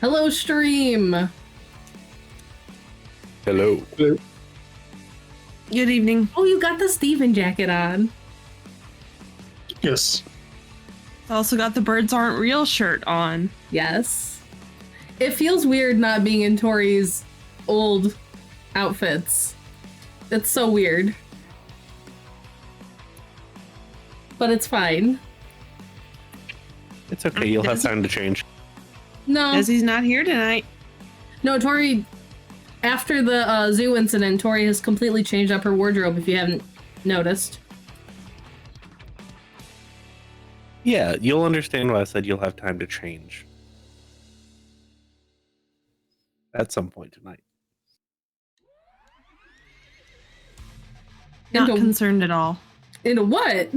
Hello, stream. Hello. Good evening. Oh, you got the Steven jacket on. Yes. Also got the Birds Aren't Real shirt on. Yes. It feels weird not being in Tory's old outfits. It's so weird. But it's fine. It's okay. You'll have time to change. No. Desi's not here tonight. No, Tory, after the zoo incident, Tory has completely changed up her wardrobe, if you haven't noticed. Yeah, you'll understand why I said you'll have time to change. At some point tonight. Not Into- concerned at all. Into what?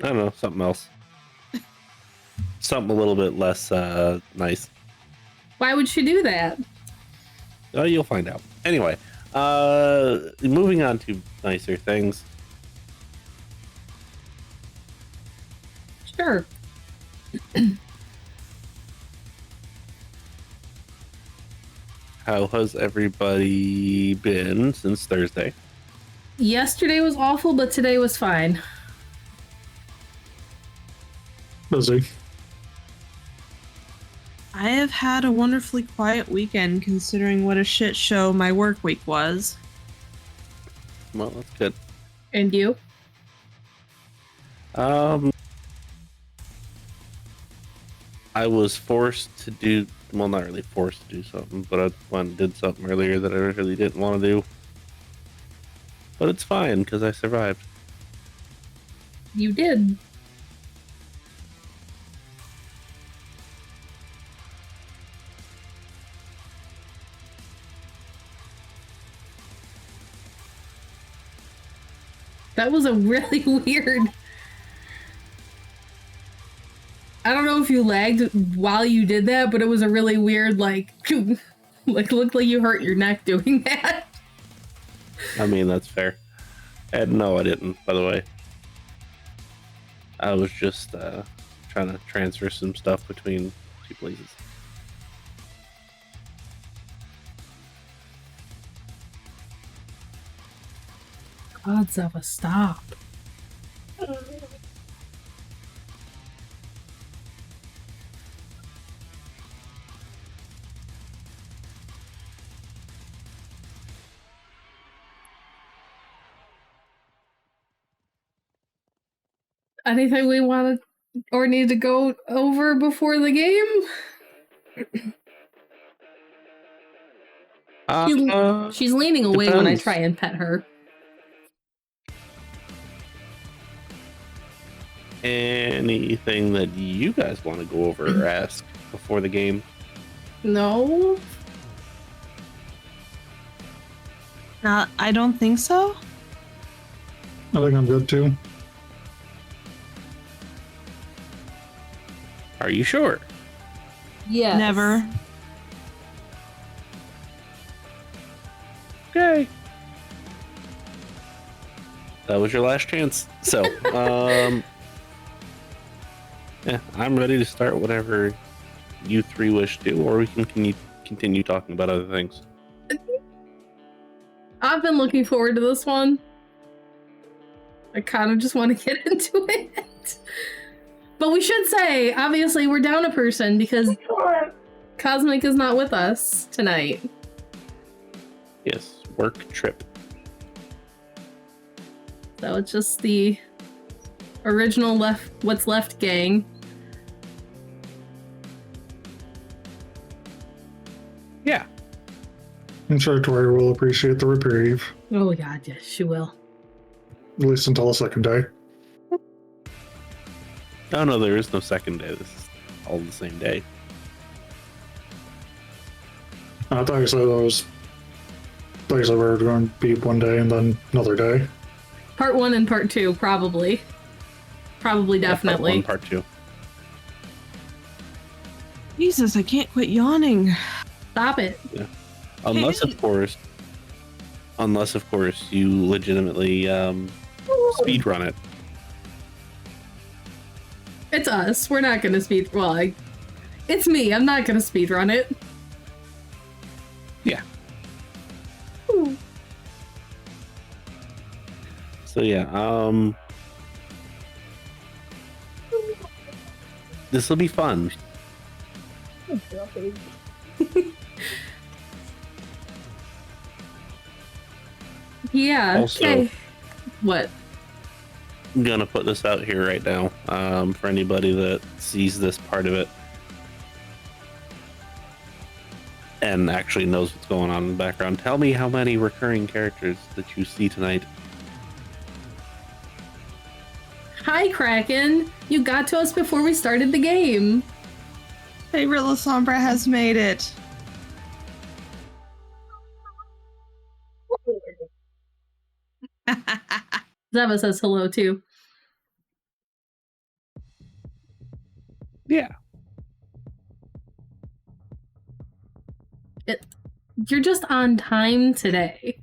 I don't know, something else. Something a little bit less nice. Why would she do that? Oh, you'll find out. Anyway, moving on to nicer things. Sure. How has everybody been since Thursday? Yesterday was awful, but today was fine. Busy. I have had a wonderfully quiet weekend considering what a shit show my work week was. Well, that's good. And you? I was forced to do, well, not really forced to do something, but I went and did something earlier that I really didn't want to do. But it's fine, because I survived. You did. That was a really weird... I don't know if you lagged while you did that, but it was a really weird, like looked like you hurt your neck doing that. I mean, that's fair. And no, I didn't, by the way. I was just trying to transfer some stuff between two places. Gods of a stop. Anything we want to or need to go over before the game? She's leaning away when I try and pet her. Anything that you guys want to go over or ask before the game? No. I don't think so. I think I'm good too. Are you sure? Yeah. Never. Okay. That was your last chance. So, yeah, I'm ready to start whatever you three wish to, or we can continue talking about other things. I've been looking forward to this one. I kind of just want to get into it. But we should say, obviously, we're down a person because Cosmic is not with us tonight. Yes, work trip. So it's just the original What's Left gang. Yeah. I'm sure Tory will appreciate the reprieve, Oh god, yes, she will. at least until the second day. Oh no, there is no second day. This is all the same day. I thought you said we were going to be one day and then another day. Part 1 and part 2, probably. Probably, definitely. Yeah, part 1, part 2. Jesus, I can't quit yawning. Stop it. Yeah. Unless of course you legitimately speed run it. It's us. We're not gonna speed. Well, It's me. I'm not gonna speedrun it. Yeah. So yeah, this will be fun. Yeah. Also, Okay. What? I'm gonna put this out here right now, for anybody that sees this part of it and actually knows what's going on in the background. Tell me how many recurring characters that you see tonight. Hi, Kraken. You got to us before we started the game. Favorite La Sombra has made it. Zeva says hello too. Yeah. You're just on time today.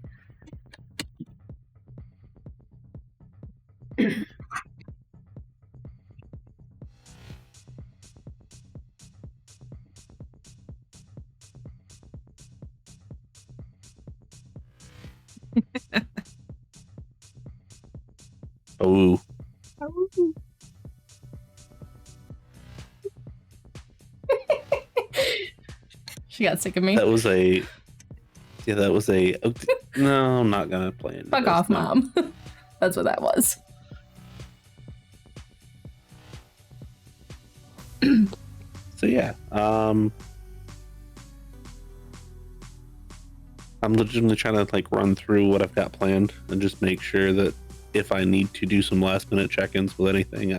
Oh. She got sick of me. That was a. Yeah, that was a. No, I'm not gonna play it. Fuck off, Mom. That's what that was. So yeah, I'm legitimately trying to like run through what I've got planned and just make sure that if I need to do some last minute check-ins with anything,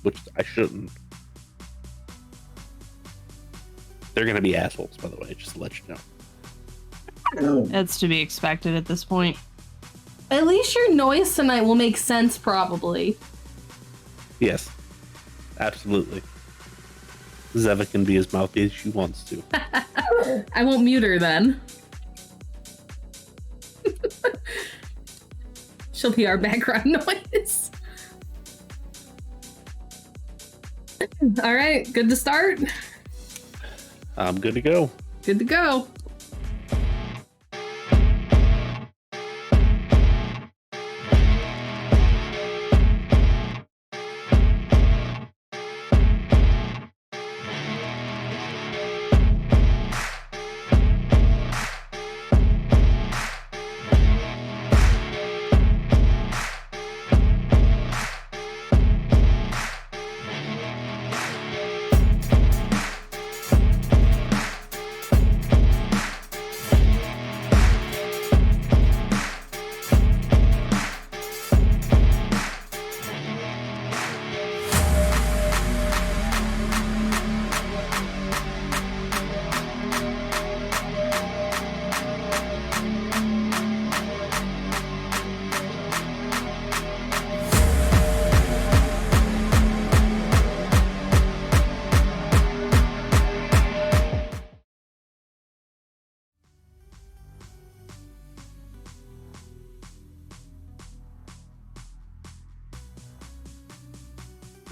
which I shouldn't. They're gonna be assholes, by the way, just to let you know. That's to be expected at this point. At least your noise tonight will make sense, probably. Yes, absolutely. Zeva can be as mouthy as she wants to. I won't mute her then. She'll be our background noise. All right, good to start. I'm good to go. Good to go.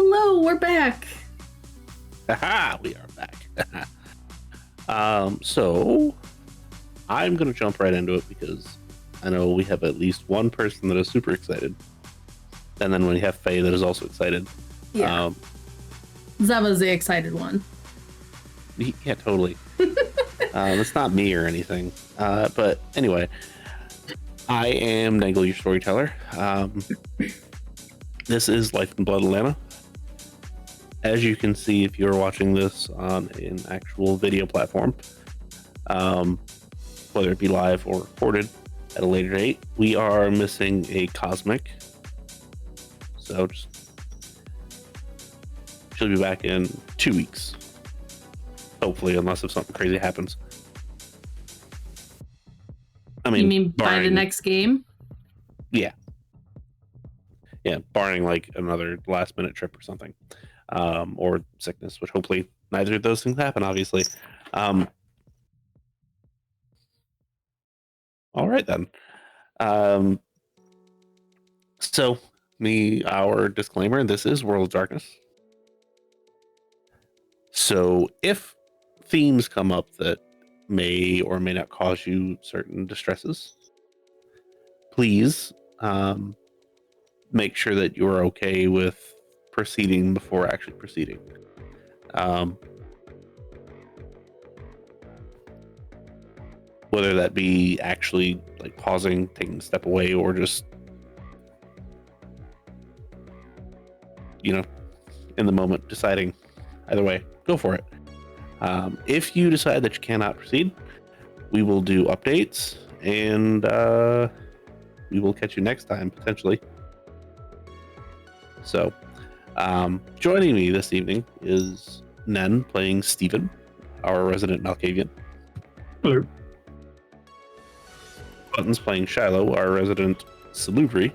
Hello, we're back. Haha, we are back. So I'm gonna jump right into it because I know we have at least one person that is super excited, and then we have Faye that is also excited. Yeah. Zeva's the excited one. Yeah, totally. It's not me or anything. But anyway, I am Dengle, your storyteller. This is Life in Blood Atlanta. As you can see, if you're watching this on an actual video platform, whether it be live or recorded at a later date, we are missing a cosmic. So she'll be back in 2 weeks. Hopefully, unless if something crazy happens. I mean, You mean by the next game? Yeah. Yeah, barring like another last minute trip or something. Or sickness, which hopefully neither of those things happen, obviously. All right then. So our disclaimer, this is World of Darkness. So if themes come up that may or may not cause you certain distresses, please make sure that you're okay with proceeding before actually proceeding. Whether that be actually like pausing, taking a step away, or just, in the moment deciding. Either way, go for it. If you decide that you cannot proceed, we will do updates, and we will catch you next time, potentially. So, joining me this evening is Nen playing Steven, our resident Malkavian. Hello. Buttons playing Shiloh, our resident Salubri.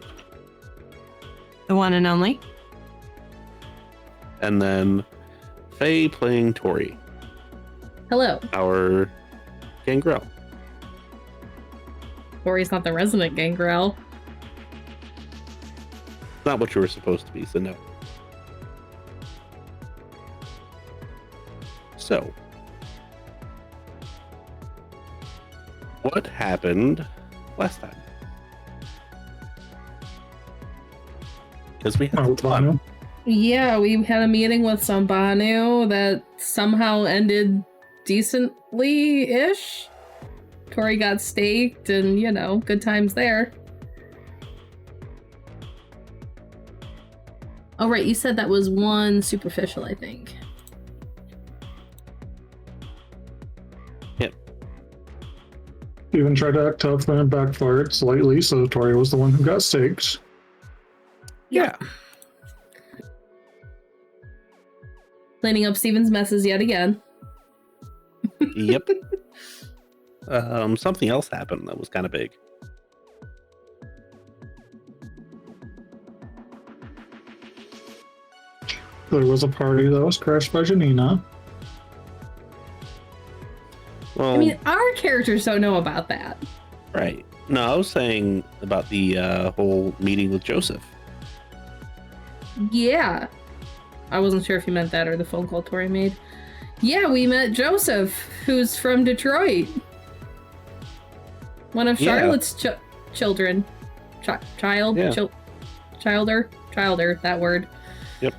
The one and only. And then Faye playing Tory, Hello. our Gangrel. Tory's not the resident Gangrel. Not what you were supposed to be, so no. So, what happened last time? Because we had some fun. Yeah, we had a meeting with some Banu that somehow ended decently-ish. Tory got staked and, good times there. Oh, right, you said that was one superficial, I think. Yep. Even tried to act tough, then it backfired slightly, so Tory was the one who got staked. Yeah. Cleaning up Steven's messes yet again. Yep. Something else happened that was kind of big. There was a party that was crashed by Janina. Well, I mean, our characters don't know about that. right. No, I was saying about the whole meeting with Joseph. Yeah. I wasn't sure if you meant that or the phone call Tory made. Yeah, we met Joseph, who's from Detroit. One of Charlotte's children. Child? Yeah. Childer, that word. Yep.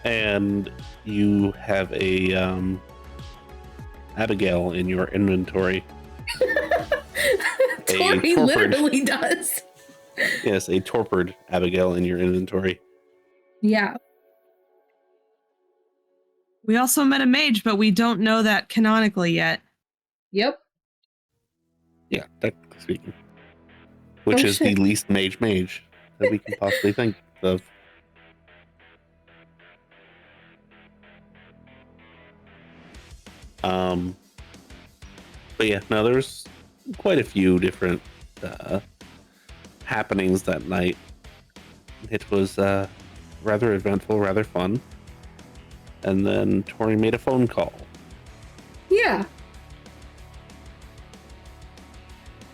And you have a Abigail in your inventory. Tory literally does. Yes, a torpid Abigail in your inventory. Yeah. We also met a mage, but we don't know that canonically yet. Yep. Yeah, technically speaking. Which is the least mage that we can possibly think of. But yeah, no, there's quite a few different happenings that night. It was rather eventful, rather fun. And then Tory made a phone call. Yeah.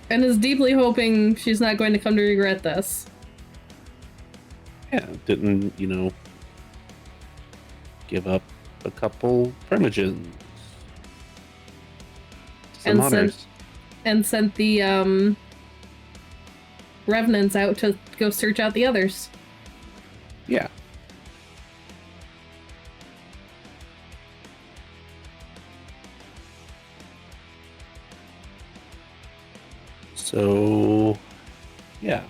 And is deeply hoping she's not going to come to regret this. Yeah, didn't, give up a couple privileges. Some honors. And sent the revenants out to go search out the others. Yeah. So, yeah.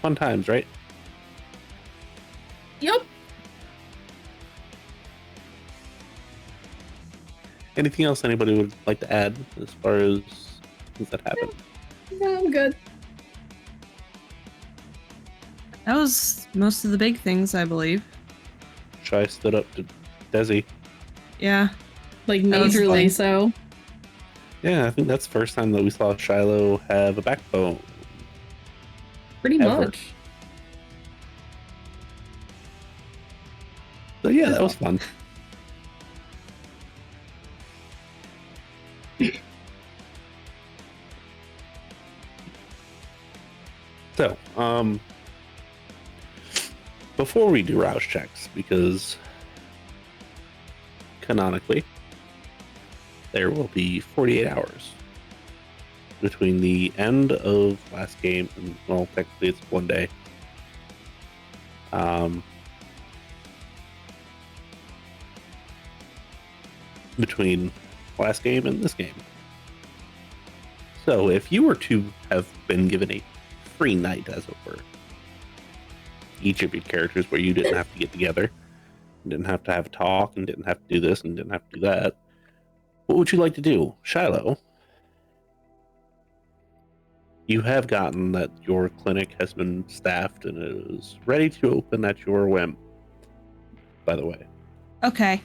Fun times, right? Yep. Anything else anybody would like to add as far as things that happened? No, I'm good. That was most of the big things, I believe. Shy stood up to Dessi. Yeah. Like, That was majorly fun. so. Yeah, I think that's the first time that we saw Shiloh have a backbone. Pretty Ever. much. So yeah, that was fun. So, before we do rouse checks, because canonically, there will be 48 hours between the end of last game and, well, technically it's one day. Between last game and this game. So if you were to have been given a free night, as it were, each of your characters where you didn't have to get together, didn't have to have a talk, and didn't have to do this, and didn't have to do that, what would you like to do? Shiloh, you have gotten that your clinic has been staffed and is ready to open at your whim, by the way. Okay.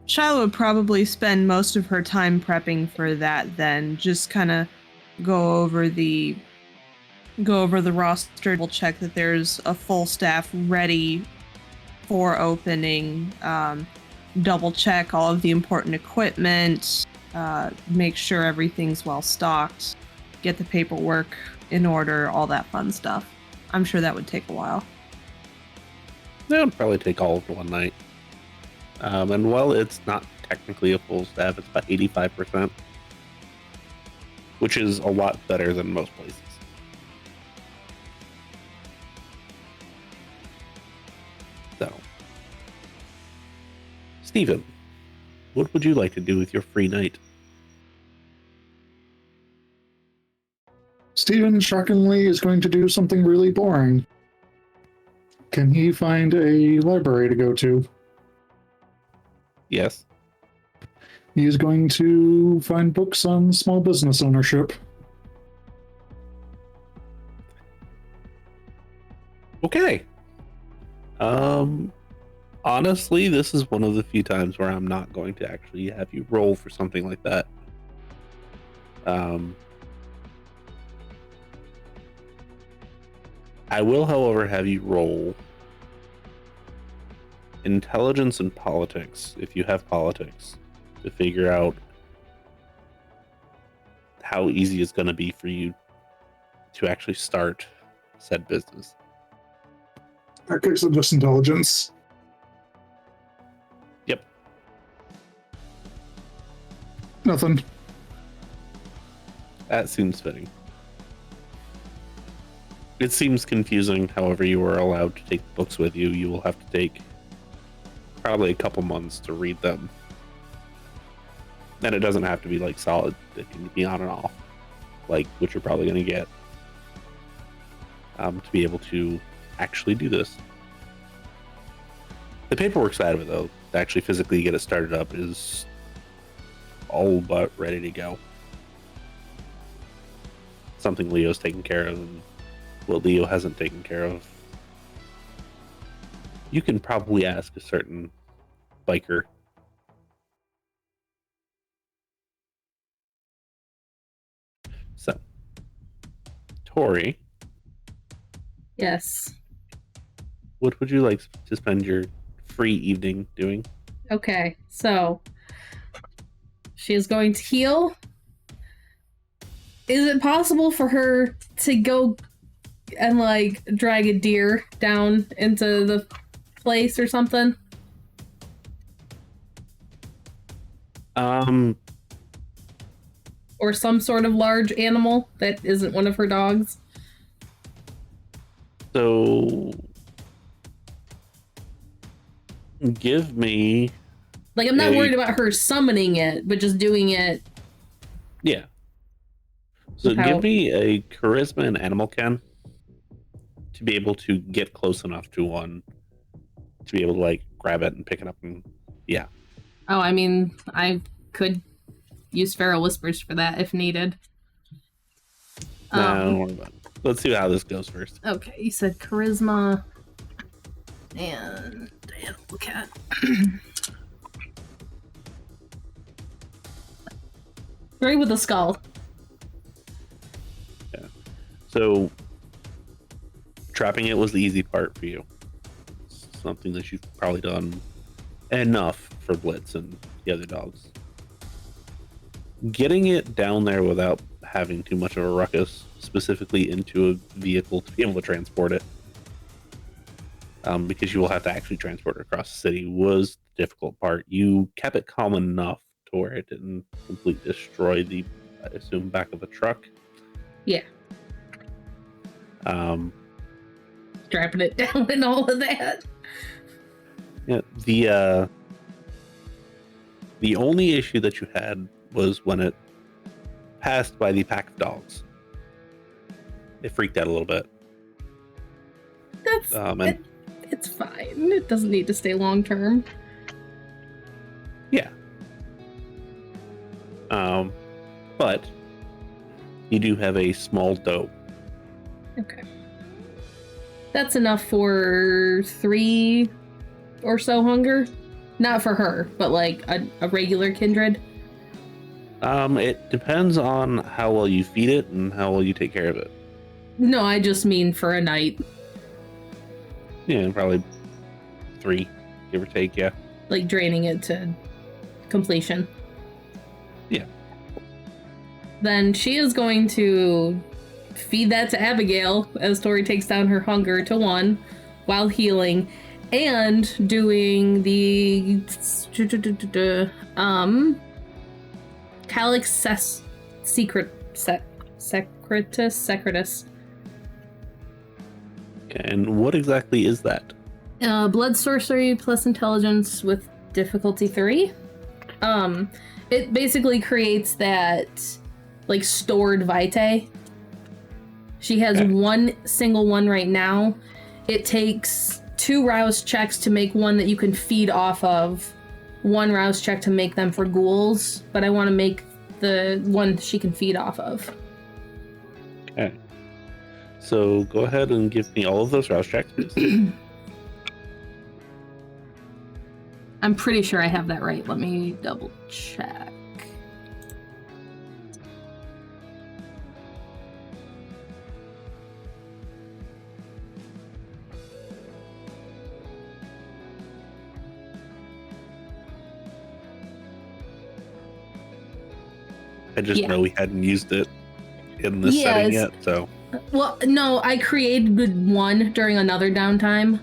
Shiloh would probably spend most of her time prepping for that then. Just kind of go over the roster, we'll check that there's a full staff ready for opening, double check all of the important equipment, make sure everything's well stocked, get the paperwork in order, all that fun stuff. I'm sure that would take a while. That would probably take all of one night. And while it's not technically a full staff, it's about 85%, which is a lot better than most places. So, Steven, what would you like to do with your free night? Steven, shockingly, is going to do something really boring. Can he find a library to go to? Yes. He is going to find books on small business ownership. Okay. Honestly, this is one of the few times where I'm not going to actually have you roll for something like that. I will, however, have you roll intelligence and politics, if you have politics, to figure out how easy it's going to be for you to actually start said business. Okay, so just intelligence. Yep. Nothing. That seems fitting. It seems confusing, however, you are allowed to take books with you. You will have to take probably a couple months to read them. And it doesn't have to be like solid. It can be on and off, like what you're probably going to get to be able to actually do this. The paperwork side of it, though, to actually physically get it started up, is all but ready to go. Something Leo's taken care of, and what Leo hasn't taken care of. You can probably ask a certain biker. So, Tory, Yes. what would you like to spend your free evening doing? Okay, so she is going to heal. Is it possible for her to go and like drag a deer down into the place or something? Or some sort of large animal that isn't one of her dogs? So, give me... Like, I'm not worried about her summoning it, but just doing it. Yeah. So give me a charisma and animal ken to be able to get close enough to one to be able to like grab it and pick it up and yeah. Oh, I mean, I could use feral whispers for that if needed. Don't worry about it. Let's see how this goes first. Okay, you said charisma and animal cat. 3 with a skull. Yeah. So trapping it was the easy part for you. Something that you've probably done enough for Blitz and the other dogs. Getting it down there without having too much of a ruckus, specifically into a vehicle to be able to transport it, because you will have to actually transport it across the city, was difficult part. You kept it calm enough to where it didn't completely destroy the, I assume, back of the truck. Yeah. Strapping it down and all of that. Yeah, the only issue that you had was when it passed by the pack of dogs. It freaked out a little bit. That's it's fine. It doesn't need to stay long term. Yeah. But you do have a small doe. Okay. That's enough for 3 or so hunger. Not for her, but like a regular kindred. It depends on how well you feed it and how well you take care of it. No, I just mean for a night. Yeah, probably 3, give or take, yeah. Like draining it to completion. Yeah. Then she is going to feed that to Abigail as Tory takes down her hunger to 1 while healing and doing the Calyx Secretus. Okay, and what exactly is that? Blood sorcery plus intelligence with difficulty 3. It basically creates that like stored vitae. She has one single one right now. It takes 2 rouse checks to make one that you can feed off of. 1 rouse check to make them for ghouls, but I want to make the one she can feed off of. Okay. So go ahead and give me all of those rouse checks, please. I'm pretty sure I have that right. Let me double check. I just know we hadn't used it in this setting yet, so. Well, no, I created 1 during another downtime,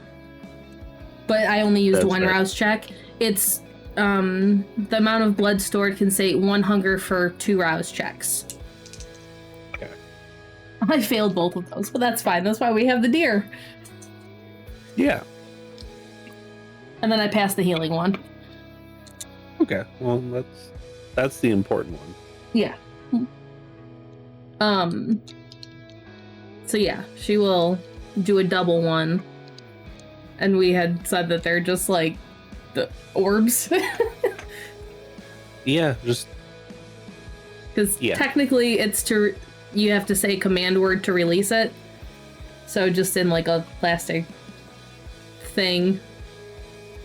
but I only used 1 rouse check. It's the amount of blood stored can say 1 hunger for 2 rouse checks. Okay. I failed both of those, but that's fine. That's why we have the deer. Yeah. And then I passed the healing one. Okay. Well, that's the important one. Yeah. So yeah, she will do a double one. And we had said that they're just like the orbs. Yeah, just because technically it's you have to say command word to release it. So just in like a plastic thing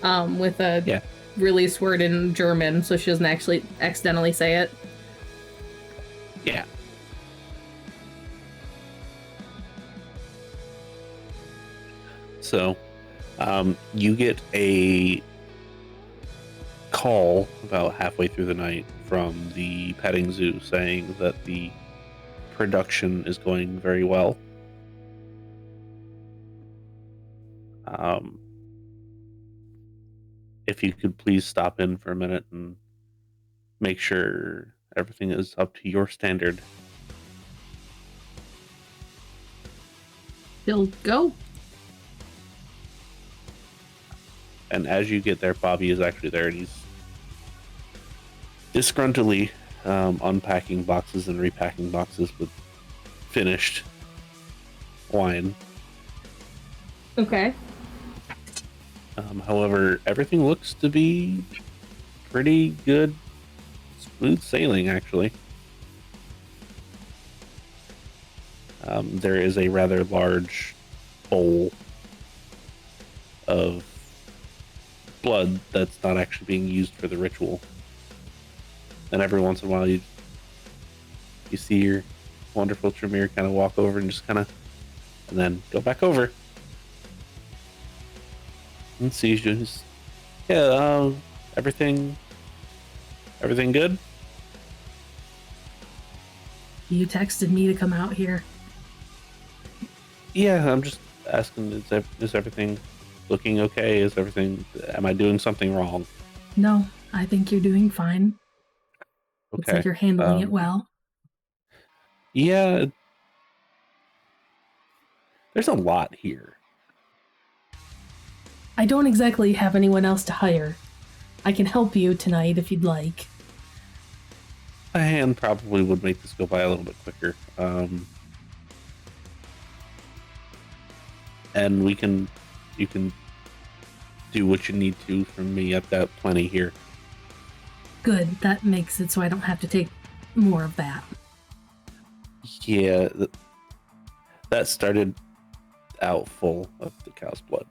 with a release word in German, so she doesn't actually accidentally say it. Yeah. So, you get a call about halfway through the night from the petting zoo saying that the production is going very well. If you could please stop in for a minute and make sure everything is up to your standard. He'll go. And as you get there, Bobby is actually there, and he's disgruntledly unpacking boxes and repacking boxes with finished wine. Okay. However, everything looks to be pretty good, smooth sailing, actually. There is a rather large bowl of blood that's not actually being used for the ritual. And every once in a while you see your wonderful Tremere kind of walk over and just kind of, and then go back over. And sees you. Everything good? You texted me to come out here. Yeah, I'm just asking, is everything looking okay? Is everything? Am I doing something wrong? No, I think you're doing fine. Looks Okay. like you're handling it well. Yeah. There's a lot here. I don't exactly have anyone else to hire. I can help you tonight if you'd like. A hand probably would make this go by a little bit quicker. And you can do what you need to from me. I've got plenty here. Good, that makes it so I don't have to take more of that. Yeah, that started out full of the cow's blood.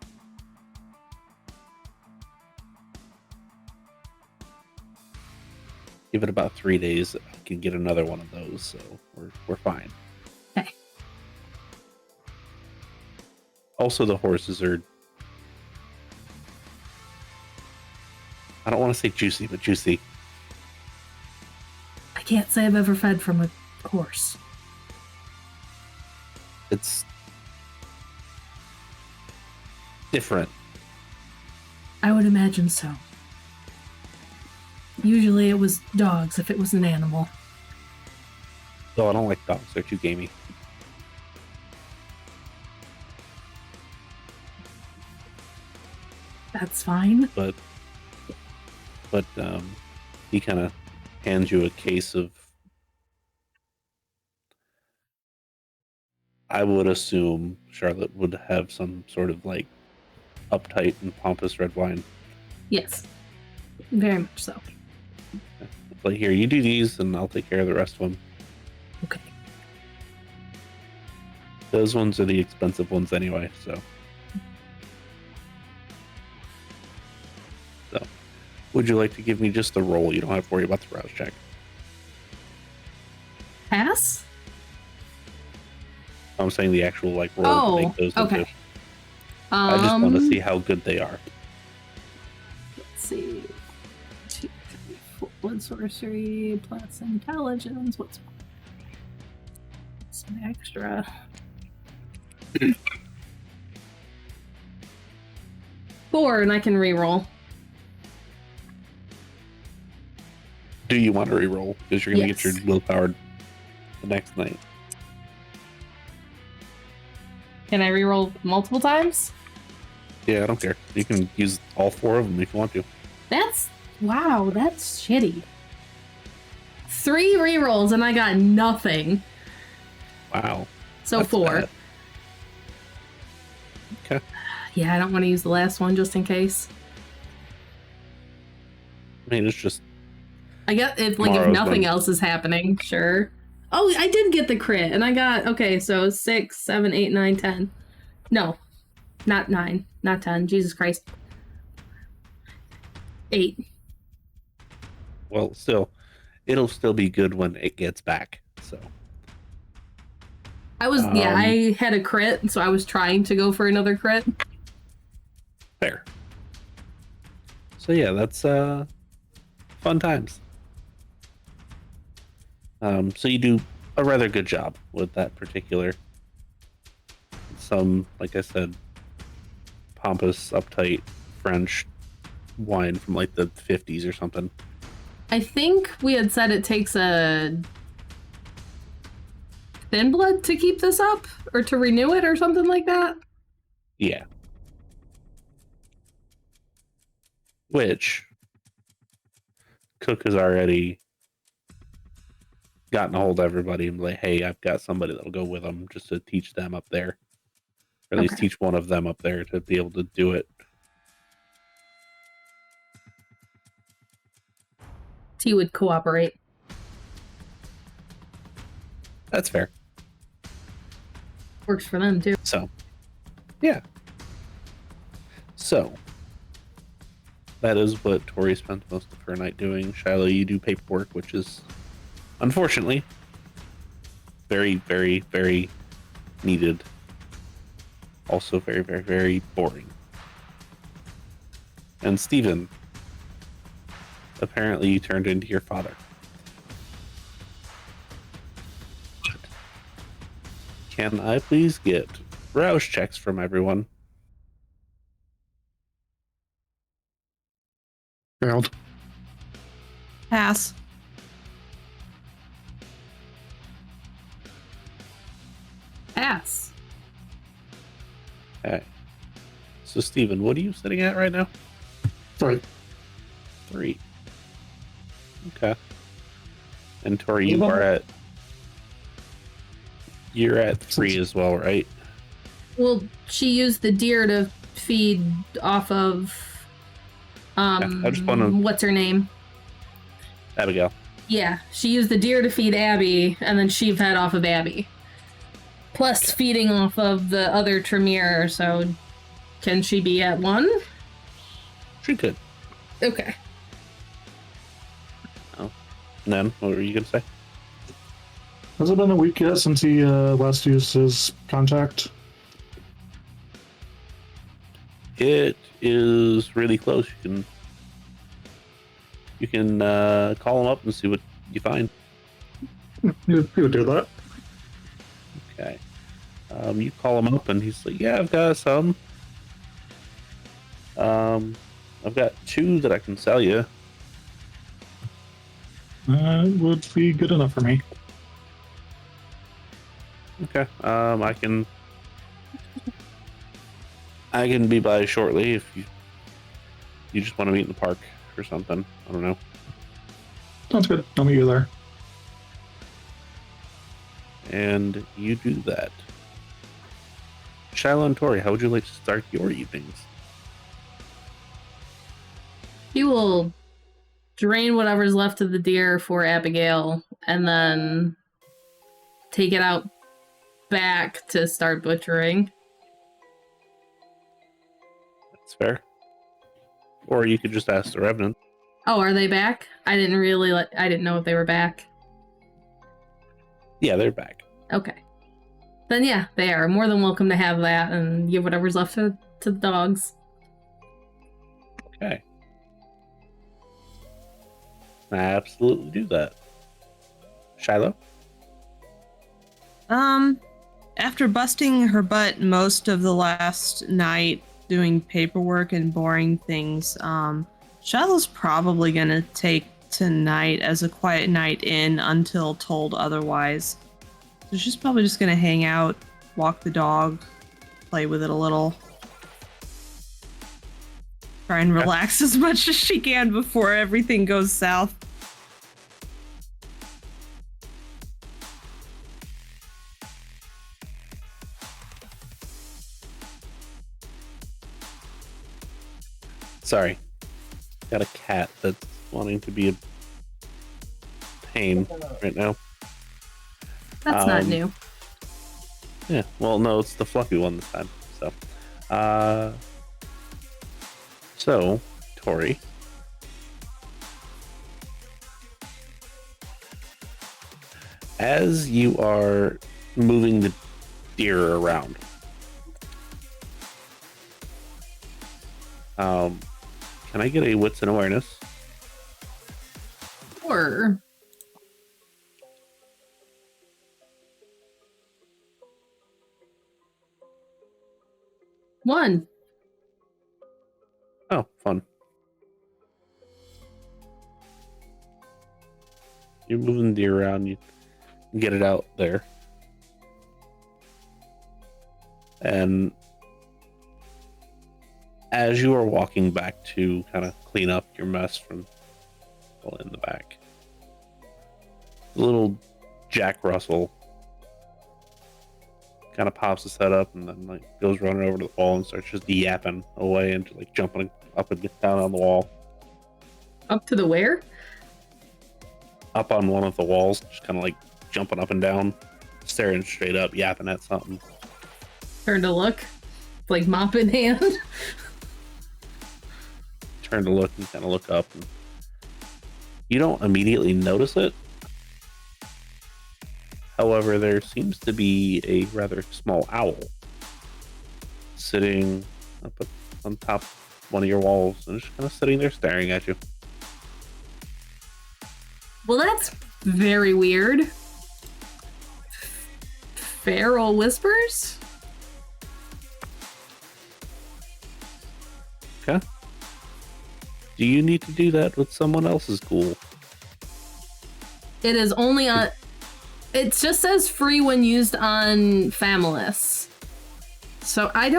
Give it about 3 days, I can get another one of those, so we're fine. Okay. Also, the horses are, I don't want to say juicy, but juicy. I can't say I've ever fed from a horse. It's different. I would imagine so. Usually it was dogs if it was an animal. Though I don't like dogs, they're too gamey. That's fine. But he kind of hands you a case of, I would assume Charlotte would have some sort of like uptight and pompous red wine. Yes. Very much so. It's like, here, you do these and I'll take care of the rest of them. Okay. Those ones are the expensive ones anyway, so. Would you like to give me just the roll? You don't have to worry about the rouse check. Pass? I'm saying the actual like roll to make those okay. into. I just want to see how good they are. Let's see. 2, 3, 4. Blood sorcery plus intelligence. What's my extra? 4, and I can reroll. Do you want to reroll? Because you're going to get your willpower the next night. Can I reroll multiple times? Yeah, I don't care. You can use all 4 of them if you want to. Wow, that's shitty. 3 rerolls and I got nothing. Wow. So that's 4. bad. Okay. Yeah, I don't want to use the last one just in case. I mean, it's just. I get if nothing else is happening, sure. Oh, I did get the crit, and I got so 6, 7, 8, 9, 10. No, not 9, not 10. Jesus Christ. 8. Well, still, it'll still be good when it gets back. So. I had a crit, so I was trying to go for another crit. Fair. So yeah, that's fun times. So you do a rather good job with that particular. Some, like I said, pompous, uptight French wine from like the 50s or something. I think we had said it takes a thin blood to keep this up or to renew it or something like that. Yeah. Which Cook has already gotten a hold of everybody and like, hey, I've got somebody that'll go with them just to teach them up there. Or at least teach one of them up there to be able to do it. He would cooperate. That's fair. Works for them too. So, yeah. So, that is what Tory spent most of her night doing. Shiloh, you do paperwork, which is unfortunately very, very, very needed. Also very, very, very boring. And Steven, apparently you turned into your father. Can I please get rouse checks from everyone? Failed. Pass. Pass. Okay. So, Steven, what are you sitting at right now? 3. 3. Okay. And Tory, you're at 3 as well, right? Well, she used the deer to feed off of I just want to... what's her name? Abigail. Yeah, she used the deer to feed Abby, and then she fed off of Abby. Plus feeding off of the other Tremere, so can she be at 1? She could. Okay. Oh. And then, what were you going to say? Has it been a week yet since he last used his contact? It is really close. You can call him up and see what you find. You would do that. Okay. You call him up and he's like, yeah, I've got some. I've got 2 that I can sell you. Would be good enough for me. Okay. I can be by shortly if you just want to meet in the park or something. I don't know. Sounds good. I'll meet you there. And you do that. Shiloh and Tory, how would you like to start your evenings? He will drain whatever's left of the deer for Abigail, and then take it out back to start butchering. That's fair. Or you could just ask the Revenant. Oh, are they back? I didn't know if they were back. Yeah, they're back. Okay. Then yeah, they are more than welcome to have that and give whatever's left to the dogs. Okay. I absolutely do that. Shiloh? After busting her butt most of the last night doing paperwork and boring things, Shiloh's probably gonna take tonight as a quiet night in until told otherwise. So she's probably just gonna hang out, walk the dog, play with it a little. Try and relax as much as she can before everything goes south. Sorry. Got a cat that's wanting to be a pain right now. That's not new. Yeah, well, no, it's the fluffy one this time. So, Tory. As you are moving the deer around, can I get a wits and awareness? Sure. One. Oh, fun. You're moving the deer around, you get it out there. And as you are walking back to kind of clean up your mess from in the back, the little Jack Russell kind of pops his head up and then like goes running over to the wall and starts just yapping away and like jumping up and down on the wall. Up to the where? Up on one of the walls, just kind of like jumping up and down, staring straight up, yapping at something. Turn to look, like mop in hand. Turn to look and kind of look up. And you don't immediately notice it. However, there seems to be a rather small owl sitting up on top of one of your walls and just kind of sitting there staring at you. Well, that's very weird. Feral whispers? Okay. Do you need to do that with someone else's ghoul? It is only on... It just says free when used on Familis. So I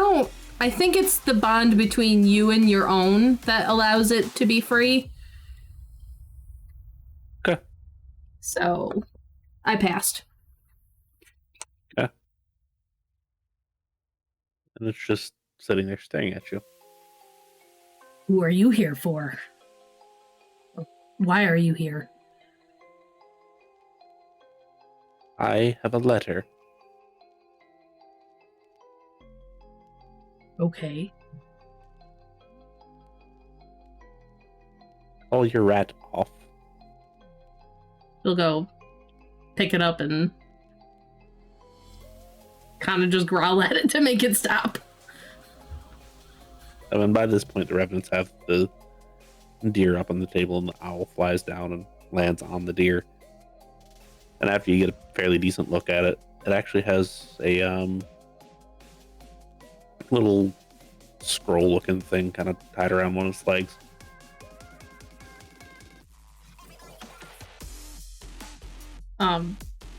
think it's the bond between you and your own that allows it to be free. Okay. So, I passed. Okay. And it's just sitting there staring at you. Who are you here for? Why are you here? I have a letter. Okay. Call your rat off. She'll go pick it up and kind of just growl at it to make it stop. I mean, by this point, the revenants have the deer up on the table, and the owl flies down and lands on the deer. And after you get a fairly decent look at it, it actually has a little scroll-looking thing kind of tied around one of its legs.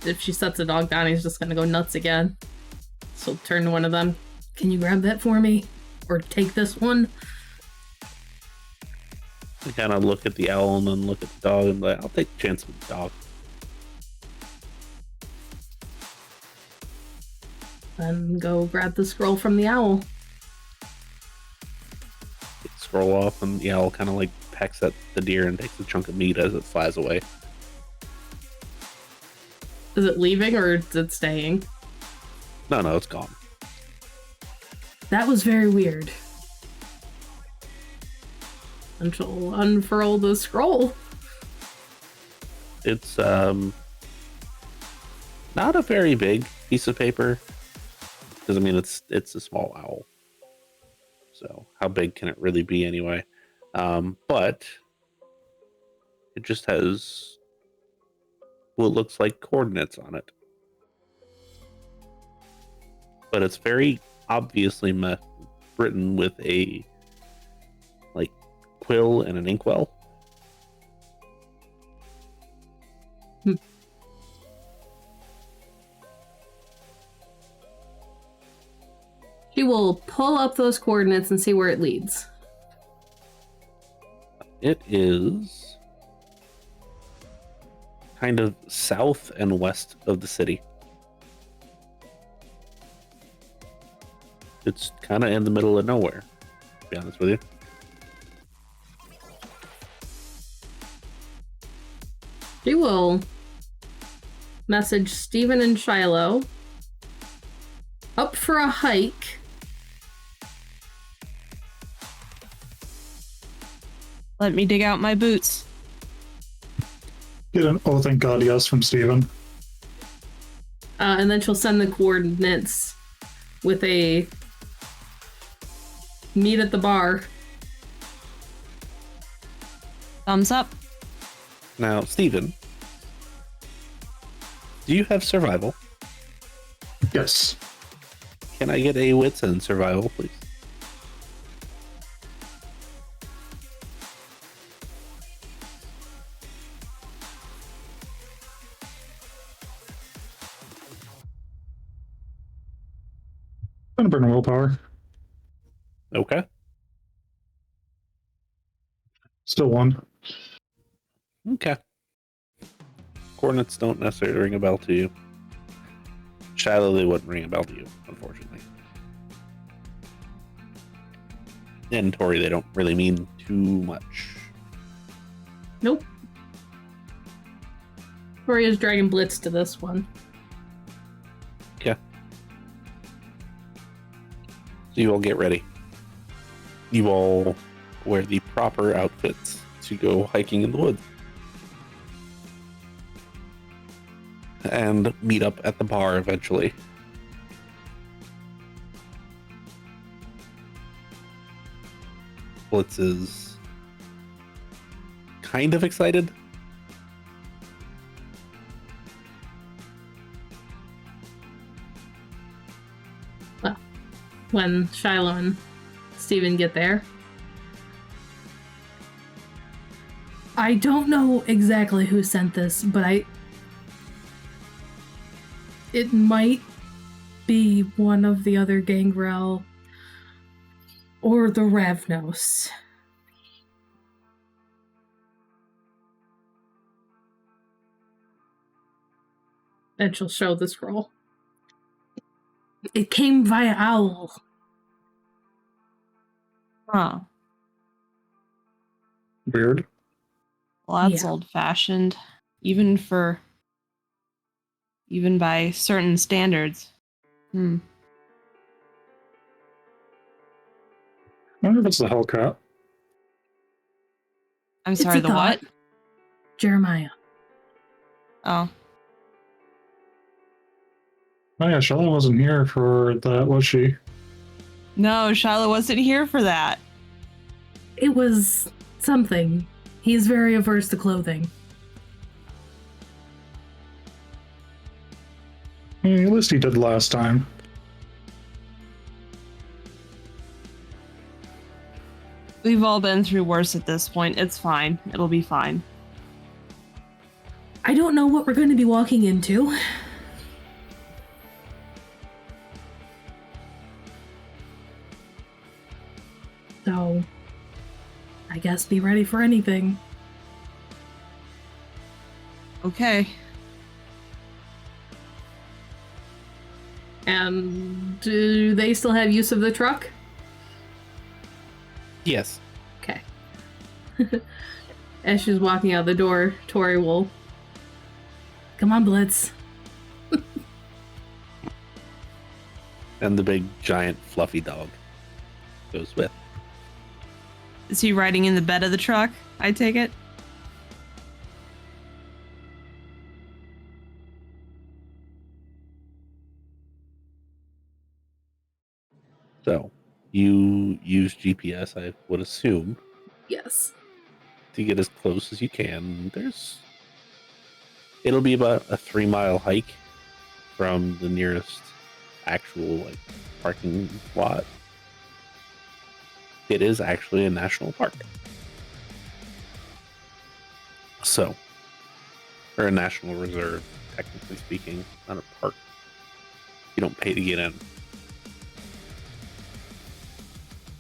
If she sets the dog down, he's just gonna go nuts again. So turn to one of them. Can you grab that for me? Or take this one? I kind of look at the owl and then look at the dog and be like, I'll take a chance with the dog. Then go grab the scroll from the owl. Scroll off, and the owl kind of like pecks at the deer and takes a chunk of meat as it flies away. Is it leaving or is it staying? No, it's gone. That was very weird. And she'll unfurl the scroll. It's not a very big piece of paper, because I mean it's a small owl. So how big can it really be anyway? But it just has what looks like coordinates on it. But it's very obviously written with a like quill and an inkwell. She will pull up those coordinates and see where it leads. It is kind of south and west of the city. It's kind of in the middle of nowhere, to be honest with you. She will message Stephen and Shiloh up for a hike. Let me dig out my boots. Get an oh thank God yes from Steven. And then she'll send the coordinates with a meet at the bar. Thumbs up. Now, Steven, do you have survival? Yes. Can I get a wits and survival, please? Gonna burn willpower. Okay. Still one. Okay. Coordinates don't necessarily ring a bell to you. Shiloh, they wouldn't ring a bell to you, unfortunately. And Tory, they don't really mean too much. Nope. Tory is Dragon Blitz to this one. Okay. So you all get ready. You all wear the proper outfits to go hiking in the woods. And meet up at the bar eventually. Blitz is kind of excited. Well, when Shiloh and Steven get there, I don't know exactly who sent this, but it might be one of the other Gangrel or the Ravnos. And she'll show the scroll. It came via owl. Huh. Weird. Well, that's Yeah. old-fashioned, even by certain standards. I wonder if it's the Hellcat. I'm It's sorry, a the thought. what? Jeremiah. Oh, Oh yeah, Shiloh wasn't here for that, was she? no, Shiloh wasn't here for that. It was something. He's very averse to clothing. At least he did last time. We've all been through worse at this point. It's fine. It'll be fine. I don't know what we're going to be walking into. So, I guess be ready for anything. Okay. And do they still have use of the truck? Yes. Okay. As she's walking out the door, Tory will... Come on, Blitz. And the big, giant, fluffy dog goes with. Is he riding in the bed of the truck? I take it. So, you use GPS, I would assume, Yes. to get as close as you can. It'll be about a 3-mile hike from the nearest actual parking lot. It is actually a national park. So, or a national reserve, technically speaking, not a park. You don't pay to get in.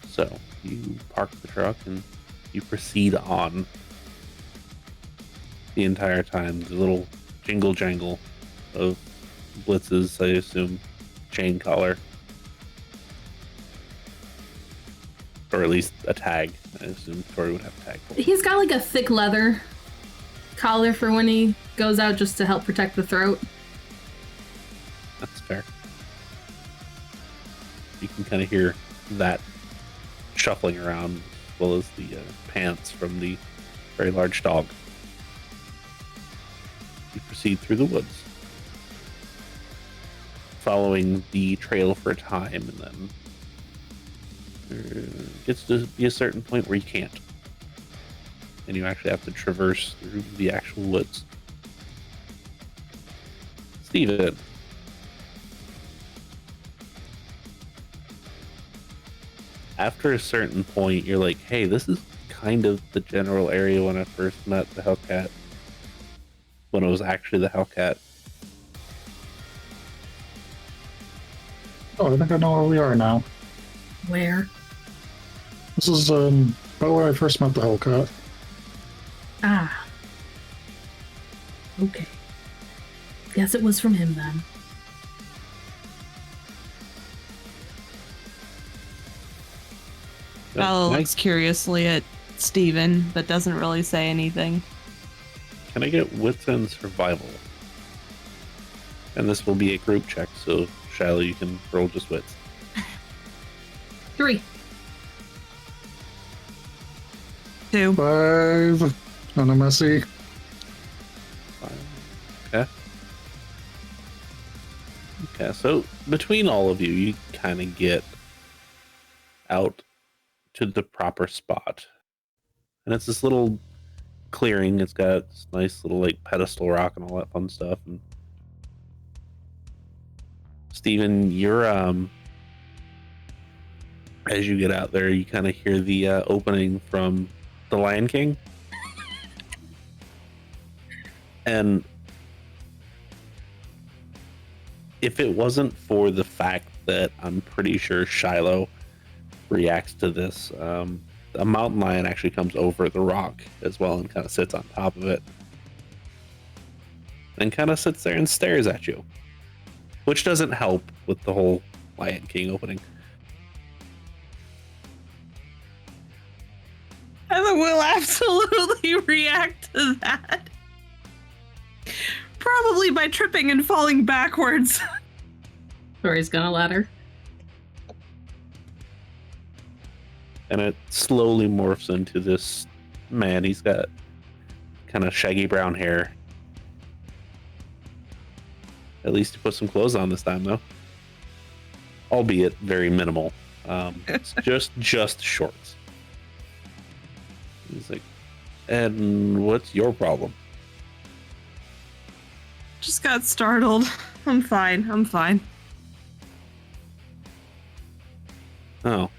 So, you park the truck and you proceed on. The entire time, the little jingle jangle of Blitz's, I assume, chain collar. Or at least a tag. I assume Tory would have a tag. He's got like a thick leather collar for when he goes out just to help protect the throat. That's fair. You can kind of hear that shuffling around, as well as the pants from the very large dog. You proceed through the woods, following the trail for a time, and then there gets to be a certain point where you can't, and you actually have to traverse through the actual woods. Steven. After a certain point, you're like, hey, this is kind of the general area when I first met the Hellcat. When it was actually the Hellcat. Oh, I think I know where we are now. Where? This is about where I first met the Hellcat. Ah. Okay. Guess it was from him then. Shiloh looks curiously at Steven, but doesn't really say anything. Can I get wits and survival? And this will be a group check, so Shiloh, you can roll just wits. 3. 2. 5. On a messy. 5. Okay. Okay, so between all of you, you kind of get out to the proper spot. And it's this little clearing. It's got this nice little pedestal rock and all that fun stuff. And Steven, you're as you get out there, you kind of hear the opening from The Lion King. And if it wasn't for the fact that I'm pretty sure Shiloh reacts to this, a mountain lion actually comes over the rock as well and kind of sits on top of it. And kind of sits there and stares at you. Which doesn't help with the whole Lion King opening. Heather will absolutely react to that. Probably by tripping and falling backwards. Tory's gonna let her. And it slowly morphs into this man. He's got kind of shaggy brown hair. At least he put some clothes on this time, though. Albeit very minimal. It's just shorts. He's like, and what's your problem? Just got startled. I'm fine. Oh.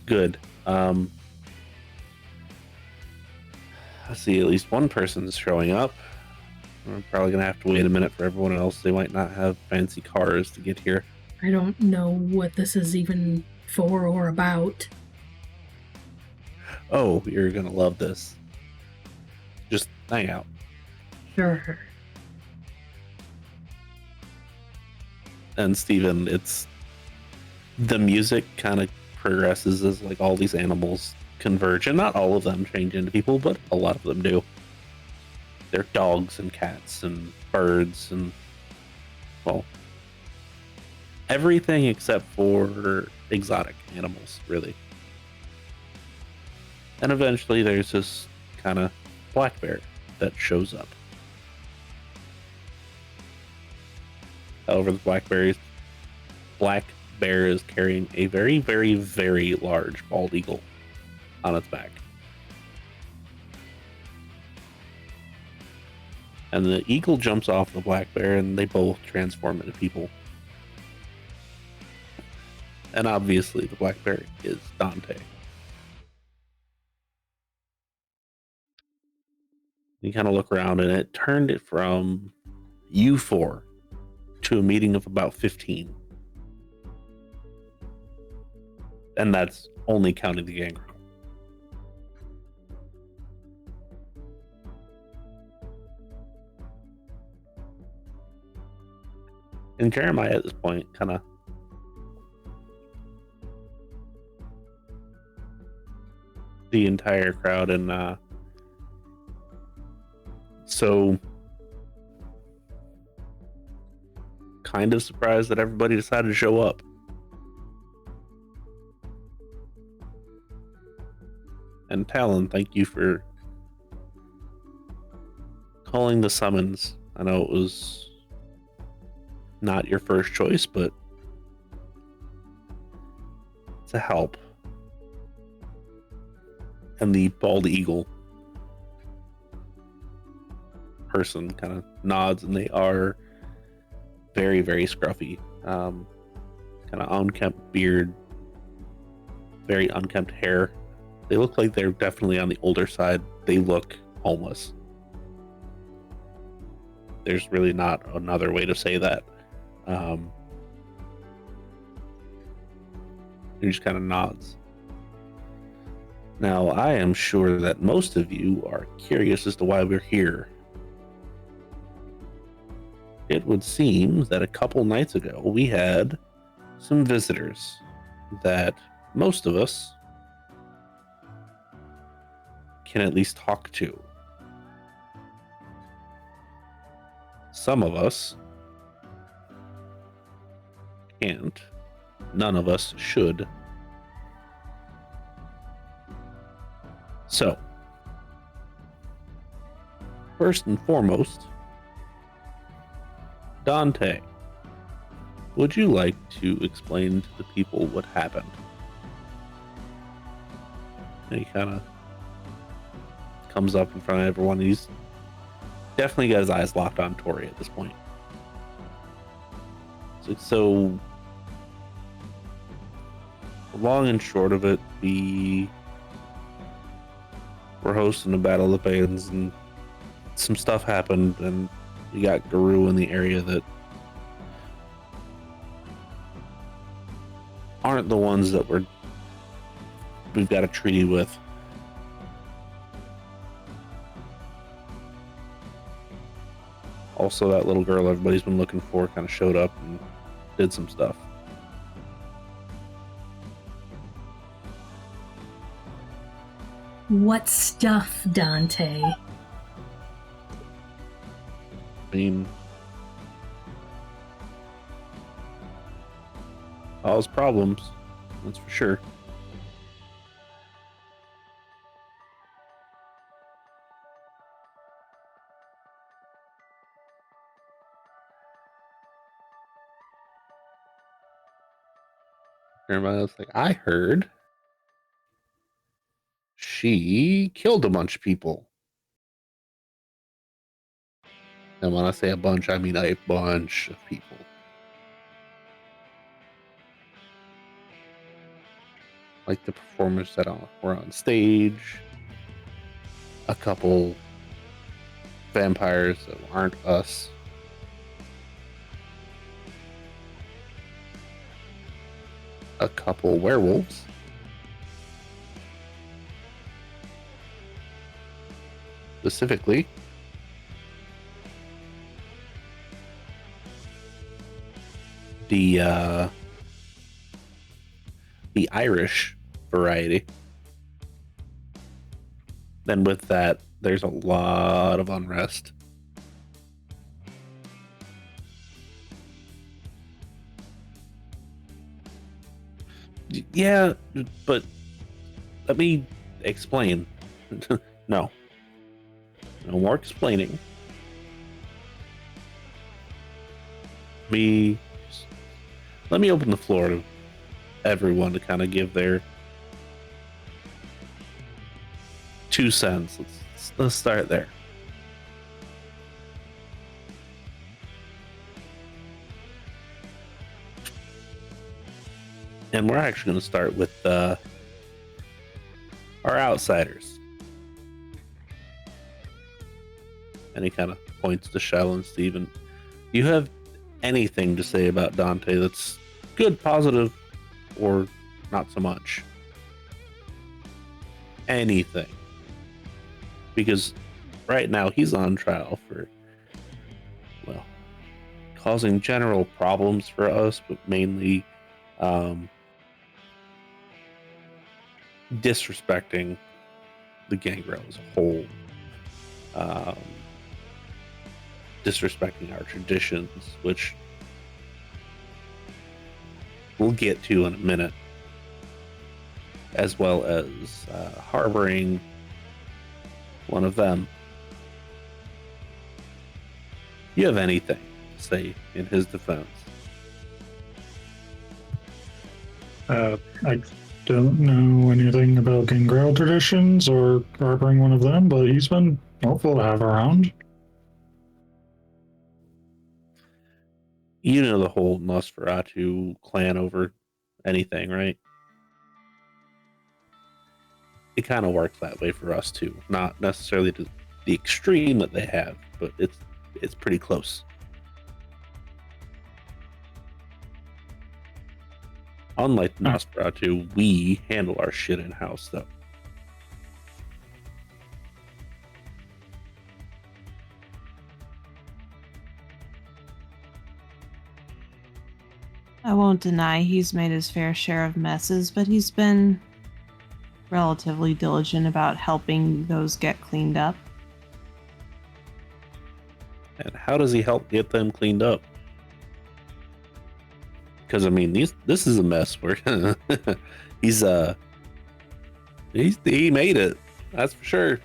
Good. I see at least one person's showing up. We're probably gonna have to wait a minute for everyone else. They might not have fancy cars to get here. I don't know what this is even for or about. Oh, you're gonna love this. Just hang out. Sure. And Steven, it's the music kind of progresses as like all these animals converge, and not all of them change into people, but a lot of them do. They're dogs and cats and birds and, well, everything except for exotic animals, really. And eventually there's this kind of black bear that shows up. However, the black bear is carrying a very, very, very large bald eagle on its back. And the eagle jumps off the black bear and they both transform into people. And obviously the black bear is Dante. You kind of look around and it turned it from you four to a meeting of about 15. And that's only counting the Gangrel. And Jeremiah at this point kind of the entire crowd, and so kind of surprised that everybody decided to show up. And Talon, thank you for calling the summons. I know it was not your first choice, but it's a help. And the bald eagle person kind of nods, and they are very, very scruffy. Kind of unkempt beard, very unkempt hair. They look like they're definitely on the older side. They look homeless. There's really not another way to say that. He just kind of nods. Now, I am sure that most of you are curious as to why we're here. It would seem that a couple nights ago we had some visitors that most of us can at least talk to. Some of us can't. None of us should. So, first and foremost, Dante, would you like to explain to the people what happened? And he kind of comes up in front of everyone. He's definitely got his eyes locked on Tory at this point. So the long and short of it, we're hosting a battle of the bands, and some stuff happened, and we got Guru in the area that aren't the ones that we've got a treaty with. Also, that little girl everybody's been looking for kind of showed up and did some stuff. What stuff, Dante? I mean, cause problems, that's for sure. Everybody else like, I heard she killed a bunch of people. And when I say a bunch, I mean a bunch of people. Like the performers that were on stage, a couple vampires that aren't us. A couple werewolves. Specifically, the Irish variety. Then with that, there's a lot of unrest. Yeah, but let me explain. No more explaining. Let me open the floor to everyone to kind of give their 2 cents. Let's start there. And we're actually going to start with our outsiders. And he kind of points to Shiloh and Steven. Do you have anything to say about Dante that's good, positive, or not so much? Anything. Because right now he's on trial for, well, causing general problems for us, but mainly disrespecting the Gangrel as a whole. Disrespecting our traditions, which we'll get to in a minute, as well as harboring one of them. You have anything to say in his defense? I don't know anything about Gangrel traditions or harboring one of them, but he's been helpful to have around. You know the whole Nosferatu clan over anything, right? It kind of works that way for us too. Not necessarily to the extreme that they have, but it's pretty close. Unlike Nosferatu, we handle our shit in-house though. I won't deny he's made his fair share of messes, but he's been relatively diligent about helping those get cleaned up. And how does he help get them cleaned up? Because I mean, this is a mess. Where he made it. That's for sure.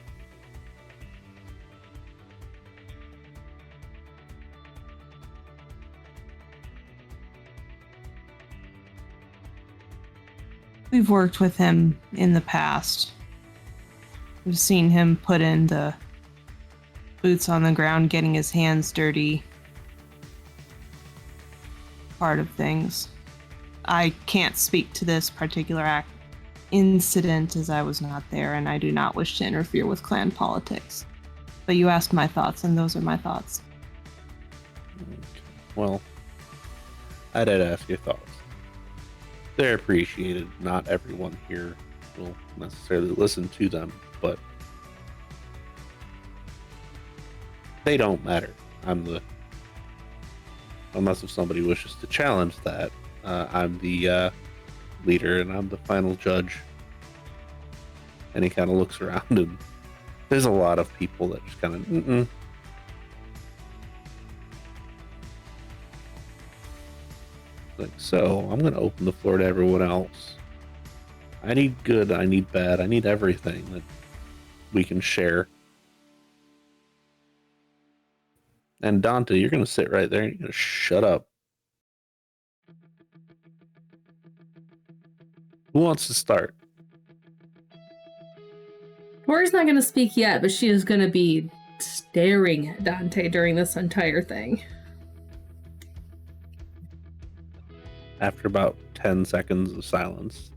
We've worked with him in the past. We've seen him put in the boots on the ground, getting his hands dirty part of things. I can't speak to this particular incident as I was not there, and I do not wish to interfere with clan politics. But you asked my thoughts, and those are my thoughts. Well, I did ask your thoughts. They're appreciated. Not everyone here will necessarily listen to them, but they don't matter. Unless if somebody wishes to challenge that, I'm the leader and I'm the final judge. And he kind of looks around, and there's a lot of people that just kind of like, so I'm going to open the floor to everyone else. I need good, I need bad, I need everything that we can share. And Dante, you're going to sit right there and you're going to shut up. Who wants to start? Tori's not going to speak yet, but she is going to be staring at Dante during this entire thing. After about 10 seconds of silence,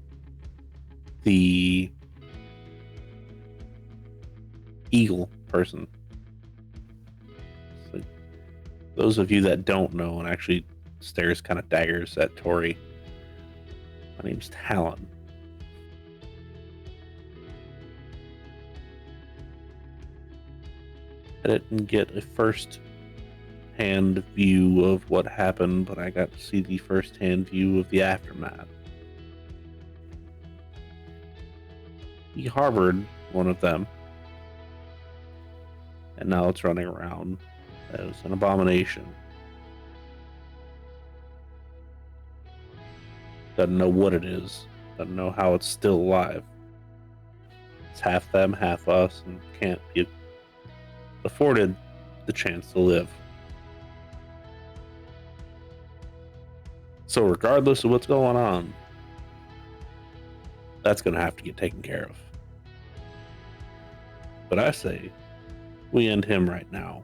the eagle person, so those of you that don't know, and actually stares kind of daggers at Tory, my name's Talon. I didn't get a first-hand view of what happened, but I got to see the first-hand view of the aftermath. He harbored one of them, and now it's running around as an abomination. Doesn't know what it is, doesn't know how it's still alive. It's half them, half us, and can't be afforded the chance to live. So regardless of what's going on, that's going to have to get taken care of. But I say, we end him right now.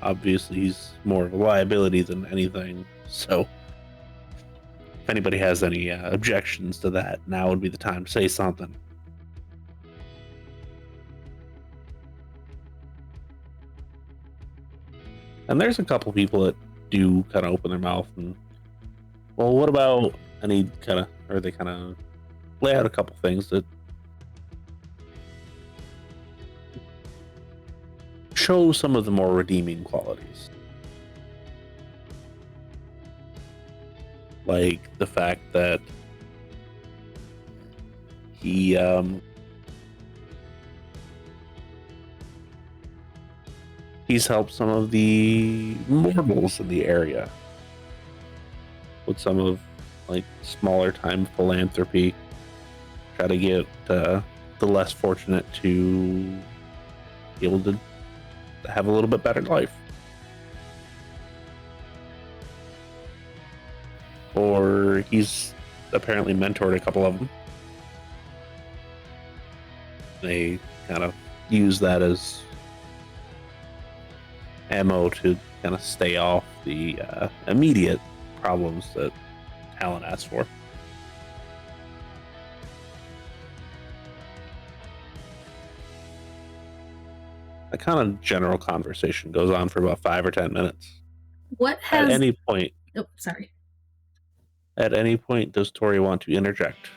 Obviously, he's more of a liability than anything, so if anybody has any objections to that, now would be the time to say something. And there's a couple people that do kind of open their mouth and, well, what about, and he kind of, or they kind of lay out a couple things that show some of the more redeeming qualities. Like the fact that he's helped some of the mortals in the area with some of like smaller time philanthropy, try to get the less fortunate to be able to have a little bit better life. Or he's apparently mentored a couple of them. They kind of use that as ammo to kind of stay off the immediate problems that Talon asked for. A kind of general conversation goes on for about 5 or 10 minutes. What has... At any point... Oh, sorry. At any point, does Tory want to interject?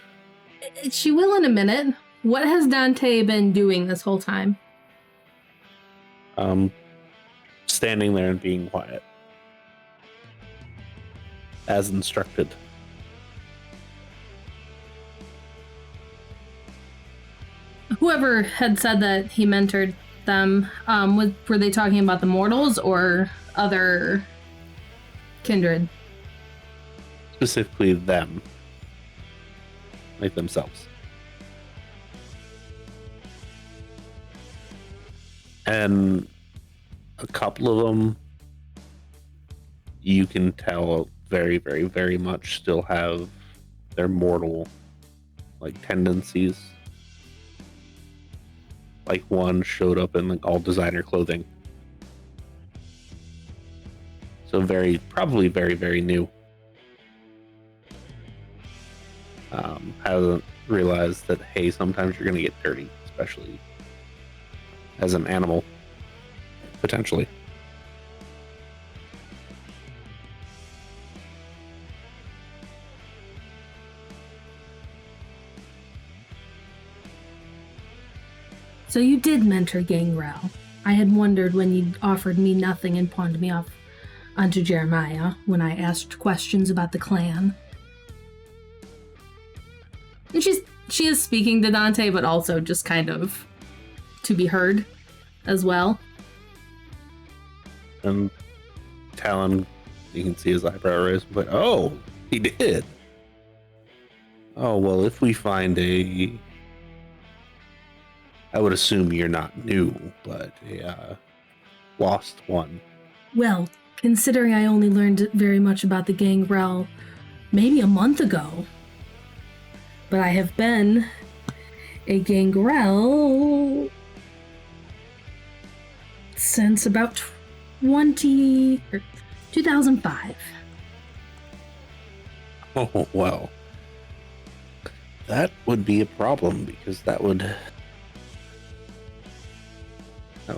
She will in a minute. What has Dante been doing this whole time? Standing there and being quiet. As instructed. Whoever had said that he mentored them, were they talking about the mortals or other kindred? Specifically them. Like themselves. And a couple of them, you can tell very, very, very much still have their mortal like tendencies. Like one showed up in like all designer clothing. So probably very, very new. hasn't realized that, hey, sometimes you're going to get dirty, especially as an animal, potentially. So you did mentor Gangrel. I had wondered when you offered me nothing and pawned me off onto Jeremiah when I asked questions about the clan. And she is speaking to Dante, but also just kind of to be heard as well. And Talon, you can see his eyebrow raise, but oh, he did. Oh, well, if we find I would assume you're not new, but a lost one. Well, considering I only learned very much about the Gangrel maybe a month ago, but I have been a Gangrel since about 2005. Oh, well. That would be a problem, because that would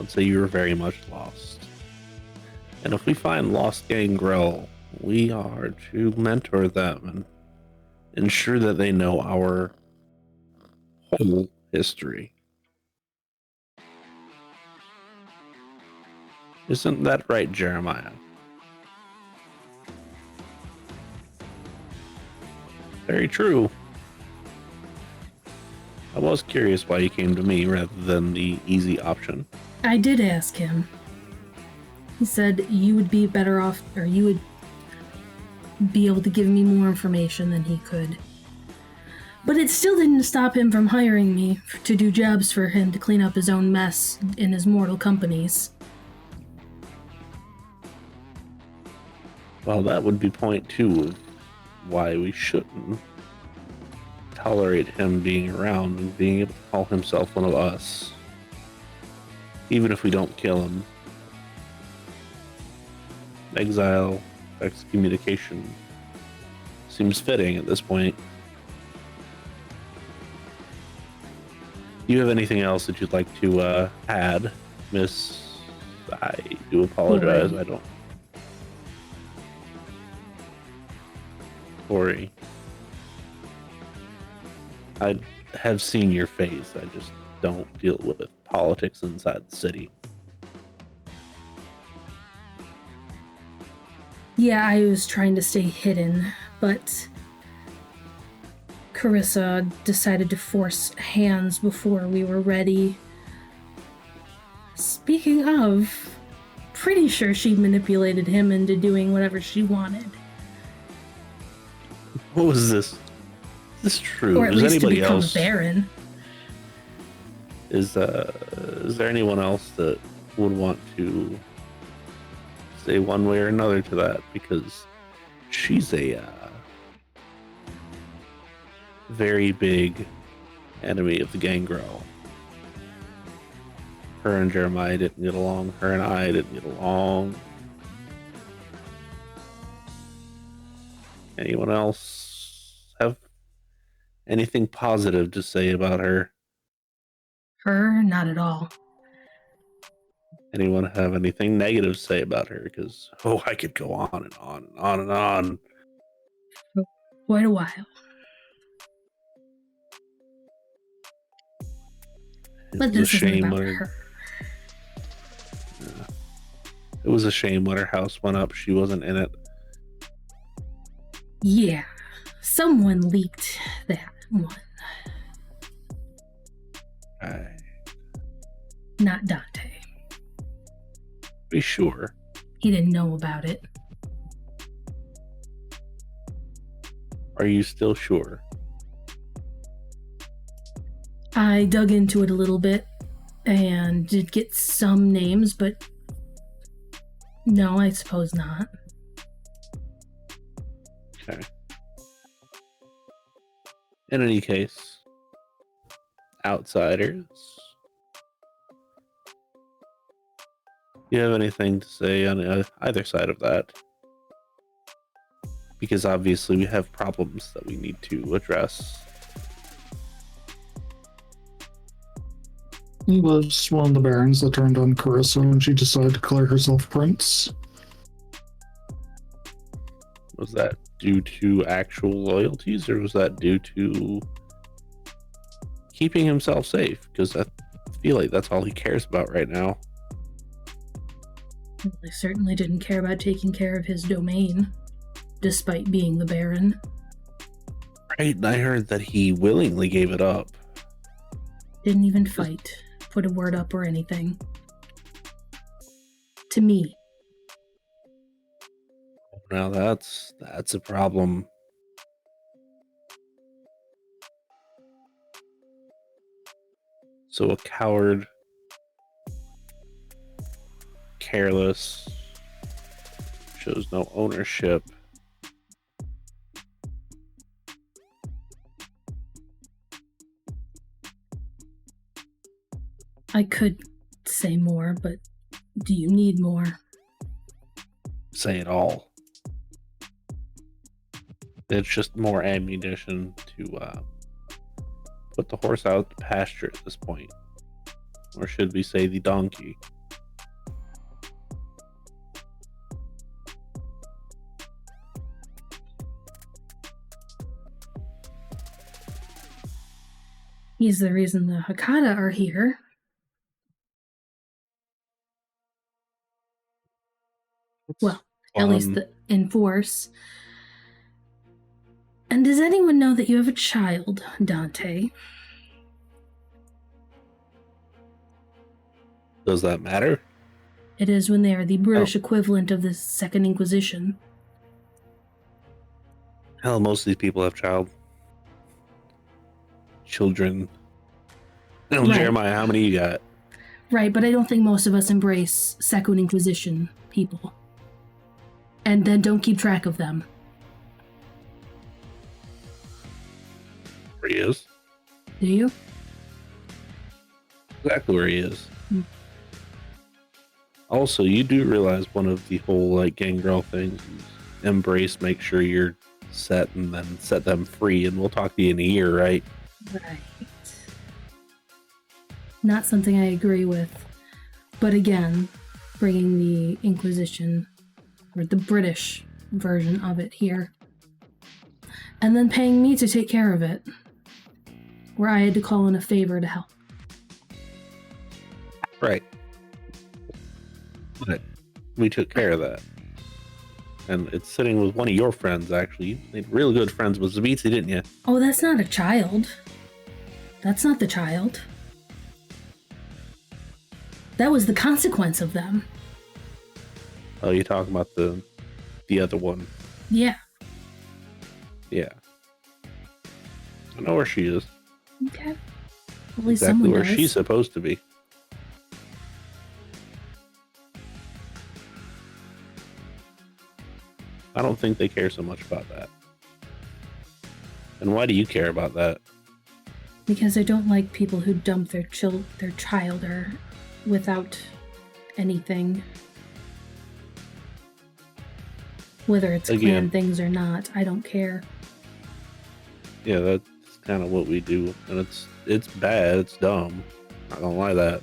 say you were very much lost. And if we find lost Gangrel, we are to mentor them and ensure that they know our whole history. Isn't that right, Jeremiah? Very true. I was curious why you came to me rather than the easy option. I did ask him. He said you would be better off, or you would be able to give me more information than he could. But it still didn't stop him from hiring me to do jobs for him to clean up his own mess in his mortal companies. Well, that would be point two of why we shouldn't tolerate him being around and being able to call himself one of us. Even if we don't kill him. Exile, excommunication seems fitting at this point. Do you have anything else that you'd like to add, Miss? I do apologize. Tory. I don't. Tory. I have seen your face. I just don't deal with politics inside the city. Yeah, I was trying to stay hidden, but Carissa decided to force hands before we were ready. Speaking of, pretty sure she manipulated him into doing whatever she wanted. What was this? Is this true? Or at Is least to anybody become else? a baron. Is there anyone else that would want to say one way or another to that? Because she's a very big enemy of the Gangrel. Her and Jeremiah didn't get along. Her and I didn't get along. Anyone else have anything positive to say about her? Her, not at all. Anyone have anything negative to say about her? Because, I could go on and on and on and on. For quite a while. But this isn't about her. It was a shame when her house went up. She wasn't in it. Yeah, someone leaked that one. Not Dante. Be sure. He didn't know about it. Are you still sure? I dug into it a little bit and did get some names, but no, I suppose not. Okay. In any case, outsiders, you have anything to say on either side of that? Because obviously we have problems that we need to address. He was one of the barons that turned on Carissa when she decided to declare herself prince. Was that due to actual loyalties, or was that due to keeping himself safe? Because I feel like that's all he cares about right now. Well, I certainly didn't care about taking care of his domain, despite being the Baron. Right, and I heard that he willingly gave it up. Didn't even fight, put a word up or anything. To me. Now that's a problem. So a coward, careless, shows no ownership. I could say more, but do you need more? Say it all. It's just more ammunition to put the horse out to pasture at this point. Or should we say the donkey? He's the reason the Hakata are here. Well, at least in force. And does anyone know that you have a child, Dante? Does that matter? It is when they are the British equivalent of the Second Inquisition. Hell, most of these people have children. Right. Jeremiah, how many you got? Right, but I don't think most of us embrace Second Inquisition people. And then don't keep track of them. Where he is. Do you? Exactly where he is. Also, you do realize one of the whole Gangrel things is embrace, make sure you're set, and then set them free, and we'll talk to you in a year, right? Right. Not something I agree with. But again, bringing the Inquisition, or the British version of it here, and then paying me to take care of it, where I had to call in a favor to help. Right. But we took care of that. And it's sitting with one of your friends, actually. You made really good friends with Zavitsi, didn't you? Oh, that's not a child. That's not the child. That was the consequence of them. Oh, you're talking about the other one. Yeah. Yeah. I know where she is. Okay. At least Exactly someone where does. she's supposed to be. I don't think they care so much about that. And why do you care about that? Because I don't like people who dump their child or without anything. Whether it's clan things or not, I don't care. Yeah, that's kind of what we do, and it's bad, it's dumb. Not gonna lie that.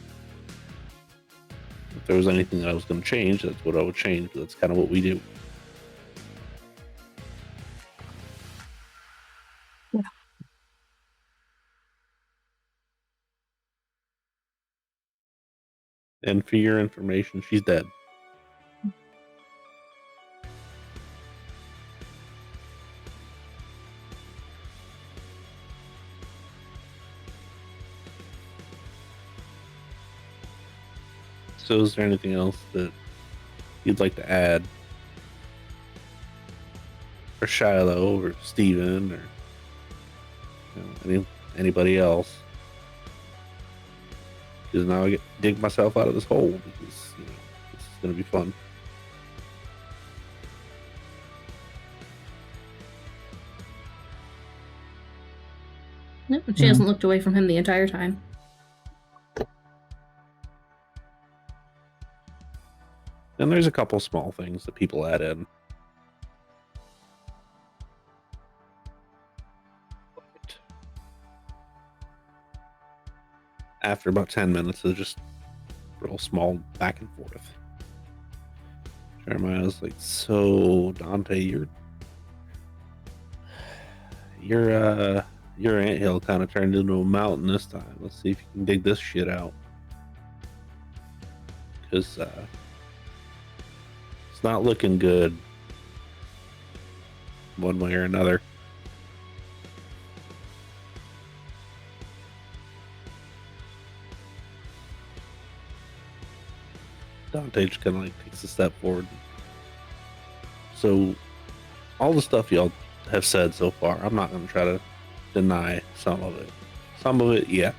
If there was anything that I was gonna change, that's what I would change. But that's kind of what we do. Yeah. And for your information, she's dead. So is there anything else that you'd like to add? Or Shiloh, or Steven, or anybody else? Because now I get to dig myself out of this hole, because this is going to be fun. No, she hasn't looked away from him the entire time. And there's a couple small things that people add in. after about 10 minutes of just real small back and forth, Jeremiah's like, so Dante, your anthill kind of turned into a mountain this time. Let's see if you can dig this shit out. Because it's not looking good one way or another. Dante just kind of like takes a step forward. So all the stuff y'all have said so far, I'm not going to try to deny some of it. Some of it, yeah.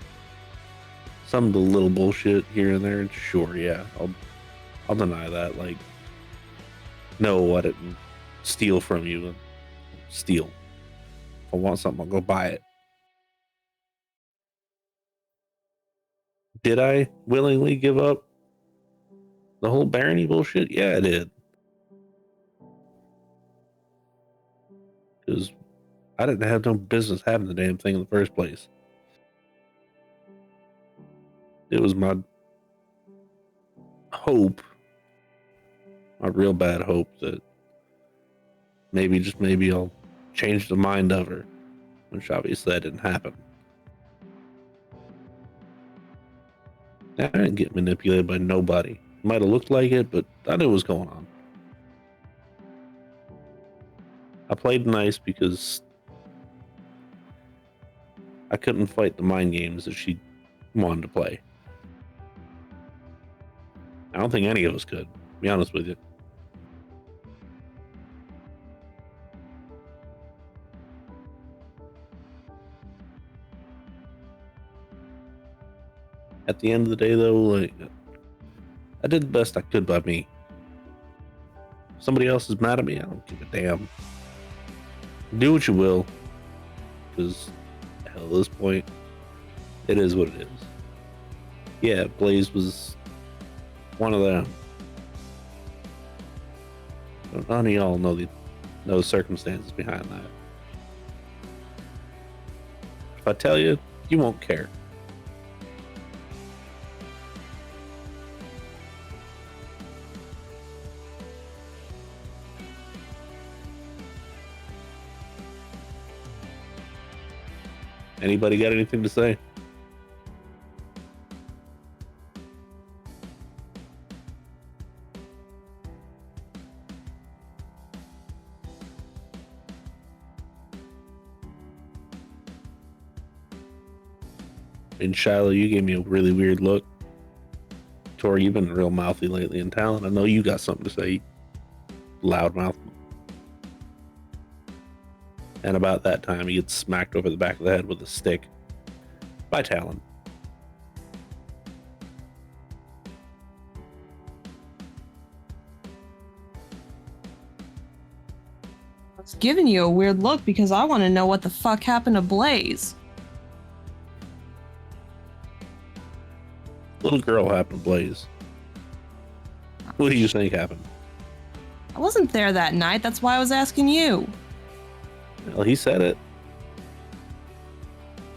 Some of the little bullshit here and there, sure, yeah. I'll deny that. Like, no, I didn't steal from you. Steal. If I want something, I'll go buy it. Did I willingly give up the whole barony bullshit? Yeah, I did. Because I didn't have no business having the damn thing in the first place. It was my hope, my real bad hope, that maybe, just maybe, I'll change the mind of her, which obviously that didn't happen. I didn't get manipulated by nobody. Might have looked like it, but I knew what was going on. I played nice because I couldn't fight the mind games that she wanted to play. I don't think any of us could, to be honest with you. At the end of the day, though, like, I did the best I could by me. If somebody else is mad at me, I don't give a damn. Do what you will, because hell, at this point, it is what it is. Yeah, Blaze was one of them. But none of y'all know the circumstances behind that. If I tell you, you won't care. Anybody got anything to say? And Shiloh, you gave me a really weird look. Tory, you've been real mouthy lately in Talon. I know you got something to say. Loudmouth. And about that time, he gets smacked over the back of the head with a stick by Talon. I was giving you a weird look because I want to know what the fuck happened to Blaze. Little girl happened to Blaze. What do you think happened? I wasn't there that night. That's why I was asking you. Well, he said it.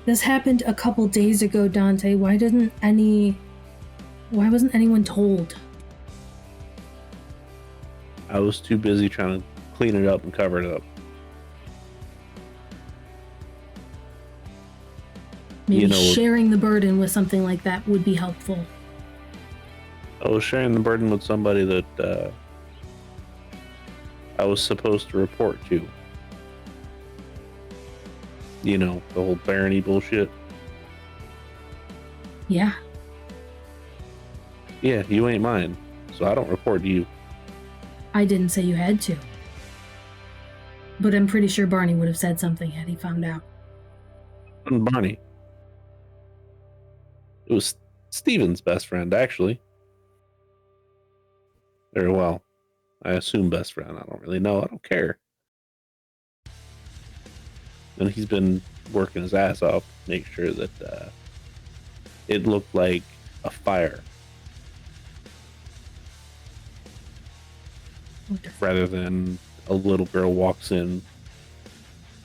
This happened a couple days ago, Dante. Why wasn't anyone told? I was too busy trying to clean it up and cover it up. Maybe sharing the burden with something like that would be helpful. I was sharing the burden with somebody that I was supposed to report to. You know, the whole barony bullshit. Yeah. Yeah, you ain't mine, so I don't report to you. I didn't say you had to. But I'm pretty sure Barney would have said something had he found out. It wasn't Barney. It was Steven's best friend, actually. Very well. I assume best friend. I don't really know. I don't care. And he's been working his ass off to make sure that it looked like a fire. Rather than a little girl walks in,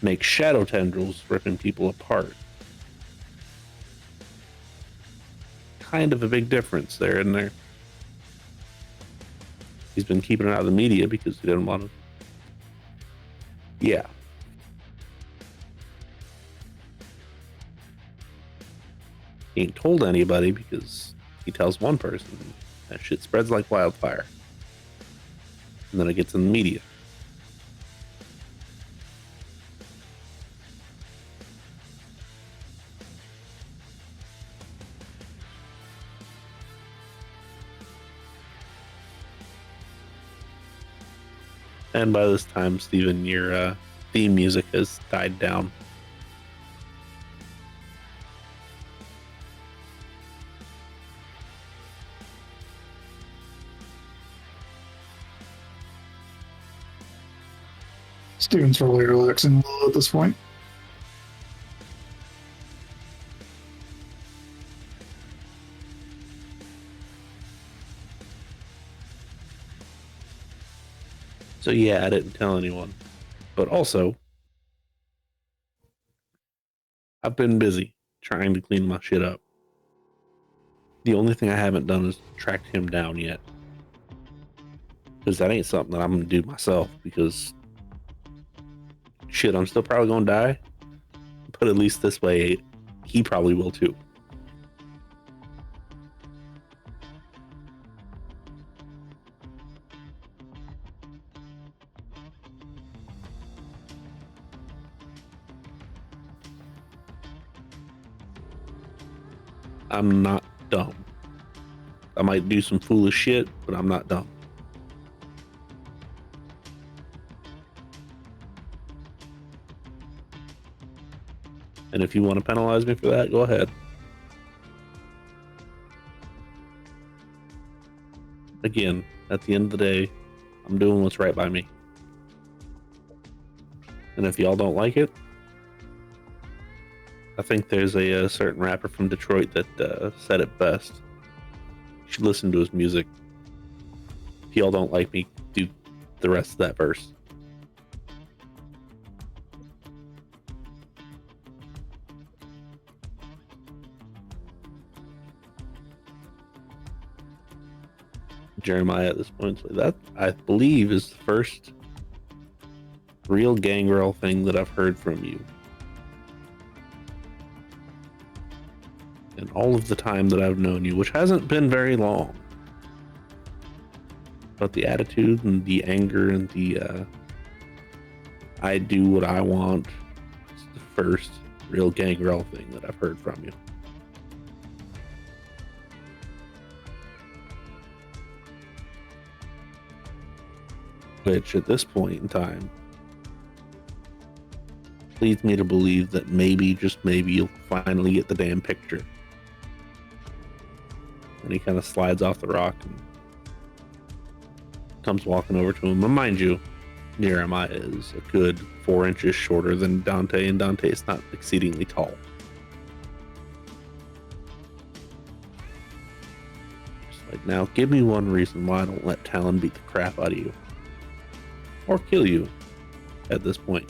makes shadow tendrils ripping people apart. kind of a big difference there and there. He's been keeping it out of the media because he didn't want to. Yeah. He ain't told anybody because he tells one person. And that shit spreads like wildfire. And then it gets in the media. And by this time, Steven, your theme music has died down. Steven's probably relaxing a little at this point. So yeah, I didn't tell anyone. But also, I've been busy trying to clean my shit up. The only thing I haven't done is tracked him down yet. Because that ain't something that I'm going to do myself. Because, shit, I'm still probably going to die. But at least this way, he probably will too. I'm not dumb. I might do some foolish shit, but I'm not dumb. And if you want to penalize me for that, go ahead. Again, at the end of the day, I'm doing what's right by me. And if y'all don't like it, I think there's a certain rapper from Detroit that said it best. You should listen to his music. If y'all don't like me, do the rest of that verse. Jeremiah at this point, so that I believe is the first real Gangrel thing that I've heard from you. And all of the time that I've known you, which hasn't been very long. But the attitude and the anger and the I do what I want is the first real Gangrel thing that I've heard from you. Which at this point in time leads me to believe that maybe, just maybe, you'll finally get the damn picture. And he kind of slides off the rock and comes walking over to him. And mind you, Jeremiah is a good 4 inches shorter than Dante, and Dante is not exceedingly tall. Just like, now, give me one reason why I don't let Talon beat the crap out of you. Or kill you at this point.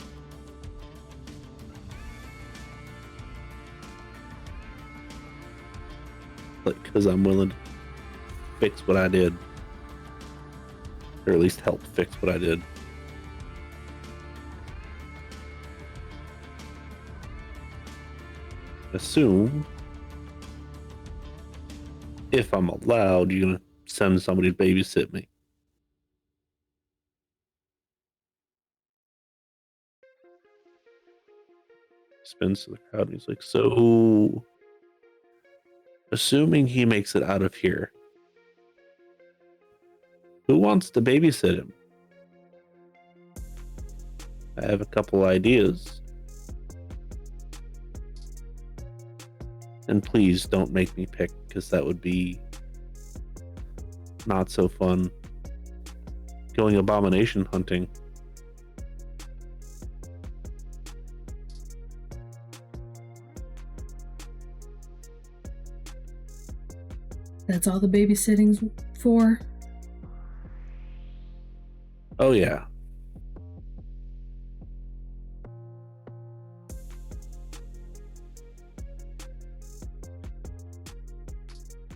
Like, because I'm willing to fix what I did. Or at least help fix what I did. Assume, if I'm allowed, you're going to send somebody to babysit me. Spins to the crowd and he's like, so, assuming he makes it out of here, who wants to babysit him? I have a couple ideas. And please don't make me pick, because that would be not so fun. Going abomination hunting. That's all the babysitting's for? Oh yeah.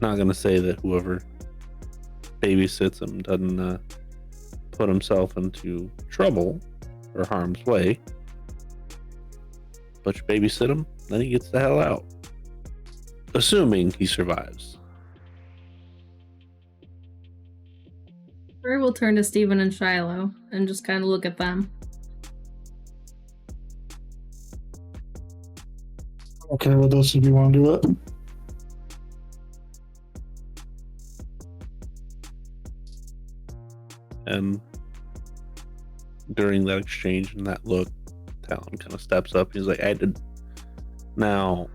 Not gonna say that whoever babysits him doesn't put himself into trouble or harm's way. But you babysit him, then he gets the hell out. Assuming he survives. Or we'll turn to Stephen and Shiloh and just kind of look at them. Okay, with this, if you want to do it. And during that exchange and that look, Talon kind of steps up. He's like, I did. Now,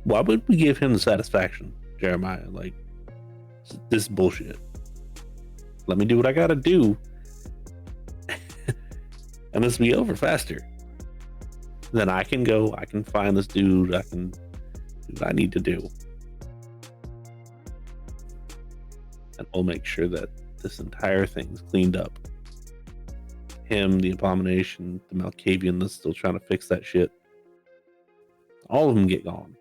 why would we give him the satisfaction, Jeremiah? Like, this is bullshit. Let me do what I gotta do. And this will be over faster. Then I can go, I can find this dude, I can do what I need to do. And we'll make sure that this entire thing's cleaned up. Him, the Abomination, the Malkavian that's still trying to fix that shit. All of them get gone.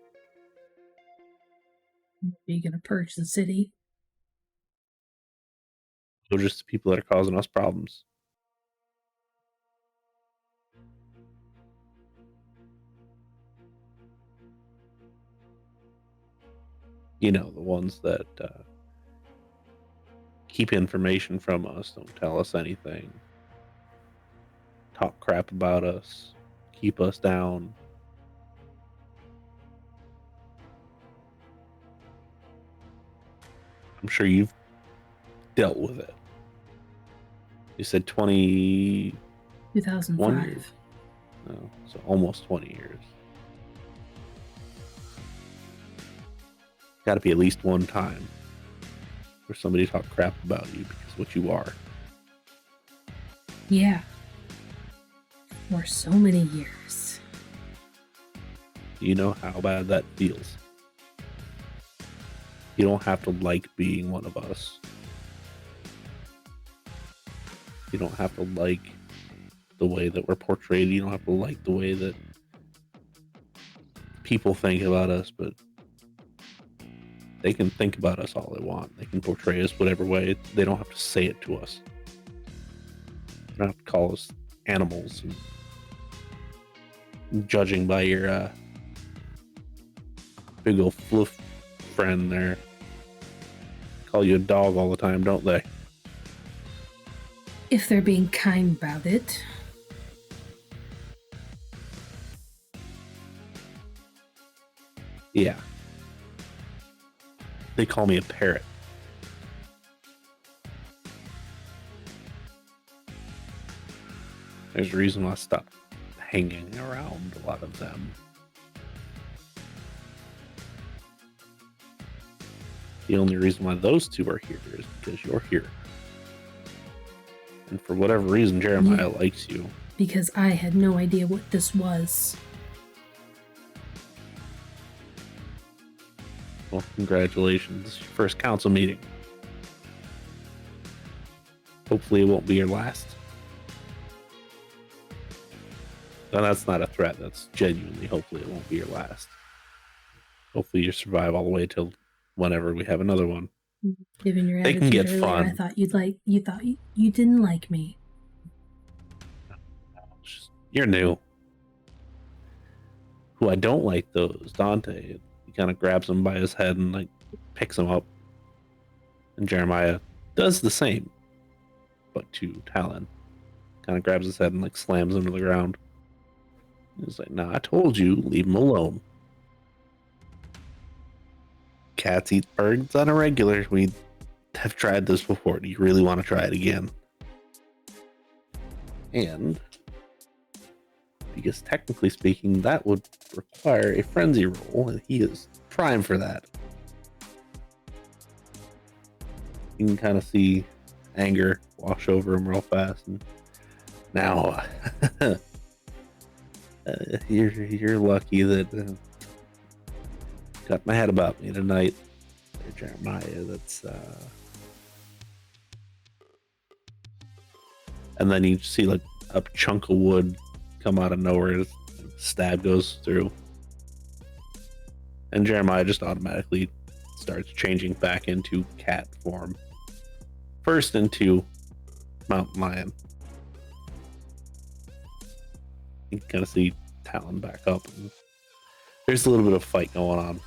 Are you gonna purge the city? They're just the people that are causing us problems. You know, the ones that keep information from us, don't tell us anything, talk crap about us, keep us down. I'm sure you've dealt with it. You said 2005. years. No, so almost 20 years. Got to be at least one time where somebody talked crap about you because of what you are. Yeah. For so many years. You know how bad that feels. You don't have to like being one of us. You don't have to like the way that we're portrayed. You don't have to like the way that people think about us, but they can think about us all they want. They can portray us whatever way. They don't have to say it to us. They don't have to call us animals. And judging by your big old fluff friend there, call you a dog all the time, don't they? If they're being kind about it. Yeah. They call me a parrot. There's a reason why I stopped hanging around a lot of them. The only reason why those two are here is because you're here. And for whatever reason, Jeremiah likes you. Because I had no idea what this was. Well, congratulations. This is your first council meeting. Hopefully it won't be your last. And that's not a threat. That's genuinely, hopefully it won't be your last. Hopefully you survive all the way till whenever we have another one. Given your They attitude can get earlier, fun. I thought you didn't like me. You're new. Who I don't like though is Dante. He kind of grabs him by his head and like picks him up. And Jeremiah does the same, but to Talon. Kind of grabs his head and like slams him to the ground. He's like, "Nah, I told you, leave him alone. Cats eat birds on a regular. We have tried this before. Do you really want to try it again?" And because technically speaking, that would require a frenzy roll, and he is prime for that. You can kind of see anger wash over him real fast. And now, you're lucky that got my head about me tonight, Jeremiah. That's and then you see like a chunk of wood come out of nowhere. Stab goes through. And Jeremiah just automatically starts changing back into cat form. First into mountain lion. You can kind of see Talon back up. And there's a little bit of fight going on.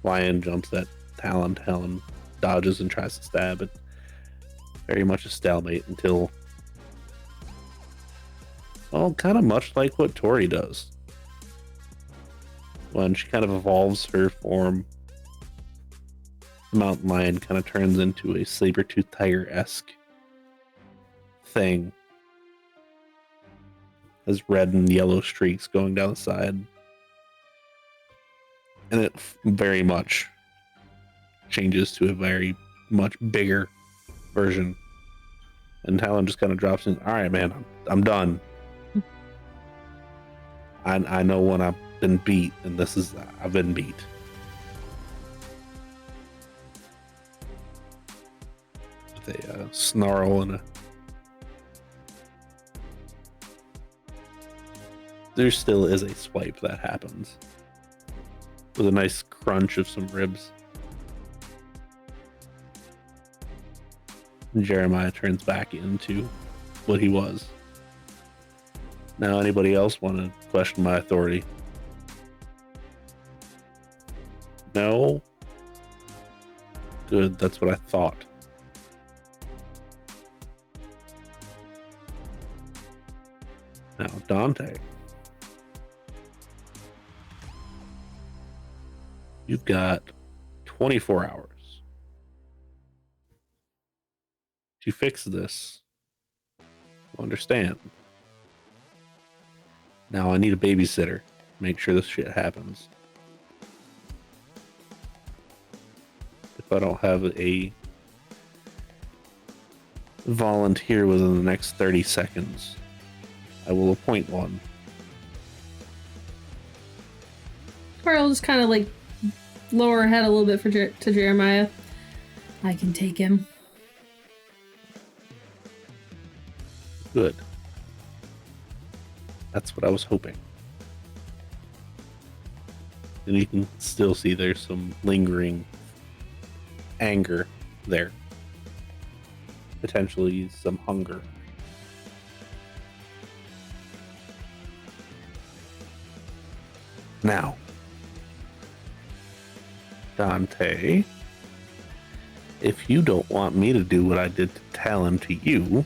Lion jumps at Talon. Talon dodges and tries to stab it. Very much a stalemate until, well, kind of much like what Tory does. When she kind of evolves her form, the mountain lion kind of turns into a saber-toothed tiger-esque thing. Has red and yellow streaks going down the side. And it very much changes to a very much bigger version. And Talon just kind of drops in, all right, man, I'm done. I know when I've been beat, and I've been beat. With a snarl and there still is a swipe that happens. With a nice crunch of some ribs. And Jeremiah turns back into what he was. Now, anybody else want to question my authority? No? Good, that's what I thought. Now, Dante. You've got 24 hours to fix this. Understand. Now I need a babysitter. Make sure this shit happens. If I don't have a volunteer within the next 30 seconds, I will appoint one. Tori will just kind of like lower her head a little bit to Jeremiah. I can take him. Good. That's what I was hoping. And you can still see there's some lingering anger there. Potentially some hunger. Now, Dante, if you don't want me to do what I did to Talon to you,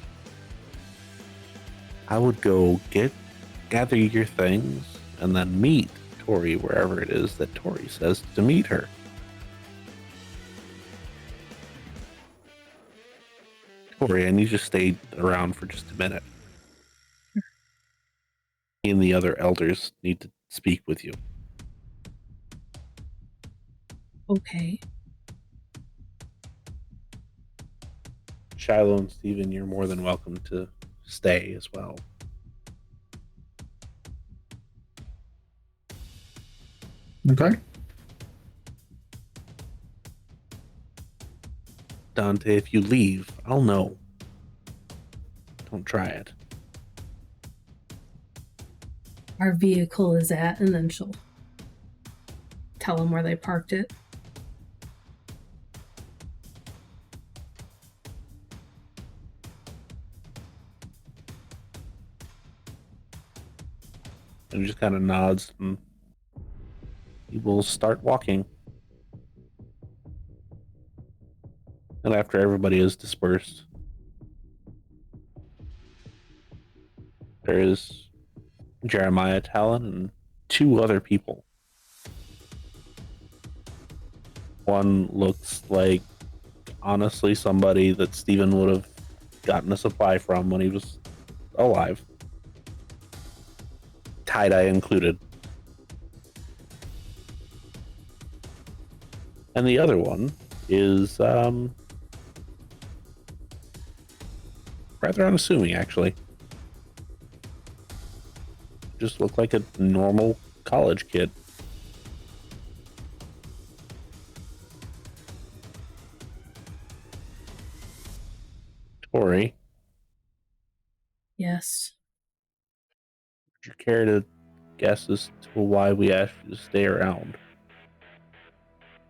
I would go gather your things and then meet Tory wherever it is that Tory says to meet her. Tory, I need you to stay around for just a minute. Me and the other elders need to speak with you. Okay. Shiloh and Steven, you're more than welcome to stay as well. Okay. Dante, if you leave, I'll know. Don't try it. Our vehicle is at, and then she'll tell them where they parked it. And he just kind of nods and he will start walking. And after everybody is dispersed, there is Jeremiah, Talon, and two other people. One looks like, honestly, somebody that Steven would have gotten a supply from when he was alive. Tie-dye included. And the other one is rather unassuming, actually. Just looked like a normal college kid. Tory, Yes. would you care to guess as to why we asked you to stay around.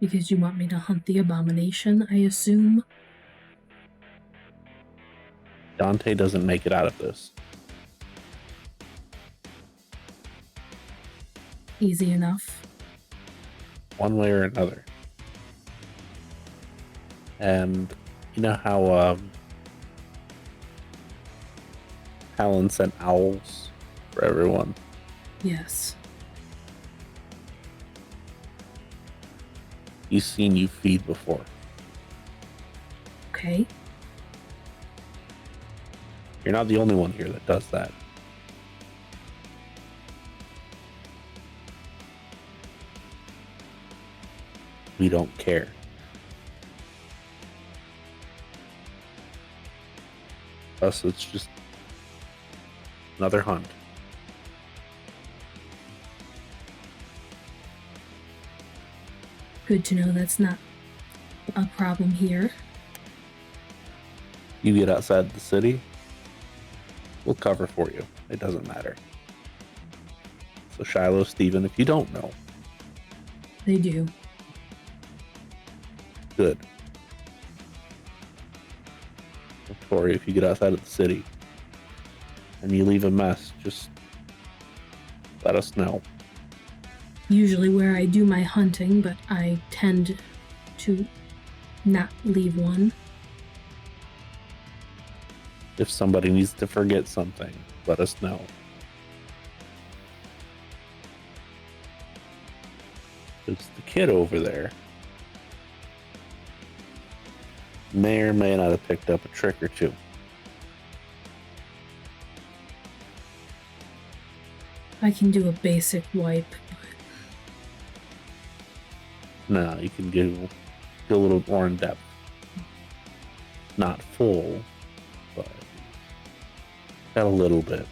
Because you want me to hunt the abomination, I assume? Dante doesn't make it out of this. Easy enough. One way or another. And you know how Alan sent owls for everyone? Yes. He's seen you feed before. Okay. You're not the only one here that does that. We don't care. Us, it's just another hunt. Good to know that's not a problem here. You get outside the city, we'll cover for you. It doesn't matter. So Shiloh, Stephen, if you don't know, They do. good. Tory, if you get outside of the city and you leave a mess, just let us know. Usually where I do my hunting, but I tend to not leave one. If somebody needs to forget something, let us know. It's the kid over there. May or may not have picked up a trick or two. I can do a basic wipe, but No, you can go a little more in depth. Not full, but got a little bit.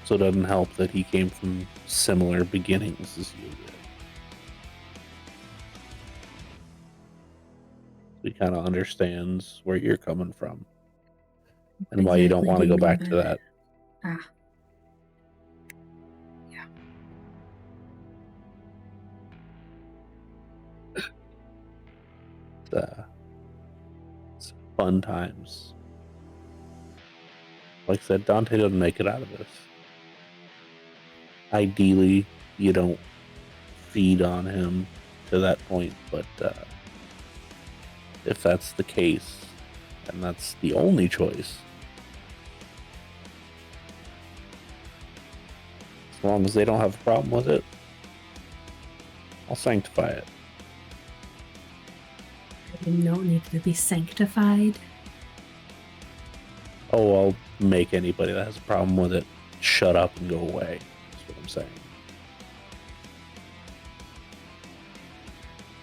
So it doesn't help that he came from similar beginnings as you did. He kind of understands where you're coming from and why you don't exactly want to do go you back mean to by that. Ah. Yeah. It's fun times. Like I said, Dante doesn't make it out of this. Ideally, you don't feed on him to that point, but if that's the case, and that's the only choice, as long as they don't have a problem with it, I'll sanctify it. I didn't know it needed to be sanctified. Oh, I'll make anybody that has a problem with it shut up and go away. That's what I'm saying.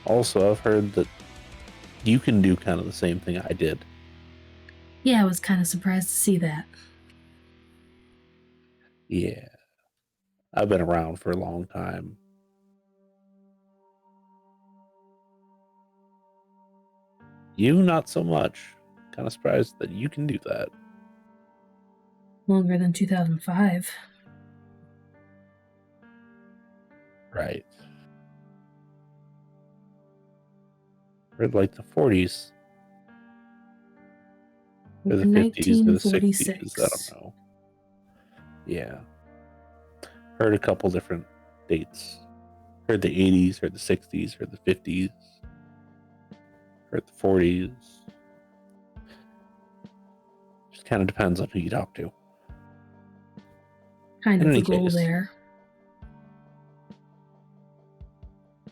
Also, I've heard that you can do kind of the same thing I did. Yeah, I was kind of surprised to see that. Yeah. I've been around for a long time. You, not so much. Kind of surprised that you can do that. Longer than 2005. Right. Or like the 40s. Or the 50s or the 60s. I don't know. Yeah. Heard a couple different dates. Heard the 80s, heard the 60s, heard the 50s. Heard the 40s. Just kind of depends on who you talk to. Kind In of the any goal case. there.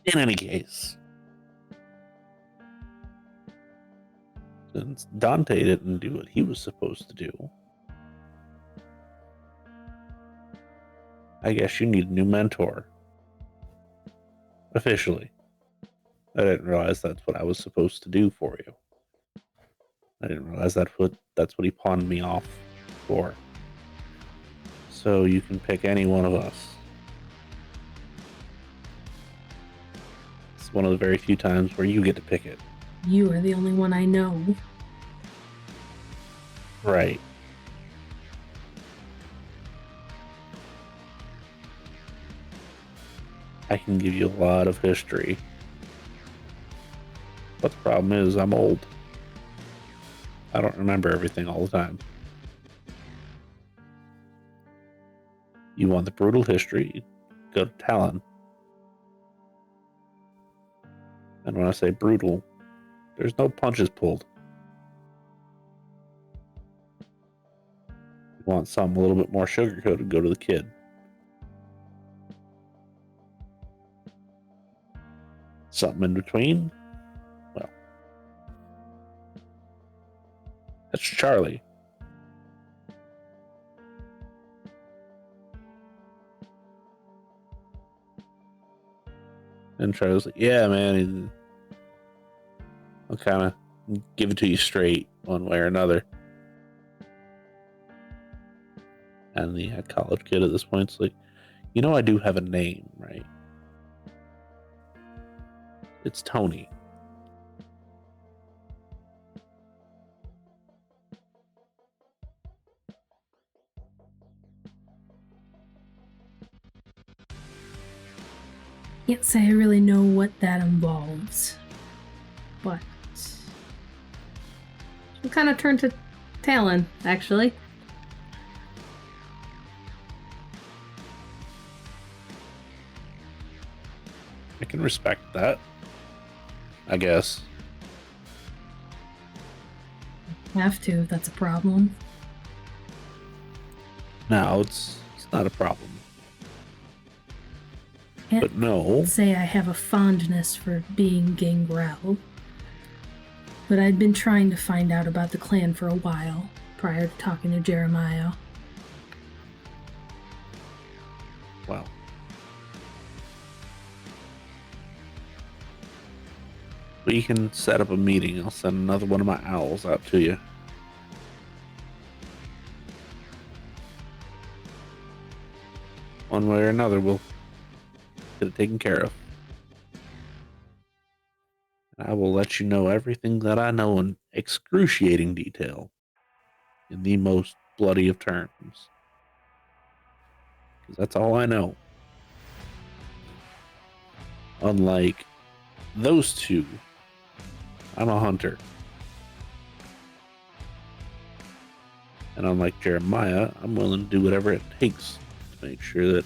In any case. Since Dante didn't do what he was supposed to do, I guess you need a new mentor. Officially. I didn't realize that's what I was supposed to do for you. I didn't realize that's what he pawned me off for. So you can pick any one of us. It's one of the very few times where you get to pick it. You are the only one I know. Right. I can give you a lot of history. But the problem is, I'm old. I don't remember everything all the time. You want the brutal history, go to Talon. And when I say brutal, there's no punches pulled. You want something a little bit more sugar-coated, go to the Kid. Something in between? Well, that's Charlie. And Charlie's like, yeah, man, I'll kind of give it to you straight one way or another. And the college kid at this point's like, you know, I do have a name, right? It's Tony. Can't say I really know what that involves, but we'll kind of turn to Talon, actually. I can respect that, I guess. Have to, if that's a problem. No, it's not a problem. Can't But no, say I have a fondness for being Gangrel, but I'd been trying to find out about the clan for a while, prior to talking to Jeremiah. well, we can set up a meeting. I'll send another one of my owls out to you. One way or another, we'll get it taken care of. I will let you know everything that I know in excruciating detail, in the most bloody of terms. Because that's all I know. Unlike those two, I'm a hunter. And unlike Jeremiah, I'm willing to do whatever it takes to make sure that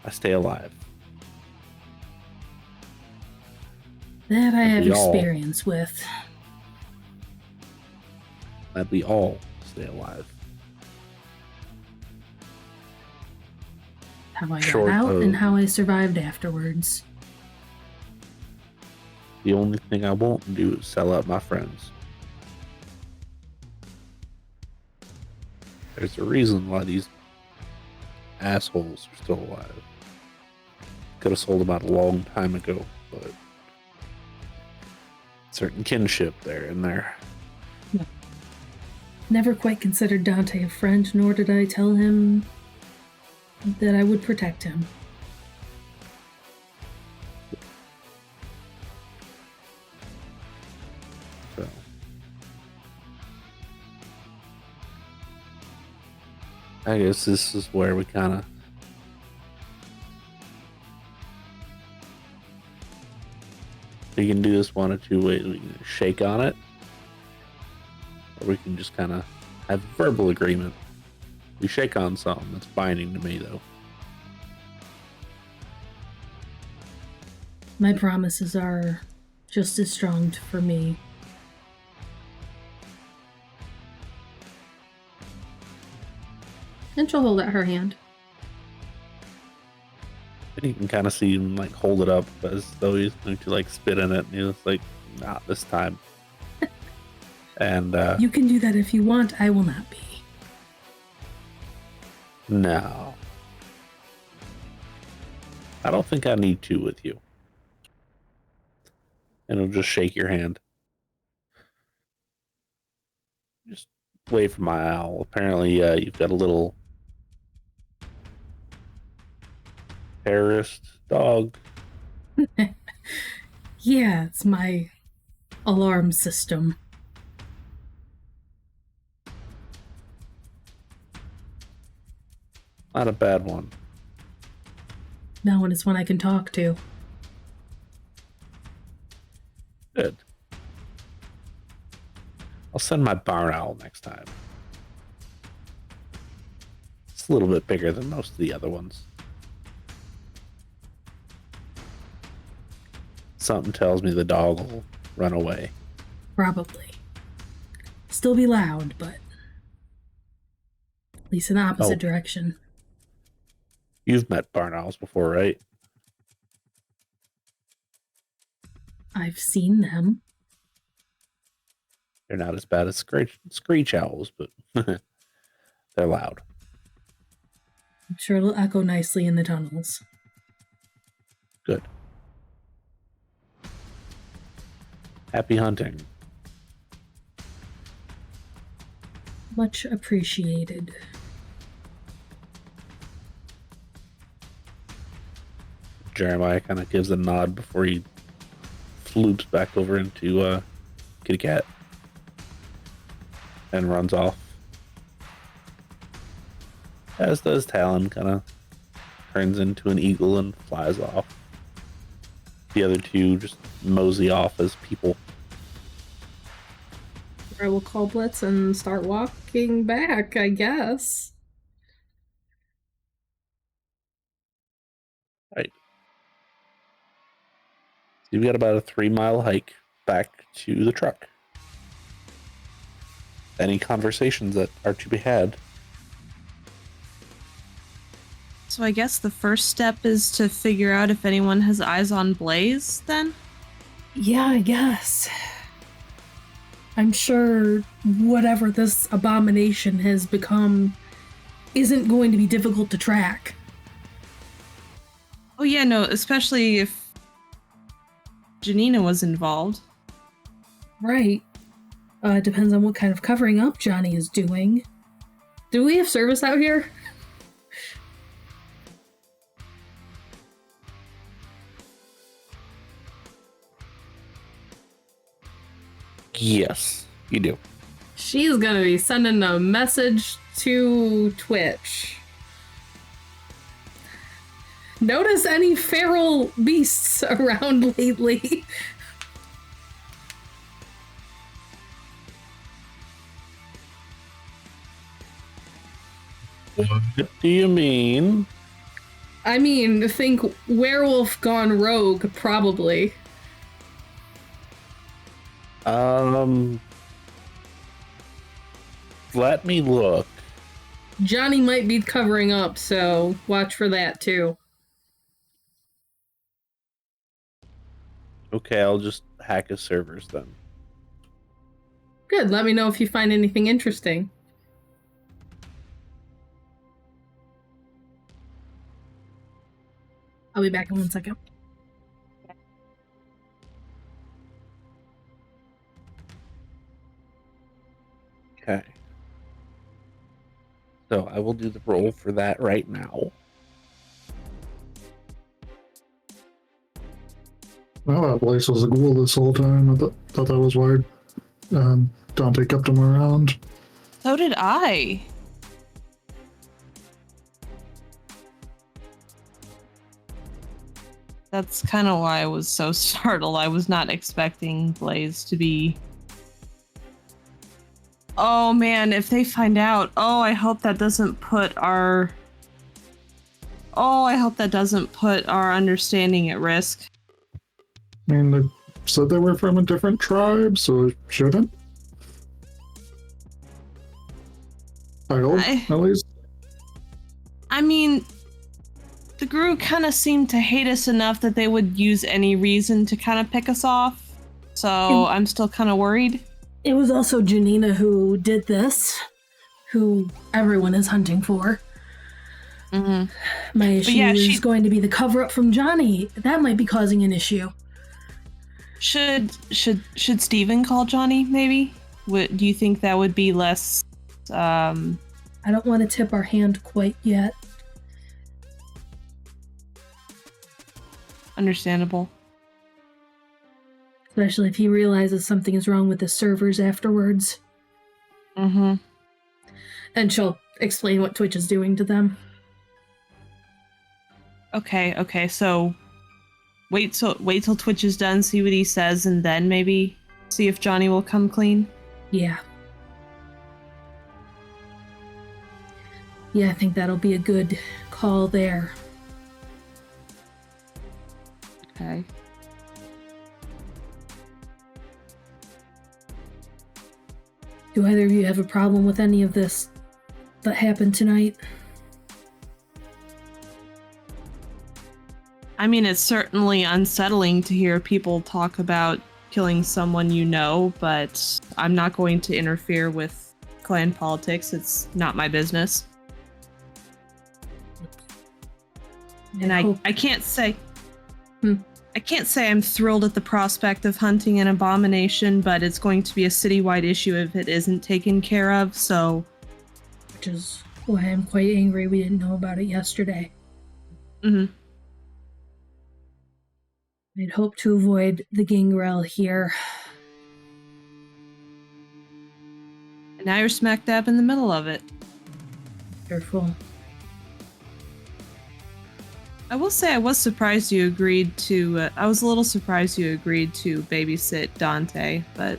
I stay alive. That I have we all- experience with. That we all stay alive. How I got Short out of- and how I survived afterwards. The only thing I won't do is sell out my friends. There's a reason why these assholes are still alive. Could have sold them out a long time ago, but certain kinship there and there. Never quite considered Dante a friend, nor did I tell him that I would protect him. So I guess this is where we kind of we can do this one or two ways. We can shake on it, or we can just kind of have verbal agreement. We shake on something that's binding to me, though. My promises are just as strong for me. And she'll hold out her hand. And you can kind of see him like hold it up as though he's going to like spit in it, and he's like, "Not this time." And You can do that if you want, I will not be. no, I don't think I need to with you. And he'll just shake your hand. Just wave for my owl. Apparently, you've got a little terrorist dog. Yeah, it's my alarm system. Not a bad one. Now when it's one I can talk to. Good. I'll send my barn owl next time. It's a little bit bigger than most of the other ones. Something tells me the dog will run away. Probably. Still be loud, but at least in the opposite direction. You've met barn owls before, right? I've seen them. They're not as bad as screech owls, but they're loud. I'm sure it'll echo nicely in the tunnels. Good. Happy hunting. Much appreciated. Jeremiah kind of gives a nod before he floops back over into Kitty Cat and runs off. As does Talon, kind of turns into an eagle and flies off. The other two just mosey off as people. I will call Blitz and start walking back, I guess. Right. You've got about a 3-mile hike back to the truck. Any conversations that are to be had? So I guess the first step is to figure out if anyone has eyes on Blaze, then? Yeah, I guess. I'm sure whatever this abomination has become isn't going to be difficult to track. Oh yeah, no, especially if Janina was involved. Right. Depends on what kind of covering up Johnny is doing. Do we have service out here? Yes, you do. She's gonna be sending a message to Twitch. Notice any feral beasts around lately? What do you mean? I mean, think werewolf gone rogue, probably. Let me look. Johnny might be covering up, so watch for that too. Okay, I'll just hack his servers then. Good, let me know if you find anything interesting. I'll be back in 1 second. Okay. So I will do the roll for that right now. Well, that place was a ghoul this whole time. I thought that was why Dante kept him around. So did I. That's kind of why I was so startled. I was not expecting Blaze to be... Oh man, if they find out... Oh, I hope that doesn't put our... Oh, I hope that doesn't put our understanding at risk. I mean, they said they were from a different tribe, so it shouldn't. I hope, at least. I mean... The Gru kind of seemed to hate us enough that they would use any reason to kind of pick us off. So I'm still kind of worried. It was also Janina who did this, who everyone is hunting for. Mm-hmm. My issue is going to be the cover-up from Johnny. That might be causing an issue. Should Steven call Johnny, maybe? Do you think that would be less... I don't want to tip our hand quite yet. Understandable. Especially if he realizes something is wrong with the servers afterwards. Mm-hmm. And she'll explain what Twitch is doing to them. Okay, so wait till Twitch is done, see what he says, and then maybe see if Johnny will come clean. Yeah. Yeah, I think that'll be a good call there. Okay. Do either of you have a problem with any of this that happened tonight? I mean, it's certainly unsettling to hear people talk about killing someone you know, but I'm not going to interfere with clan politics. It's not my business. And I can't say... I can't say I'm thrilled at the prospect of hunting an abomination, but it's going to be a citywide issue if it isn't taken care of, so... Which is why I'm quite angry we didn't know about it yesterday. Mm-hmm. I'd hope to avoid the Gangrel here. And now you're smack dab in the middle of it. Careful. I will say I was surprised you agreed to... I was a little surprised you agreed to babysit Dante, but...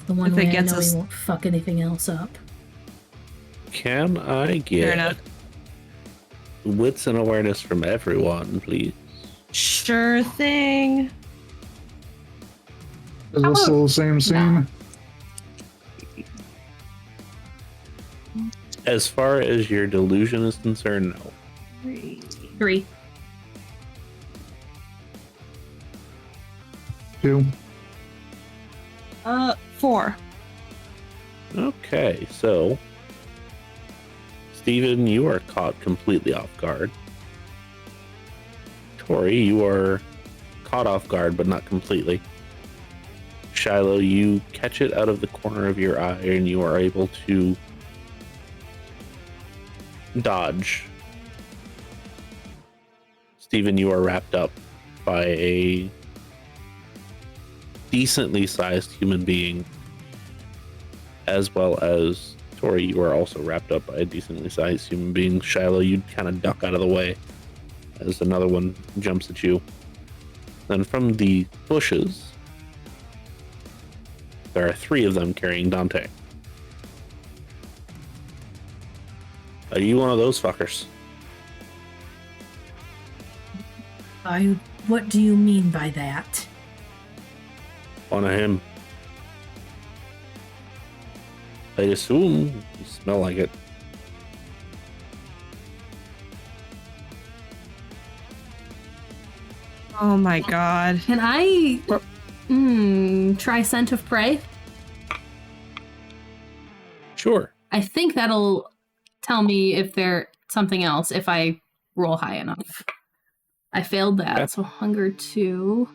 The one if way it gets I know us... he won't fuck anything else up. Can I get wits and awareness from everyone, please? Sure thing. Is this still the same scene? As far as your delusion is concerned, no. 3. 2. 4. Okay, so Steven, you are caught completely off guard. Tory, you are caught off guard, but not completely. Shiloh, you catch it out of the corner of your eye and you are able to dodge. Steven, you are wrapped up by a decently sized human being, as well as Tory, you are also wrapped up by a decently sized human being. Shiloh, you kind of duck out of the way as another one jumps at you. Then from the bushes, there are 3 of them carrying Dante. Are you one of those fuckers? What do you mean by that? One of him. I assume you smell like it. Oh my god. Can I try scent of prey? Sure. I think that'll tell me if they're something else if I roll high enough. I failed that, Okay. so hunger 2.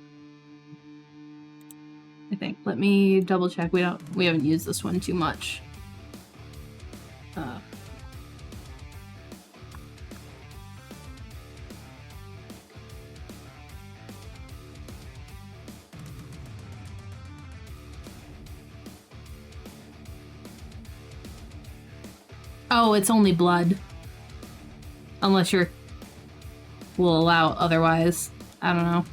I think. Let me double check. We haven't used this one too much. Oh, it's only blood. Unless will allow otherwise. I don't know.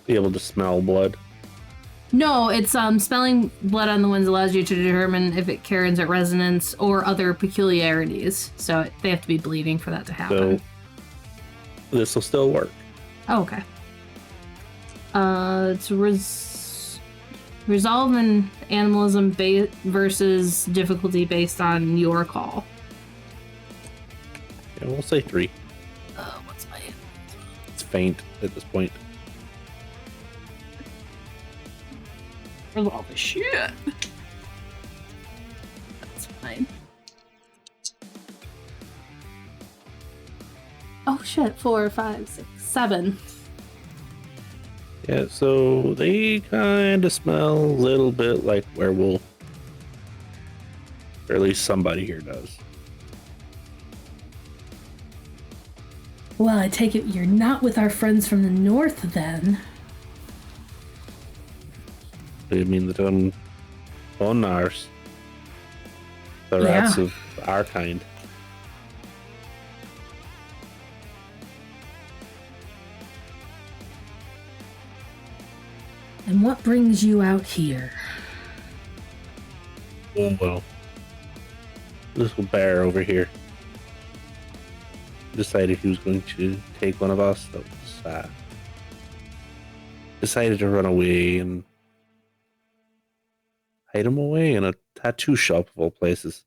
Be able to smell blood. No, it's smelling blood on the winds allows you to determine if it carries a resonance or other peculiarities. So they have to be bleeding for that to happen. So this will still work. Oh, okay. It's resolve and animalism versus difficulty based on your call. Yeah, we'll say 3. What's my... It's faint at this point. Resolve is shit. That's fine. Oh shit, 4, 5, 6, 7. Yeah, so they kind of smell a little bit like werewolf. Or at least somebody here does. Well, I take it you're not with our friends from the north then. I mean, the Onars. The rats of our kind. And what brings you out here? Oh, well. This little bear over here decided he was going to take one of us that was, decided to run away and hide him away in a tattoo shop of all places.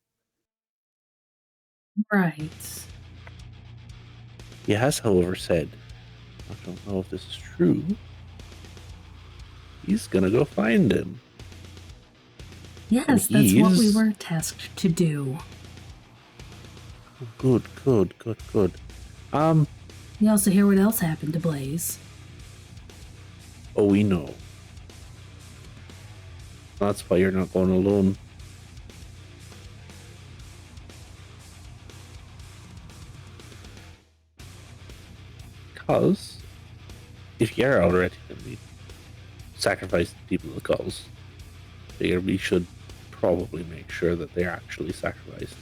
Right. He has, however, said, I don't know if this is true, he's gonna go find him. Yes, that's what we were tasked to do. Good. You also hear what else happened to Blaze. Oh, we know. That's why you're not going alone. Because if you're already going to be sacrificing people to the cause, we should probably make sure that they're actually sacrificed.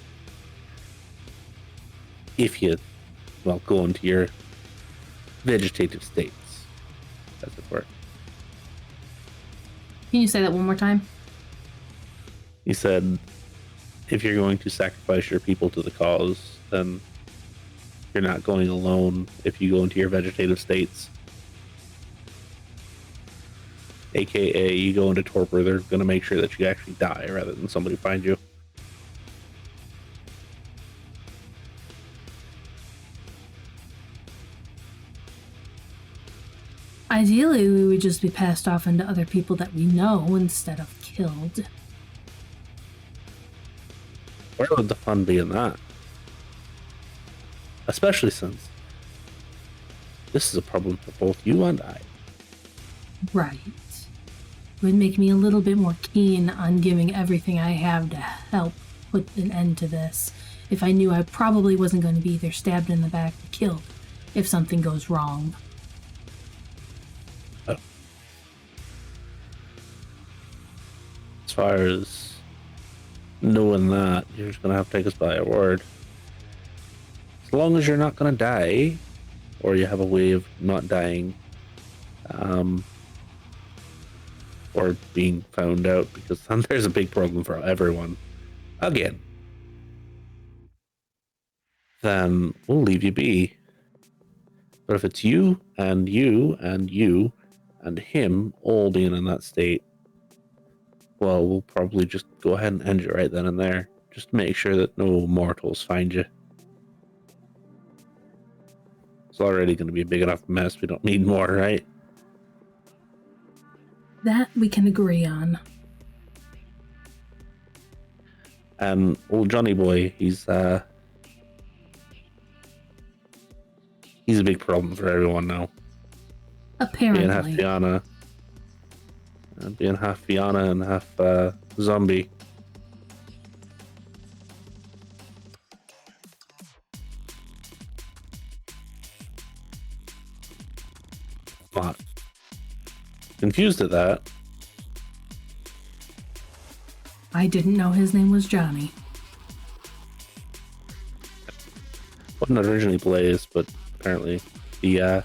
If you, well, go into your vegetative states, as it were. Can you say that one more time? He said, if you're going to sacrifice your people to the cause, then you're not going alone if you go into your vegetative states. AKA, you go into torpor, they're going to make sure that you actually die rather than somebody find you. Ideally, we would just be passed off into other people that we know instead of killed. Where would the fun be in that? Especially since this is a problem for both you and I. Right. It would make me a little bit more keen on giving everything I have to help put an end to this if I knew I probably wasn't going to be either stabbed in the back or killed if something goes wrong. As far as knowing that, you're just going to have to take us by our word. As long as you're not going to die, or you have a way of not dying, or being found out, because then there's a big problem for everyone. Again. Then we'll leave you be. But if it's you, and you, and you, and him all being in that state, well, we'll probably just go ahead and end it right then and there. Just make sure that no mortals find you. It's already going to be a big enough mess. We don't need more, right? That we can agree on. And old Johnny boy, he's a big problem for everyone now. Apparently. Being half Fianna and half zombie. Not confused at that. I didn't know his name was Johnny. Wasn't originally Blaze, but apparently the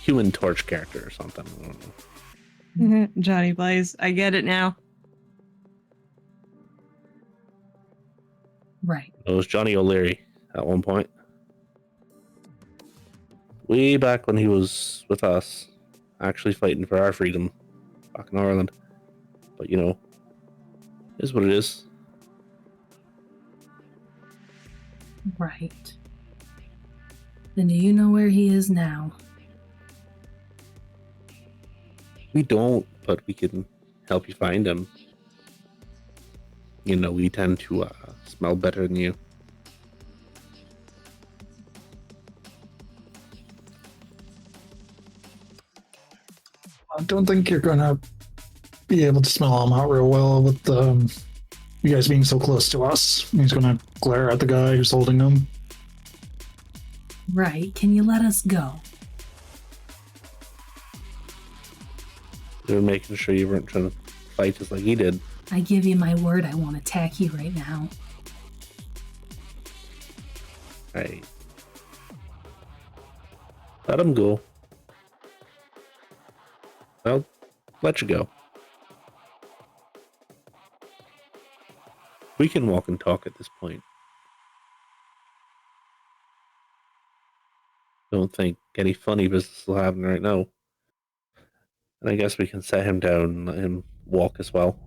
Human Torch character or something. I don't know. Johnny Blaze. I get it now. Right. It was Johnny O'Leary at one point. Way back when he was with us, actually fighting for our freedom back in Ireland. But you know, it is what it is. Right. Then do you know where he is now? We don't, but we can help you find him. You know, we tend to smell better than you. I don't think you're gonna be able to smell him out real well with you guys being so close to us. He's gonna glare at the guy who's holding him. Right. Can you let us go? You were making sure you weren't trying to fight just like he did. I give you my word I won't attack you right now. Right. Let him go. I'll let you go. We can walk and talk at this point. Don't think any funny business will happen right now. And I guess we can set him down and let him walk as well.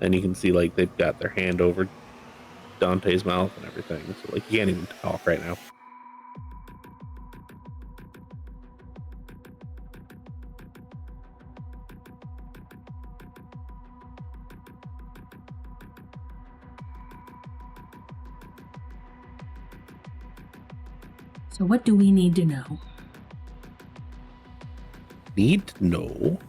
And you can see, like, they've got their hand over Dante's mouth and everything. So, like, he can't even talk right now. So what do we need to know? Need to know?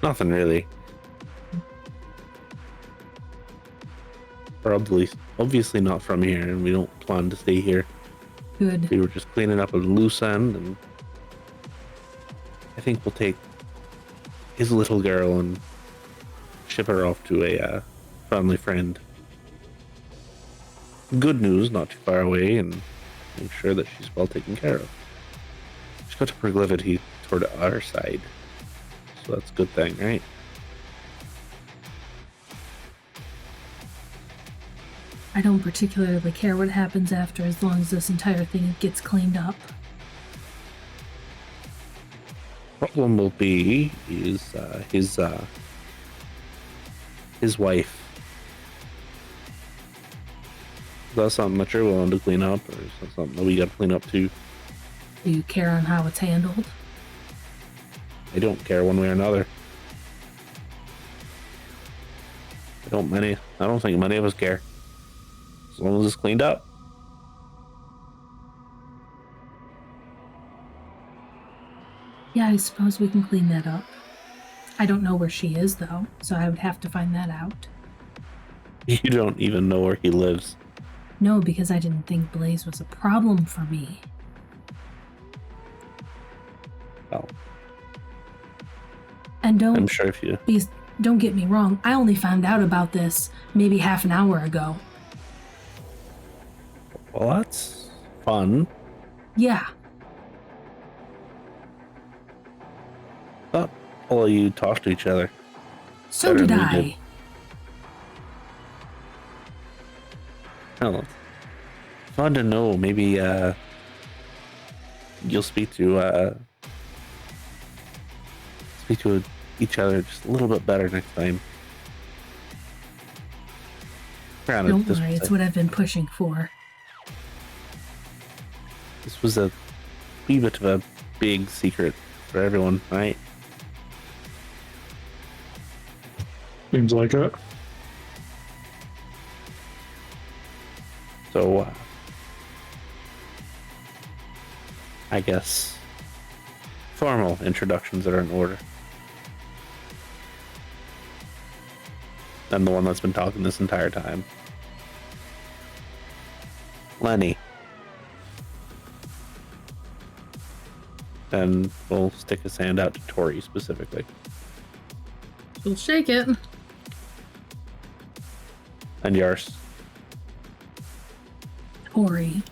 Nothing really. Probably, obviously not from here, and we don't plan to stay here. Good. We were just cleaning up a loose end, and I think we'll take his little girl and ship her off to a family friend. Good news, not too far away, and make sure that she's well taken care of. She's got a proclivity toward our side, so that's a good thing, right? I don't particularly care what happens after, as long as this entire thing gets cleaned up. Problem will be is his wife. Is that something that you're willing to clean up, or is that something that we got to clean up too? Do you care on how it's handled? I don't care one way or another. I don't think many of us care. As long as it's cleaned up. Yeah, I suppose we can clean that up. I don't know where she is, though, so I would have to find that out. You don't even know where he lives. No, because I didn't think Blaze was a problem for me. Well, And I'm sure if you... don't get me wrong, I only found out about this maybe half an hour ago. Well, that's fun. Yeah. But all of you talk to each other. So Better did than we I. did. Well, fun to know. Maybe you'll speak to each other just a little bit better next time. Granted, Don't worry, it's what I've been pushing for. This was a wee bit of a big secret for everyone, right? Seems like it. So, I guess formal introductions are in order. I'm the one that's been talking this entire time. Lenny. And we'll stick his hand out to Tory specifically. We'll shake it. And yours. Tory.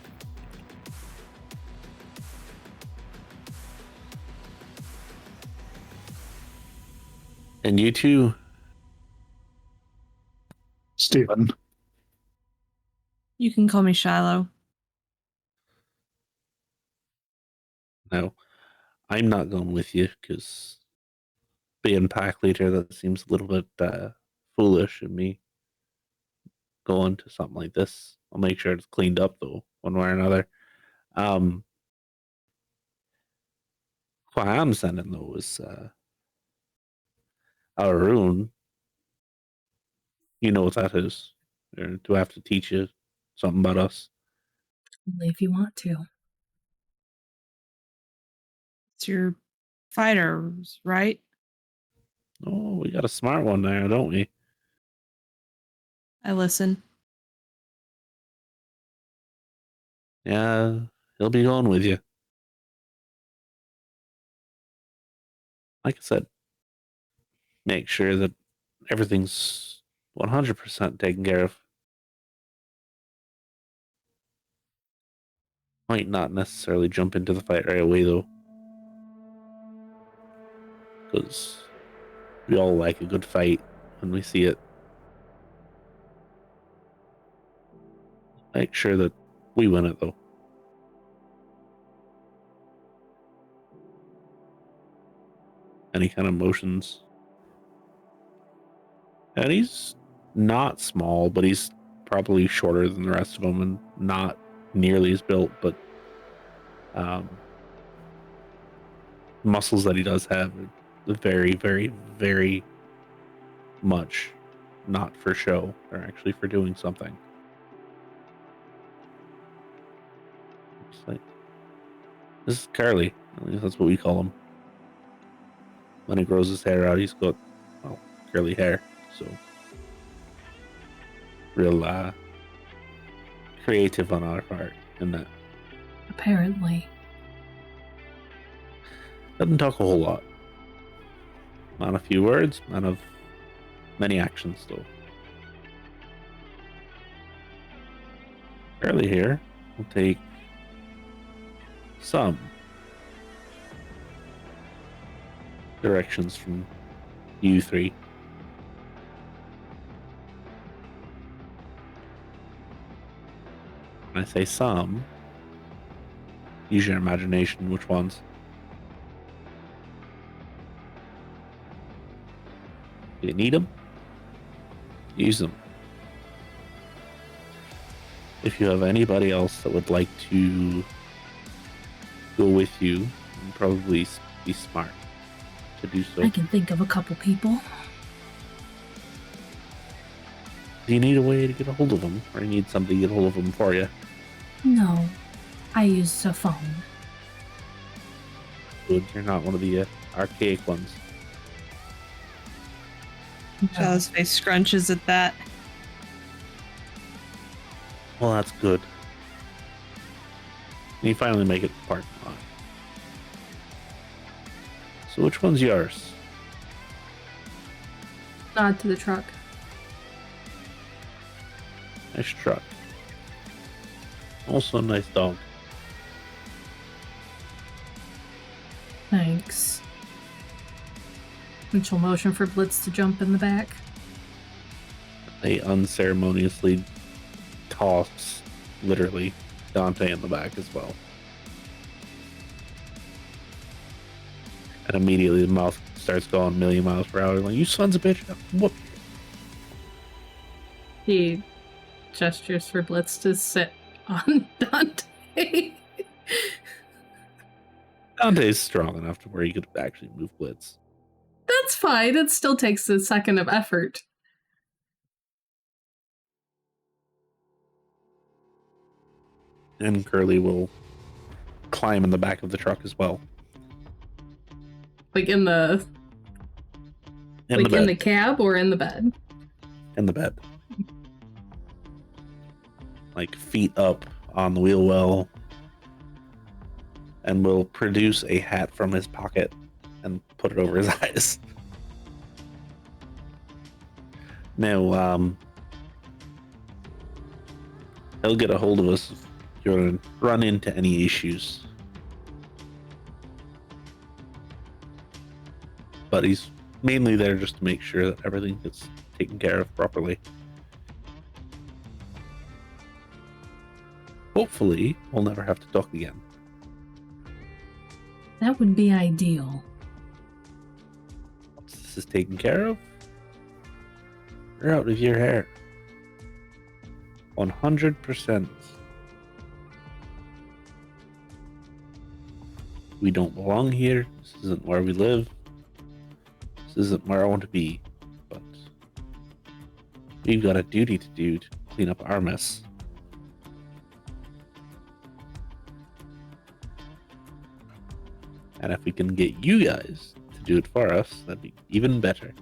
And you too. Stephen. You can call me Shiloh. No, I'm not going with you because being pack leader, that seems a little bit foolish in me going to something like this. I'll make sure it's cleaned up though, one way or another. What I'm sending though is Arun. You know what that is. Or do I have to teach you something about us? Only if you want to. It's your fighters, right? Oh, we got a smart one there, don't we? I listen. Yeah, he'll be going with you. Like I said, make sure that everything's 100% taken care of. Might not necessarily jump into the fight right away, though. Because we all like a good fight when we see it. Make sure that we win it, though. Any kind of motions. And he's not small, but he's probably shorter than the rest of them and not nearly as built, but muscles that he does have are very, very, very much not for show. They're actually for doing something. It's like, this is Carly. At least that's what we call him. When he grows his hair out, he's got, well, curly hair. So, real creative on our part in that. Apparently. Doesn't talk a whole lot. Not a few words, not of many actions, though. Early here, we'll take some directions from you three. When I say some, use your imagination. Which ones? Do you need them? Use them. If you have anybody else that would like to go with you, then probably be smart to do so. I can think of a couple people. Do you need a way to get a hold of them, or you need somebody to get a hold of them for you? No, I use a phone. Good, you're not one of the archaic ones. Shallow's face scrunches at that. Well, that's good. And you finally make it to the parking lot. So which one's yours? Nod to the truck. Nice truck. Also a nice dog. Thanks. And she'll motion for Blitz to jump in the back. They unceremoniously toss, literally, Dante in the back as well. And immediately the mouth starts going a million miles per hour. Like, you sons of bitch. Whoop. He gestures for Blitz to sit on Dante. Dante's strong enough to where he could actually move Blitz. That's fine. It still takes a second of effort. And Curly will climb in the back of the truck as well. Like in the In the cab or in the bed? In the bed. Like feet up on the wheel well. And will produce a hat from his pocket and put it over his eyes. Now, he'll get a hold of us if you're to run into any issues. But he's mainly there just to make sure that everything gets taken care of properly. Hopefully, we'll never have to talk again. That would be ideal. Once this is taken care of, you're out of your hair. 100%. We don't belong here. This isn't where we live. This isn't where I want to be. But we've got a duty to do to clean up our mess. And if we can get you guys to do it for us, that'd be even better.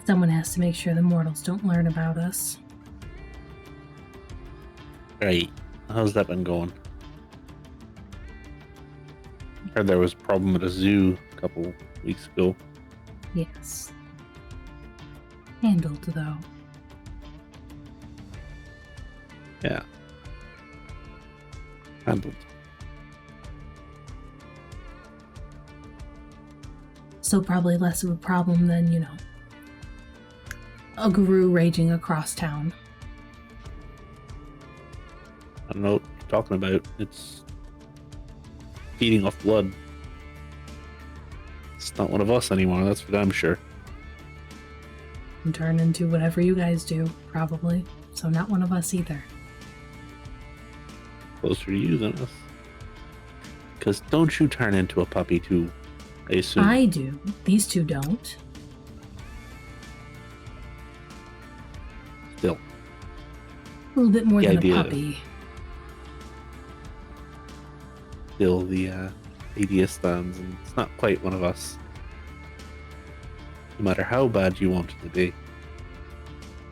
Someone has to make sure the mortals don't learn about us. Right. How's that been going? Heard there was a problem at a zoo a couple weeks ago. Yes. Handled, though. Yeah. handled. So probably less of a problem than, you know, a guru raging across town. I don't know what you're talking about. It's feeding off blood. It's not one of us anymore, that's for damn sure. And turn into whatever you guys do, probably. So not one of us either. Closer to you than us. Because don't you turn into a puppy too, I assume. I do. These two don't. Still. A little bit more The than idea. a puppy. Still the idea stands, and it's not quite one of us. No matter how bad you want it to be.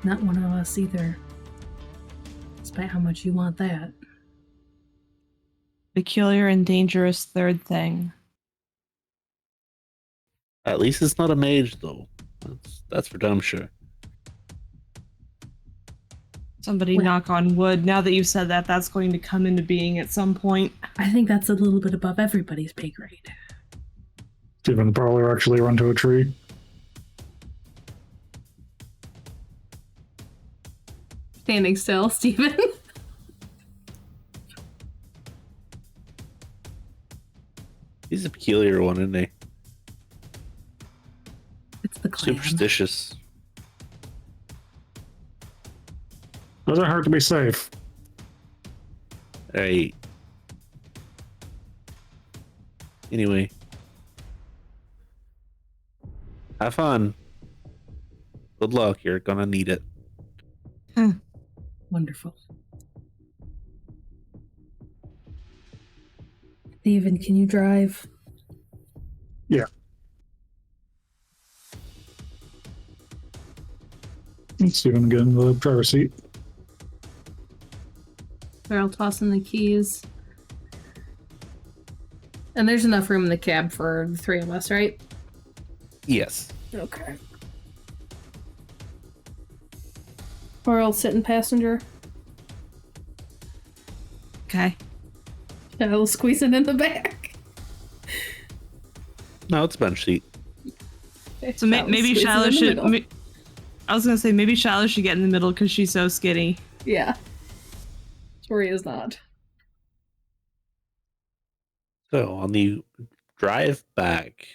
Not one of us either. Despite how much you want that. Peculiar and dangerous third thing. At least it's not a mage, though. That's for damn sure. Somebody Well- knock on wood. Now that you've said that, that's going to come into being at some point. I think that's a little bit above everybody's pay grade. Steven probably actually run to a tree. Standing still, Steven. He's a peculiar one, isn't he? It's the clan. Superstitious. Doesn't hurt to be safe. Hey. Anyway. Have fun. Good luck, you're gonna need it. Wonderful. Steven, can you drive? Yeah. Steven get in the driver's seat. I'll toss in the keys. And there's enough room in the cab for the three of us, right? Yes. Okay. Or I'll sit in passenger. Okay. Yeah, I'll squeeze it in the back. No, it's a bench seat. So maybe Shiloh should. I was gonna say maybe Shiloh should get in the middle because she's so skinny. Yeah. Tory is not. So, on the drive back,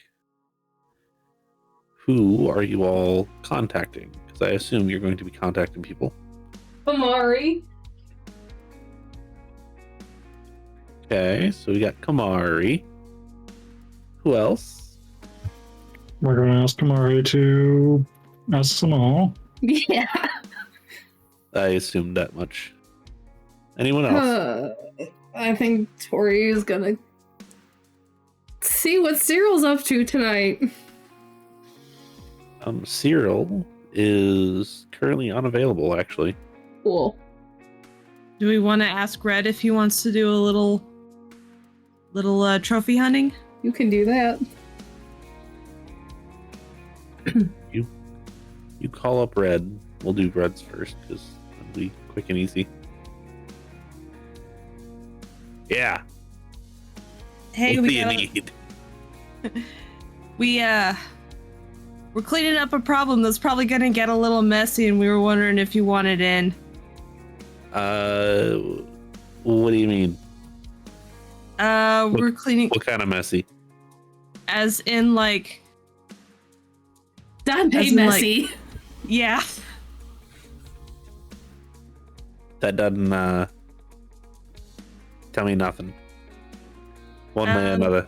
who are you all contacting? Because I assume you're going to be contacting people. Amari. Okay, so we got Kamari. Who else? We're going to ask Kamari to ask them all. Yeah. I assumed that much. Anyone else? I think Tory is gonna see what Cyril's up to tonight. Cyril is currently unavailable, actually. Cool. Do we want to ask Red if he wants to do a little trophy hunting? You can do that. You call up Red. We'll do Red's first, because it'll be quick and easy. Yeah. Hey, what do we you got need? we're cleaning up a problem that's probably gonna get a little messy, and we were wondering if you wanted in. What do you mean? We're cleaning What kind of messy? as in like Dante As in, messy. yeah. That doesn't tell me nothing. One way or another.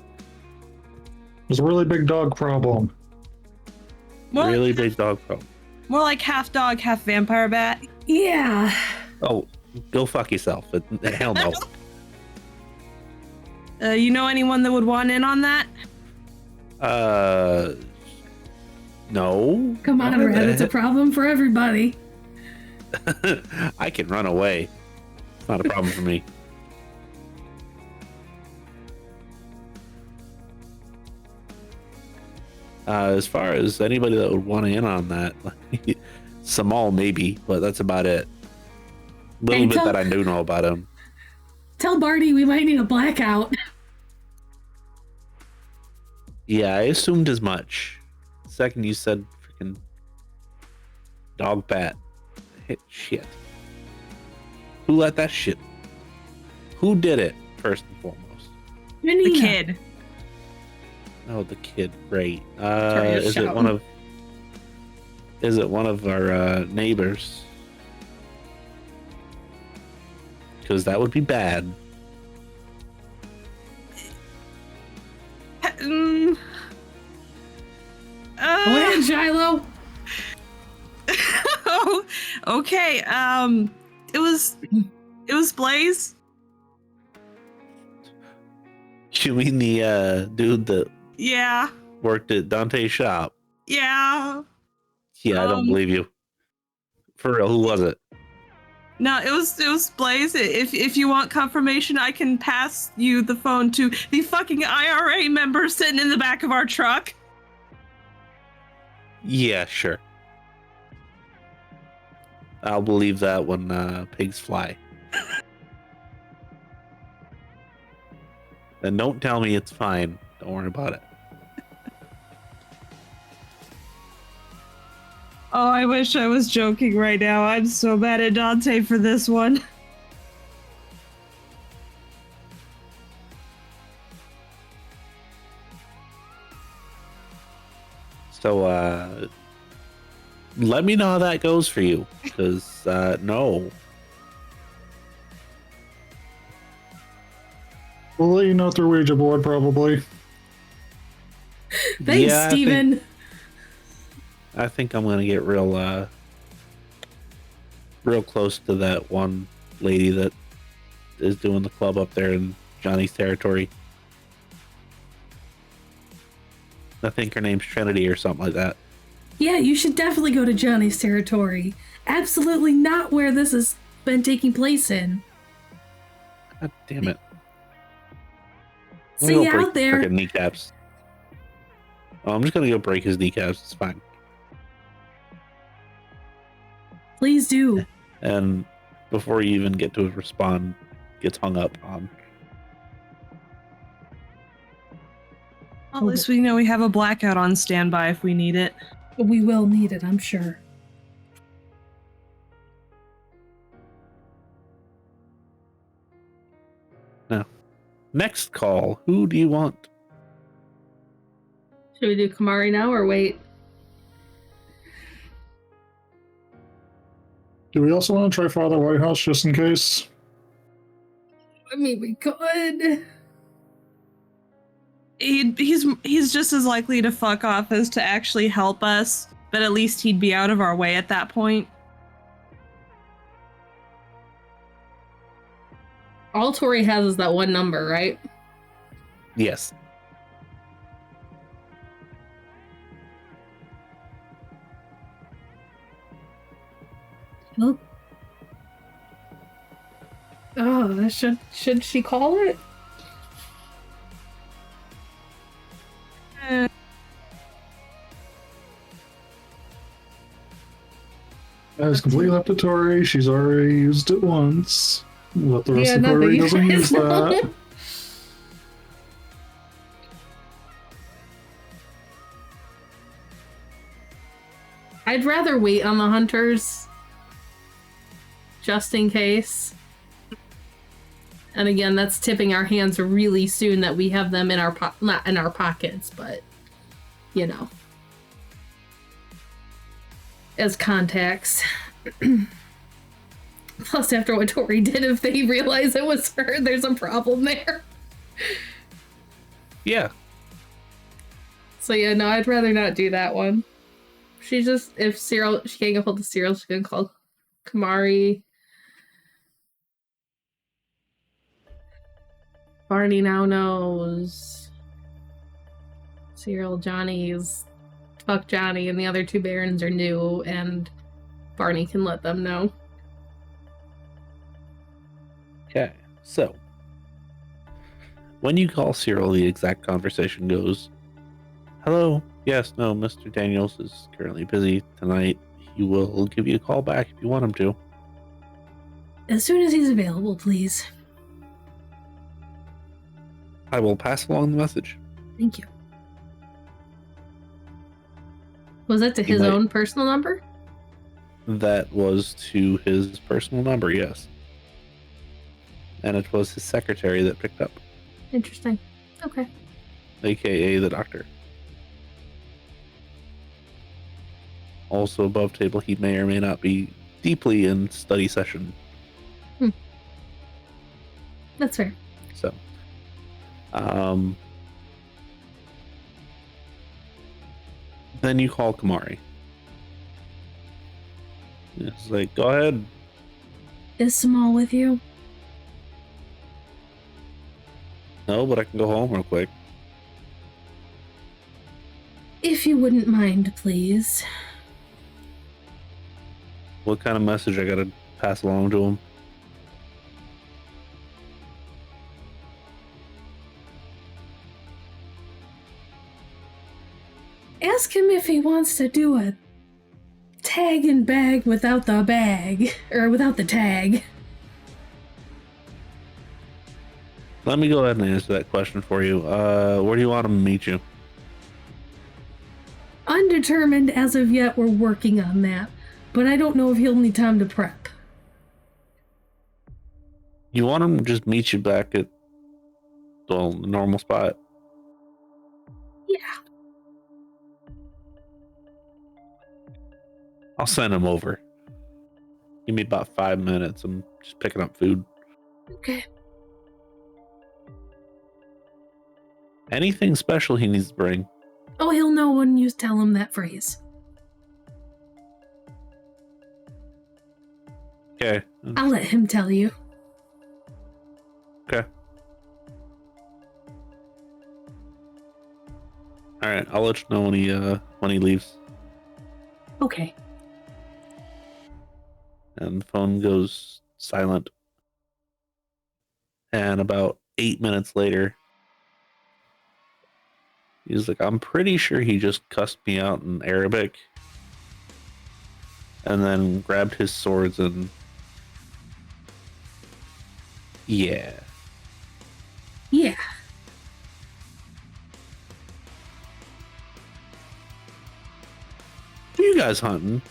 There's a really big dog problem. More Really like, big dog problem. more like half dog, half vampire bat. Yeah. Oh, go fuck yourself. Hell no. You know anyone that would want in on that? No. Come on, Red. It's a problem for everybody. I can run away. It's not a problem for me. As far as anybody that would want in on that, Samal maybe, but that's about it. Little Hey, bit that I do know about him. Tell Barney we might need a blackout. Yeah, I assumed as much. Second you said freaking dog pat. Hit shit. Who let that shit? Who did it, first and foremost? The kid. Oh, the kid, right. Sorry, just Is it shouting. one of our neighbors? Because that would be bad. Go ahead, Shiloh. Oh, okay. It was Blaze. You mean the dude that Yeah. worked at Dante's shop? Yeah. Yeah, I don't believe you. For real, who was it? No, it was Blaze. If you want confirmation, I can pass you the phone to the fucking IRA member sitting in the back of our truck. Yeah, sure. I'll believe that when pigs fly. Then don't tell me it's fine. Don't worry about it. Oh, I wish I was joking right now. I'm so mad at Dante for this one. So, let me know how that goes for you. Because, no. We'll let you know through Ouija board, probably. Thanks, Yeah, Steven. I think I'm gonna get real close to that one lady that is doing the club up there in Johnny's territory. I think her name's Trinity or something like that. Yeah, you should definitely go to Johnny's territory. Absolutely not where this has been taking place in. God damn it. See you out there. Frickin' kneecaps. Oh, I'm just gonna go break his kneecaps. It's fine. Please do. And before you even get to respond, gets hung up on. At least we know we have a blackout on standby if we need it. We will need it, I'm sure. Now, next call. Who do you want? Should we do Kamari now or wait? Do we also want to try Father Whitehouse just in case? I mean, we could. He's just as likely to fuck off as to actually help us, but at least he'd be out of our way at that point. All Tory has is that one number, right? Yes. Well, oh, that should she call it? It's completely up to Tory. She's already used it once. But the rest Yeah, of not that Tory you doesn't guys use know. that. I'd rather wait on the hunters, just in case. And again, that's tipping our hands really soon that we have them in our not in our pockets, but you know, as contacts. Plus, after what Tory did, if they realize it was her, there's a problem there. Yeah. So yeah, no, I'd rather not do that one. She just, if Cyril, she can't get hold of Cyril, she can call Kamari. Barney now knows. Cyril, Johnny's, fuck Johnny, and the other two Barons are new, and Barney can let them know. Okay. So, when you call Cyril, the exact conversation goes, "Hello. Yes, no, Mr. Daniels is currently busy tonight. He will give you a call back if you want him to." As soon as he's available, please. I will pass along the message. Thank you. Was that to his own personal number? That was to his personal number, yes. And it was his secretary that picked up. Interesting. Okay. AKA the doctor. Also above table, he may or may not be deeply in study session. That's fair. So, then you call Kamari. It's like, go ahead. Is Samal with you? No, but I can go home real quick. If you wouldn't mind, please. What kind of message I gotta pass along to him? Ask him if he wants to do a tag and bag without the bag, or without the tag. Let me go ahead and answer that question for you. Where do you want him to meet you? Undetermined as of yet, we're working on that, but I don't know if he'll need time to prep. You want him to just meet you back at the normal spot? Yeah. I'll send him over. Give me about 5 minutes. I'm just picking up food. Okay. Anything special he needs to bring? Oh, he'll know when you tell him that phrase. Okay. I'll let him tell you. Okay. All right. I'll let you know when he leaves. Okay. And the phone goes silent. And about 8 minutes later, he's like, I'm pretty sure he just cussed me out in Arabic. And then grabbed his swords and... Yeah. Yeah. Who are you guys hunting?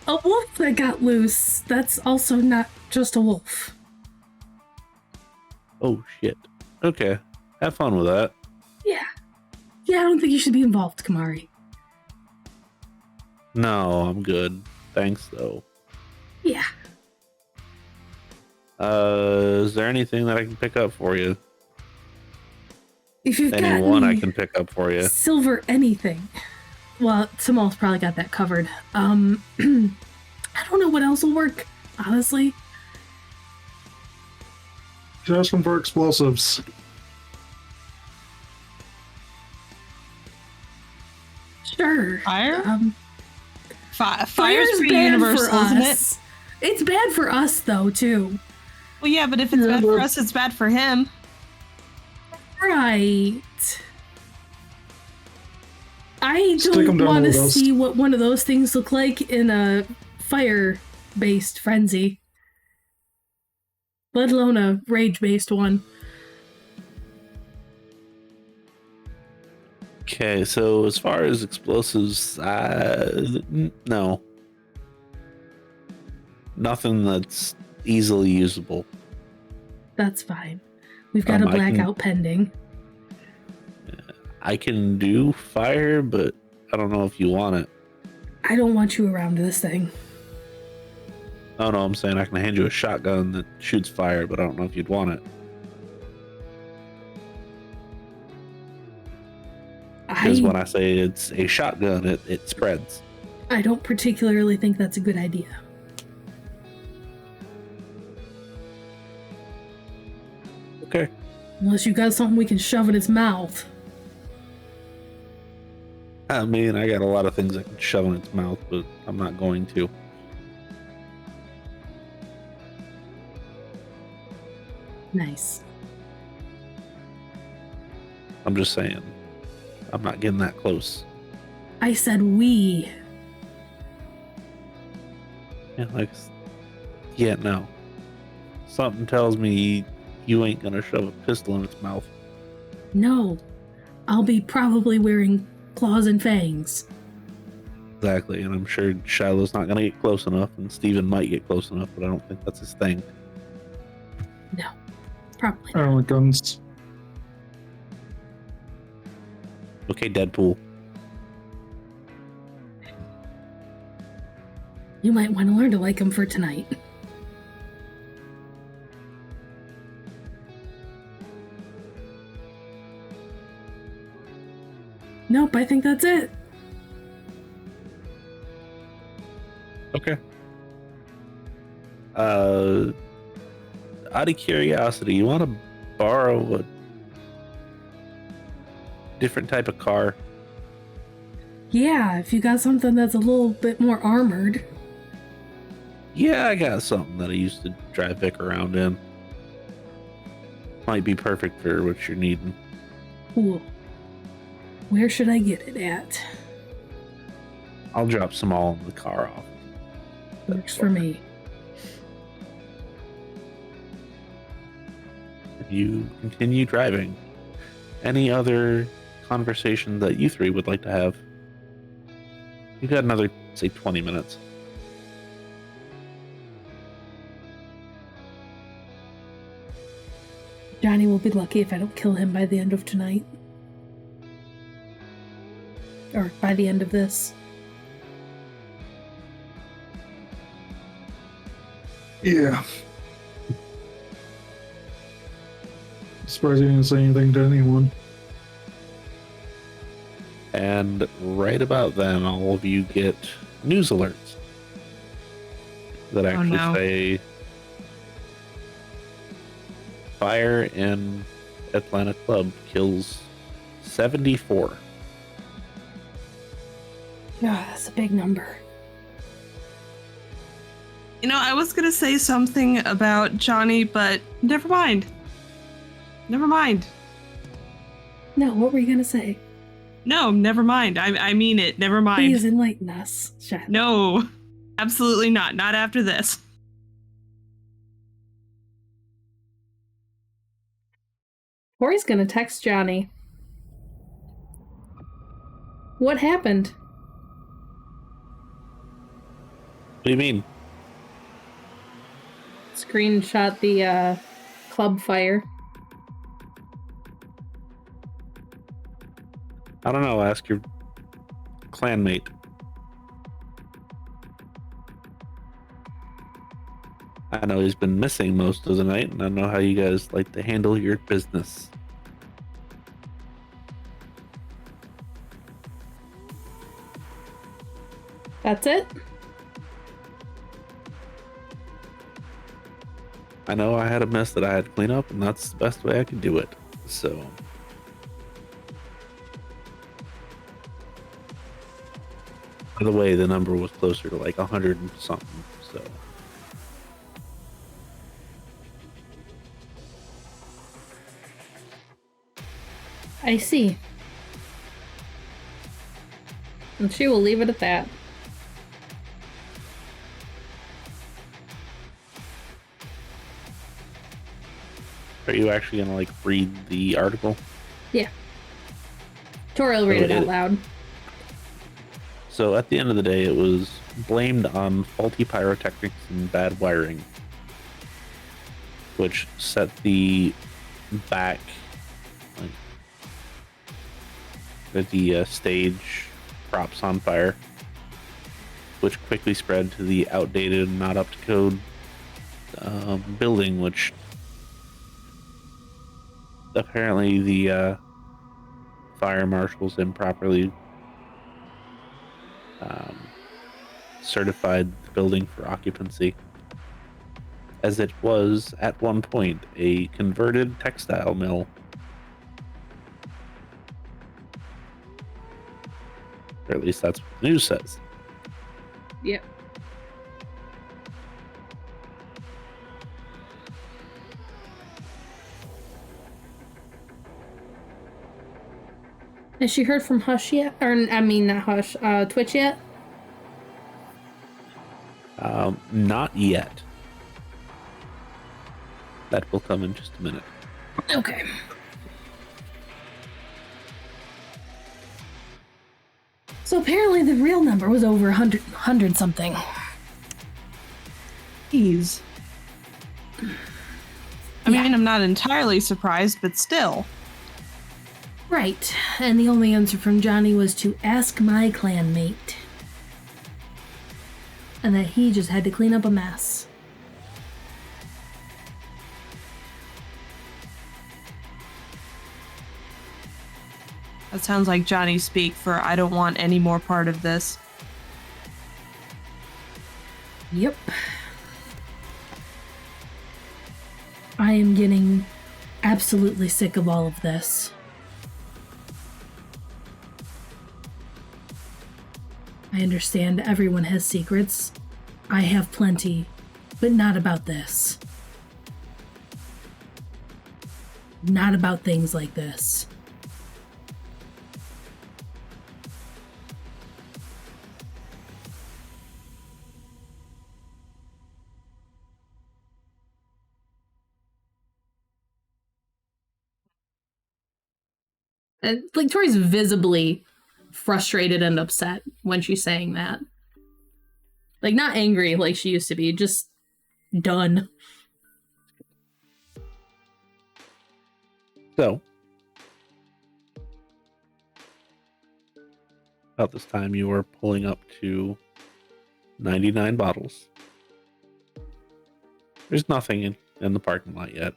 A wolf that got loose. That's also not just a wolf. Oh, shit. Okay. Have fun with that. Yeah. Yeah, I don't think you should be involved, Kamari. No, I'm good. Thanks, though. Yeah. Is there anything that I can pick up for you? If you've got Anyone I any can pick up for you? silver anything. Well, Samal's probably got that covered. I don't know what else will work, honestly. Just asking for explosives. Sure. Fire? Fire's Fire's pretty bad universal, for isn't it? us. It's bad for us, though, too. Well, yeah, but if it's bad for us, it's bad for him. Right. I Stick 'em don't down want to with us. see what one of those things look like in a fire-based frenzy. Let alone a rage-based one. Okay, so as far as explosives, no. Nothing that's easily usable. That's fine. We've got a I can- blackout pending. I can do fire, but I don't know if you want it. I don't want you around this thing. Oh no, I'm saying I can hand you a shotgun that shoots fire, but I don't know if you'd want it. Because when I say it's a shotgun, it spreads. I don't particularly think that's a good idea. Okay. Unless you got something we can shove in its mouth. I mean, I got a lot of things I can shove in its mouth, but I'm not going to. Nice. I'm just saying. I'm not getting that close. I said we. Yeah, no. Something tells me you ain't gonna shove a pistol in its mouth. No, I'll be probably wearing claws and fangs. Exactly, and I'm sure Shiloh's not gonna get close enough, and Steven might get close enough, but I don't think that's his thing. No, probably I not. don't like guns. Okay, Deadpool. You might want to learn to like him for tonight. Nope, I think that's it. Okay. Out of curiosity, you want to borrow a different type of car? Yeah, if you got something that's a little bit more armored. Yeah, I got something that I used to drive Vic around in. Might be perfect for what you're needing. Cool. Where should I get it at? I'll drop some all in the car off. Works for me. If you continue driving, any other conversation that you three would like to have? You've got another, say, 20 minutes. Johnny will be lucky if I don't kill him by the end of tonight. Or by the end of this. Yeah. Surprised you didn't say anything to anyone. And right about then, all of you get news alerts that actually say fire in Atlanta Club kills 74. Yeah, that's a big number. You know, I was gonna say something about Johnny, but never mind. Never mind. No, what were you gonna say? No, never mind. I mean it. Never mind. Please enlighten us. Shut up. No, absolutely not. Not after this. Tory's gonna text Johnny. What happened? What do you mean? Screenshot the club fire. I don't know. Ask your clanmate. I know he's been missing most of the night, and I know how you guys like to handle your business. That's it? I know I had a mess that I had to clean up, and that's the best way I could do it. So, by the way, the number was closer to like 100 and something. So, I see. And she will leave it at that. are you actually gonna like read the article? Yeah. Tory will read it out loud. So at the end of the day, it was blamed on faulty pyrotechnics and bad wiring, which set the back, like, the stage props on fire, which quickly spread to the outdated, not up to code building, which apparently the fire marshals improperly certified the building for occupancy, as it was at one point a converted textile mill. Or at least that's what the news says. Yep. Has she heard from Hush yet? Or, I mean, not Hush, Twitch yet? Not yet. That will come in just a minute. Okay. So apparently the real number was over 100 something. Jeez. I Yeah. mean, I'm not entirely surprised, but still. Right. And the only answer from Johnny was to ask my clanmate. And that he just had to clean up a mess. That sounds like Johnny speak for I don't want any more part of this. Yep. I am getting absolutely sick of all of this. I understand everyone has secrets. I have plenty, but not about this. Not about things like this. And, like, Tori's visibly frustrated and upset when she's saying that. Like, not angry like she used to be, just done. So, about this time, you are pulling up to 99 bottles. There's nothing in the parking lot yet.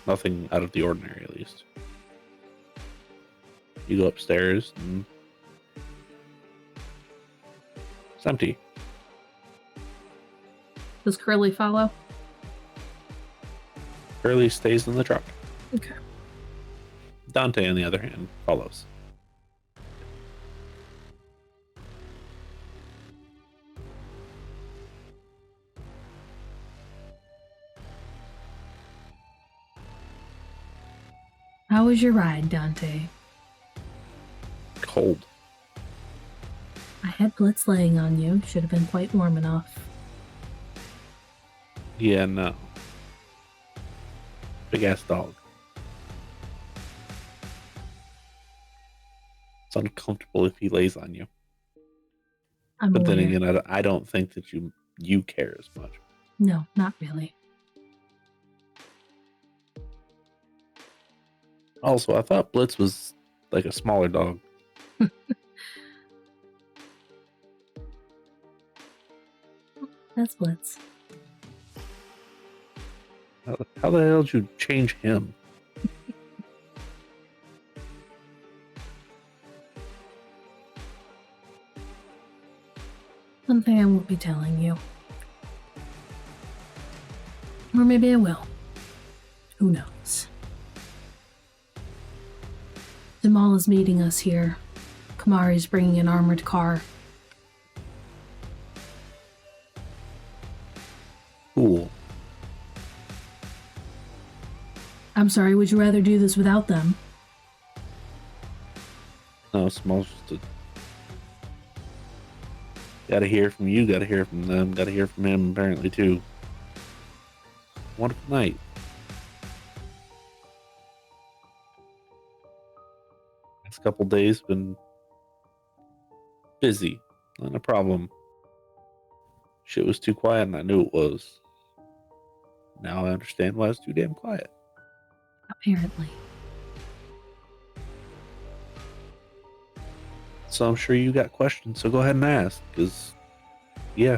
Nothing out of the ordinary, at least. You go upstairs and it's empty. Does Curly follow? Curly stays in the truck. Okay. Dante, on the other hand, follows. How was your ride, Dante? Cold. I had Blitz laying on you. Should have been quite warm enough. Yeah, no. Big ass dog. It's uncomfortable if he lays on you. I'm But aware. then again, I don't think that you care as much. No, not really. Also, I thought Blitz was like a smaller dog. That's Blitz. How the hell did you change him? Something I won't be telling you. Or maybe I will. Who knows? Jamal is meeting us here. Kamari's bringing an armored car. Cool. I'm sorry, would you rather do this without them? No, Small's just gotta hear from you, gotta hear from them, gotta hear from him apparently too. Wonderful night. Next couple days been busy. Not a problem. Shit was too quiet and I knew it was. Now I understand why it's too damn quiet. Apparently. So I'm sure you got questions, so go ahead and ask, because, yeah.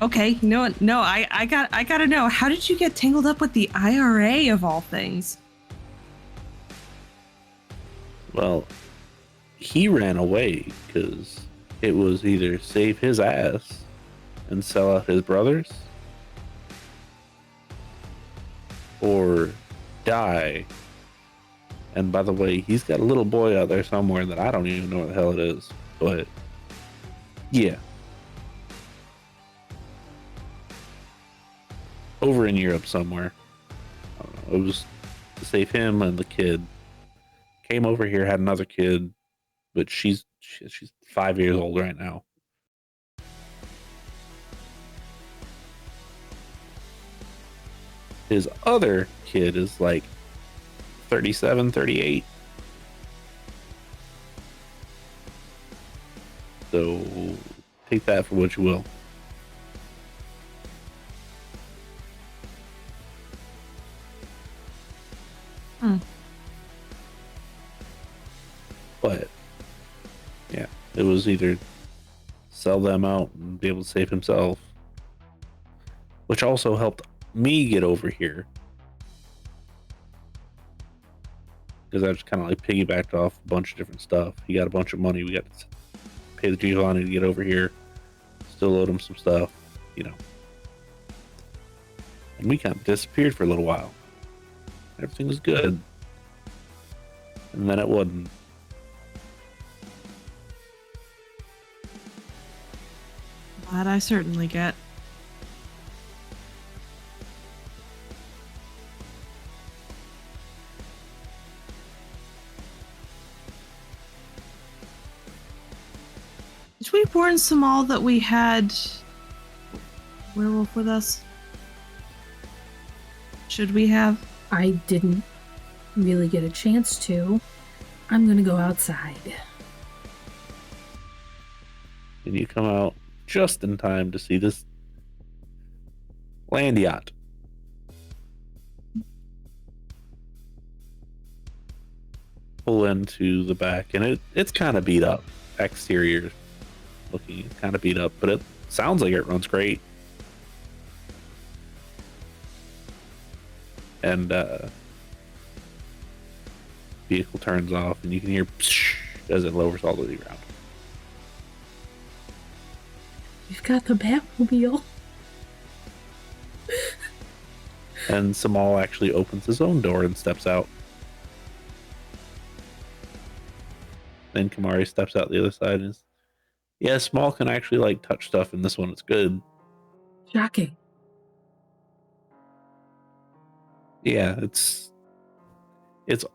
Okay, you know what? No, I gotta know. How did you get tangled up with the IRA of all things? Well, he ran away because it was either save his ass and sell out his brothers, or die. And by the way, he's got a little boy out there somewhere that I don't even know what the hell it is. But yeah. Over in Europe somewhere. I don't know, it was to save him and the kid. Came over here, had another kid, but she's 5 years old right now. His other kid is like 37, 38. So take that for what you will. But yeah, it was either sell them out and be able to save himself, which also helped me get over here because I just kind of like piggybacked off a bunch of different stuff. He got a bunch of money. We got to pay the Giovanni to get over here, still owed him some stuff, you know. And we kind of disappeared for a little while. Everything was good. And then it wasn't. That I certainly get. Did we warn Samal that we had werewolf with us? Should we have? I didn't really get a chance to. I'm gonna go outside. And you come out just in time to see this land yacht. Pull into the back, and it's kind of beat up. Exterior looking kind of beat up, but it sounds like it runs great. And vehicle turns off, and you can hear psh as it lowers all the way around. We've got the Batmobile. And Samal actually opens his own door and steps out. Then Kamari steps out the other side and is, yeah, Small can actually like touch stuff in this one. It's good. Shocking. Yeah, it's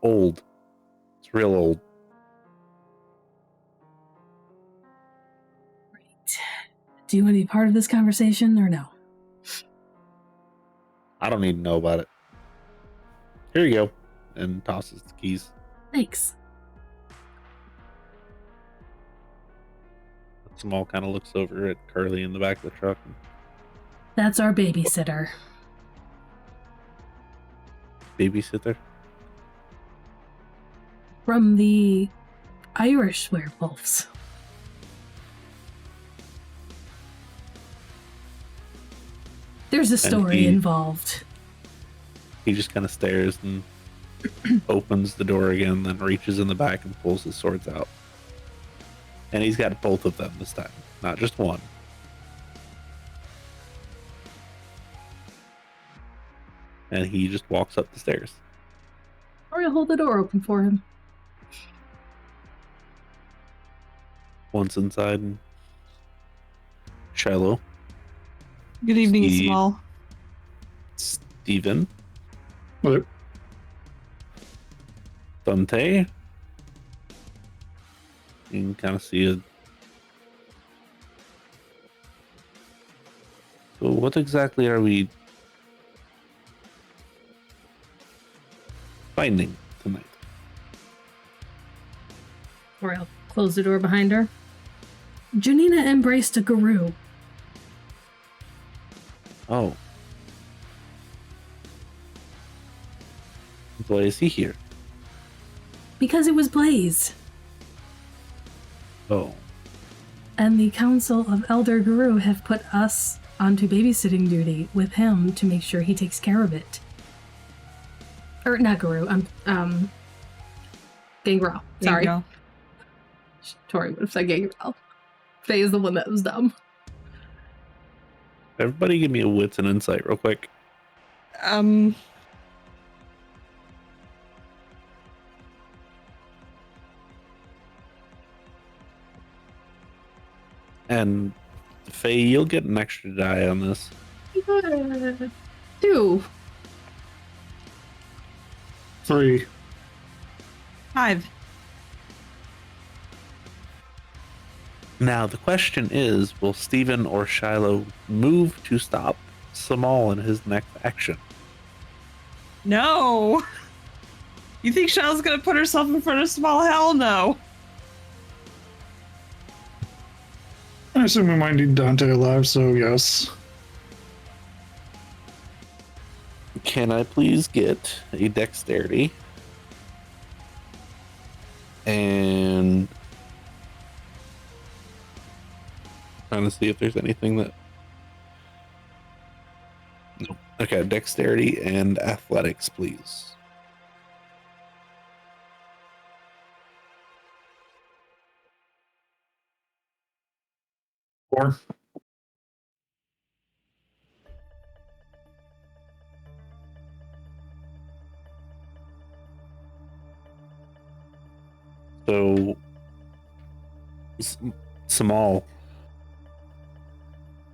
old. It's real old. Right. Do you want to be part of this conversation or no? I don't need to know about it. Here you go. And tosses the keys. Thanks. Small kind of looks over at Curly in the back of the truck. That's our babysitter. Babysitter? From the Irish werewolves. There's a story involved. He just kind of stares and opens the door again, then reaches in the back and pulls his swords out. And he's got both of them this time, not just one. And he just walks up the stairs. Or I'll hold the door open for him. Once inside, Shiloh. Good evening, Samal. Steven. What? Dante. You can kind of see it. So what exactly are we finding tonight? Or I'll close the door behind her. Janina embraced a guru. Oh. Why is he here? Because it was Blaze. Oh. And the Council of Elder Guru have put us onto babysitting duty with him to make sure he takes care of it. Or not Guru, Gangrel. Sorry. Gangrel. Tory would have said Gangrel. Faye is the one that was dumb. Everybody give me a wits and insight real quick. And Faye, you'll get an extra die on this. 2. 3. 5. Now the question is, will Steven or Shiloh move to stop Samal in his next action? No. You think Shallow's gonna put herself in front of small? Hell no. I assume we might need Dante alive, so yes. Can I please get a dexterity? And trying to see if there's anything that. Nope. Okay, dexterity and athletics, please. Or So small,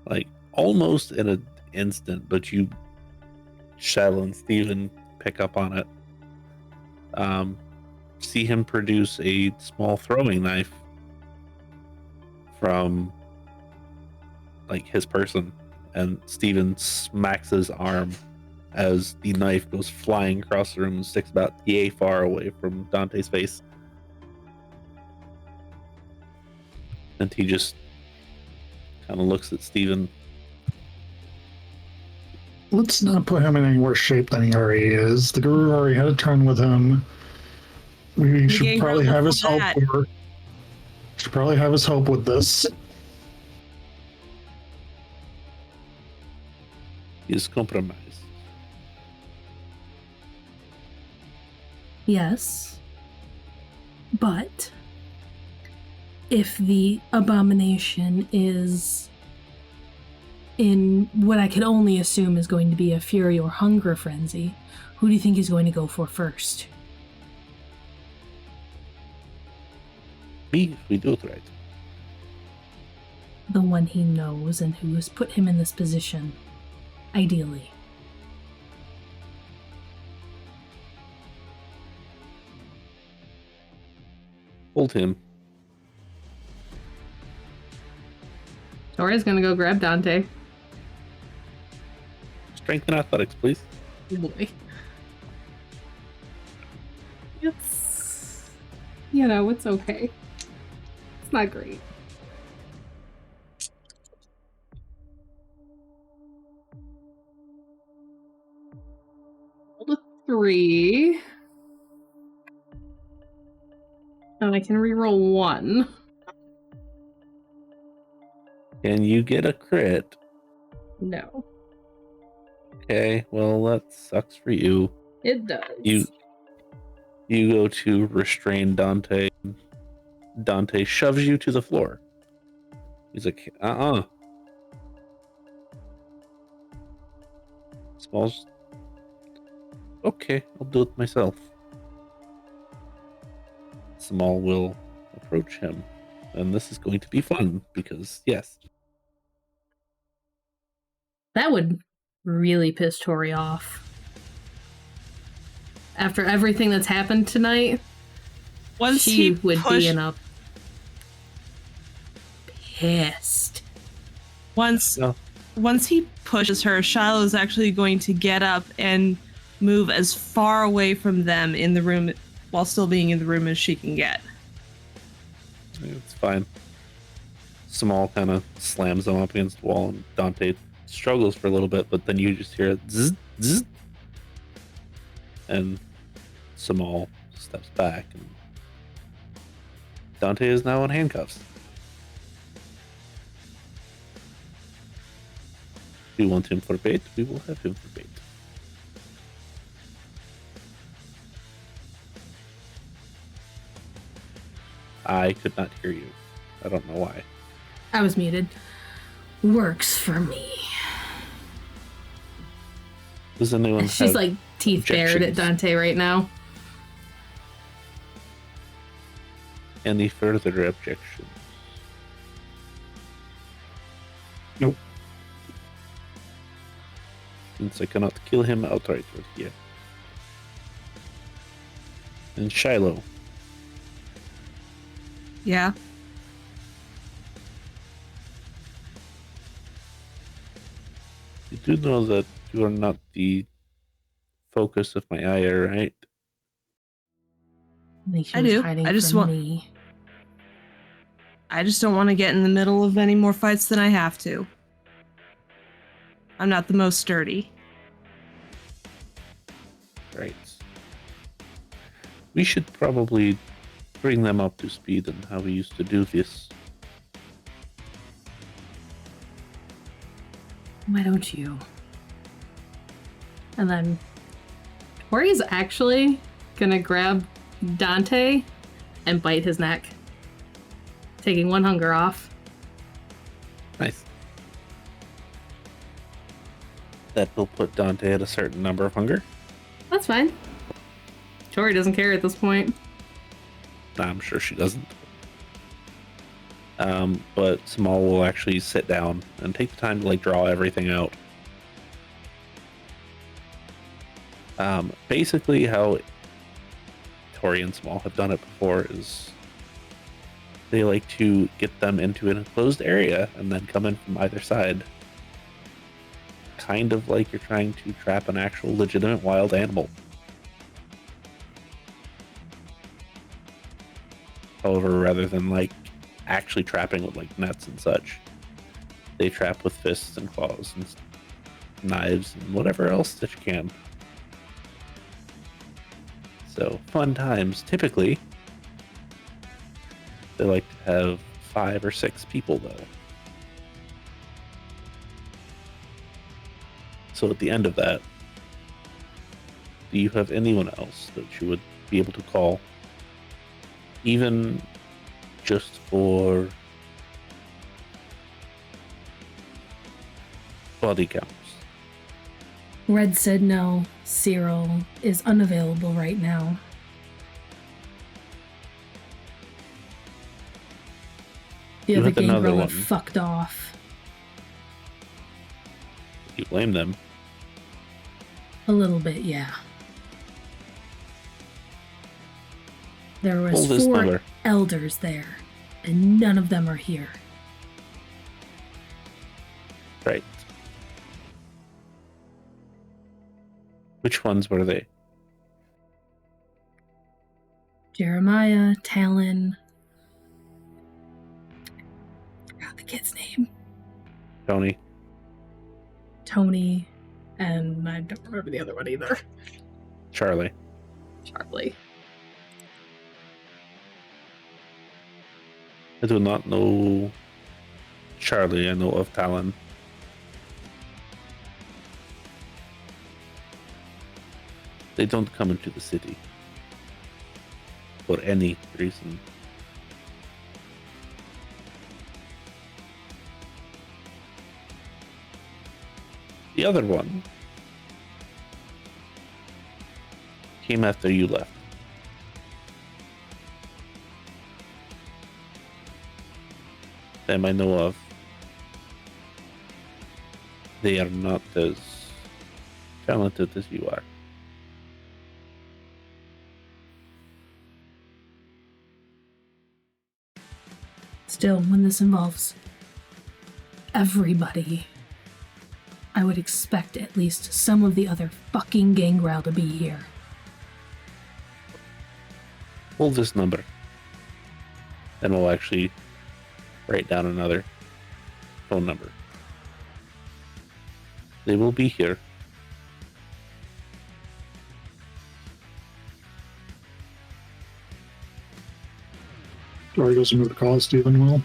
like almost in an instant, but you, Shiloh and Steven, pick up on it. See him produce a small throwing knife from like his person, and Steven smacks his arm as the knife goes flying across the room and sticks about yay far away from Dante's face. And he just kind of looks at Steven. let's not put him in any worse shape than he already is. The guru already had a turn with him. We should Gangrel probably have his before help. that. Should probably have his help with this. Is compromised. Yes. But if the abomination is in what I could only assume is going to be a fury or hunger frenzy, who do you think he's going to go for first? Me, if we do it right. The one he knows and who has put him in this position, ideally. Hold him. Tori's gonna go grab Dante. Strength and athletics, please. Oh boy. It's, it's okay. It's not great. Rolled a 3. And I can reroll 1. Can you get a crit? No. Okay, well that sucks for you. It does. You go to restrain Dante. Dante shoves you to the floor. He's like, Smalls. Okay, I'll do it myself. Small will approach him. And this is going to be fun because, yes. That would really piss Tory off. After everything that's happened tonight, Once she he would pushed, be in a pissed. once No. once he pushes her, Shiloh is actually going to get up and move as far away from them in the room while still being in the room as she can get. It's fine. Small kind of slams him up against the wall, and Dante struggles for a little bit, but then you just hear a zzz, zzz, and Small steps back, and Dante is now in handcuffs. We want him for bait, we will have him for bait. I could not hear you. I don't know why. I was muted. Works for me. Does anyone She's have like teeth bared at objections? Dante right now. Any further objections? Nope. Since I cannot kill him outright right here. And Shiloh. Yeah. You do know that you are not the focus of my ire, right? I think she I was do. hiding I just from want- me. I just don't want to get in the middle of any more fights than I have to. I'm not the most sturdy. Right. We should probably bring them up to speed on how we used to do this. Why don't you? And then Tory's actually gonna grab Dante and bite his neck, taking one hunger off. Nice. That will put Dante at a certain number of hunger. That's fine. Tory doesn't care at this point. I'm sure she doesn't. But Small will actually sit down and take the time to like draw everything out. Basically how Tory and Small have done it before is they like to get them into an enclosed area and then come in from either side. Kind of like you're trying to trap an actual legitimate wild animal. However, rather than like actually trapping with like nets and such, they trap with fists and claws and knives and whatever else that you can. So fun times. Typically, they like to have 5 or 6 people though. So at the end of that, do you have anyone else that you would be able to call? Even just for body counts. Red said no. Cyril is unavailable right now. The You other had another Gangrel one. have fucked off. You blame them. A little bit, yeah. There was Hold this 4 number. elders there, and none of them are here. Right. Which ones were they? Jeremiah, Talon. I forgot the kid's name. Tony. Tony, and I don't remember the other one either. Charlie. Charlie. I do not know Charlie. I know of Talon. They don't come into the city for any reason. The other one came after you left. Them I know of. They are not as talented as you are. Still, when this involves everybody, I would expect at least some of the other fucking Gangrel to be here. Hold this number. Then we'll actually write down another phone number. They will be here. Tory goes into the call, Stephen will.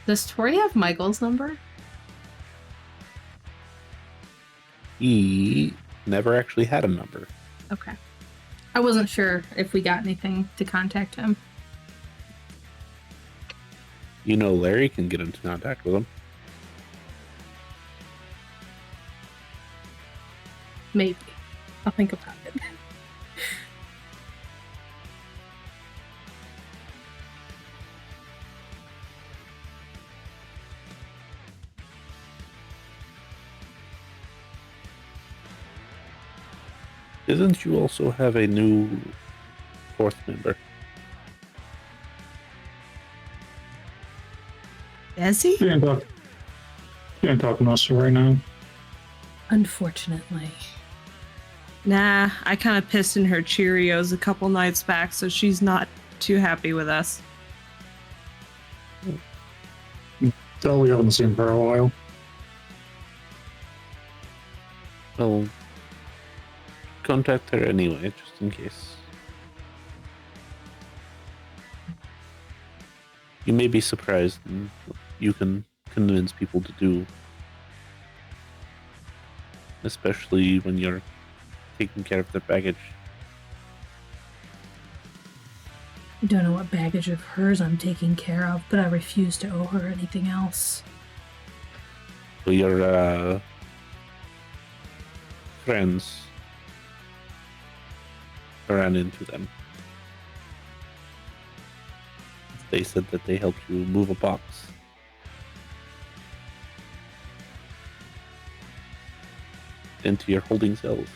Does Tory have Michael's number? He never actually had a number. Okay. I wasn't sure if we got anything to contact him. You know Larry can get into contact with him. Maybe. I'll think about it. Didn't you also have a new 4th member? Dessi? She ain't talking to us right now. Unfortunately. Nah, I kind of pissed in her Cheerios a couple nights back, so she's not too happy with us. Tell we haven't seen her for a while. Well, contact her anyway, just in case. You may be surprised in what you can convince people to do. Especially when you're taking care of their baggage. I don't know what baggage of hers I'm taking care of, but I refuse to owe her anything else. So your friends ran into them. They said that they helped you move a box. Into your holding cells.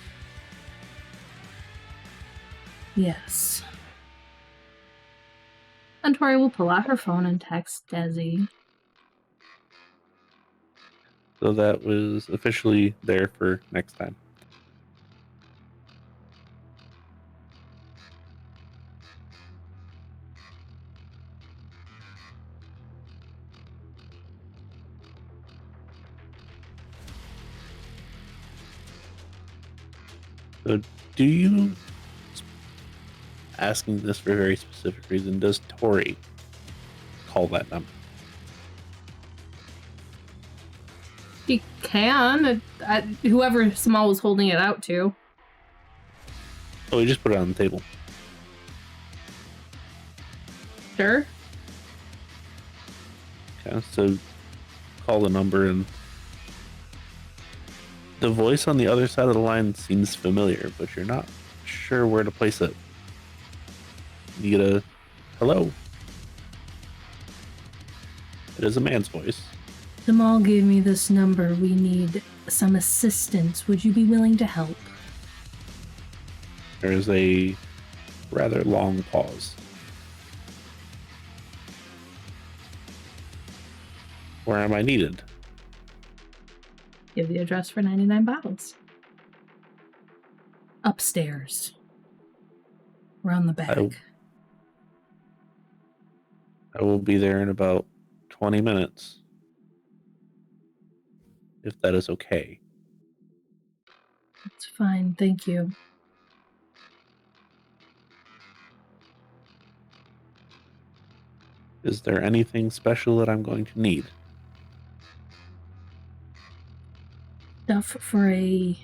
Yes. And Tory will pull out her phone and text Dessi. So that was officially there for next time. So do you, asking this for a very specific reason, does Tory call that number? She can. Whoever Small was holding it out to. Oh, we just put it on the table. Sure. Okay, so call the number, and the voice on the other side of the line seems familiar, but you're not sure where to place it. You get a hello. It is a man's voice. Jamal gave me this number. We need some assistance. Would you be willing to help? There is a rather long pause. Where am I needed? Give the address for 99 bottles. Upstairs. We're on the back. I will be there in about 20 minutes. If that is okay. It's fine, thank you. Is there anything special that I'm going to need? Stuff for a...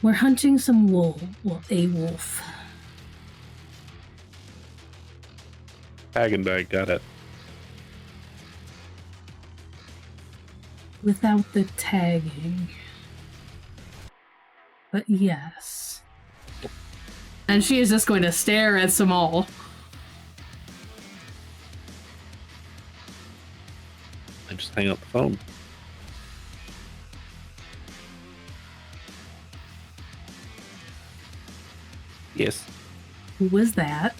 We're hunting some wool. Well, a wolf. Tag and bag, got it. Without the tagging. But yes. And she is just going to stare at Samal. I just hang up the phone. Yes. Who was that?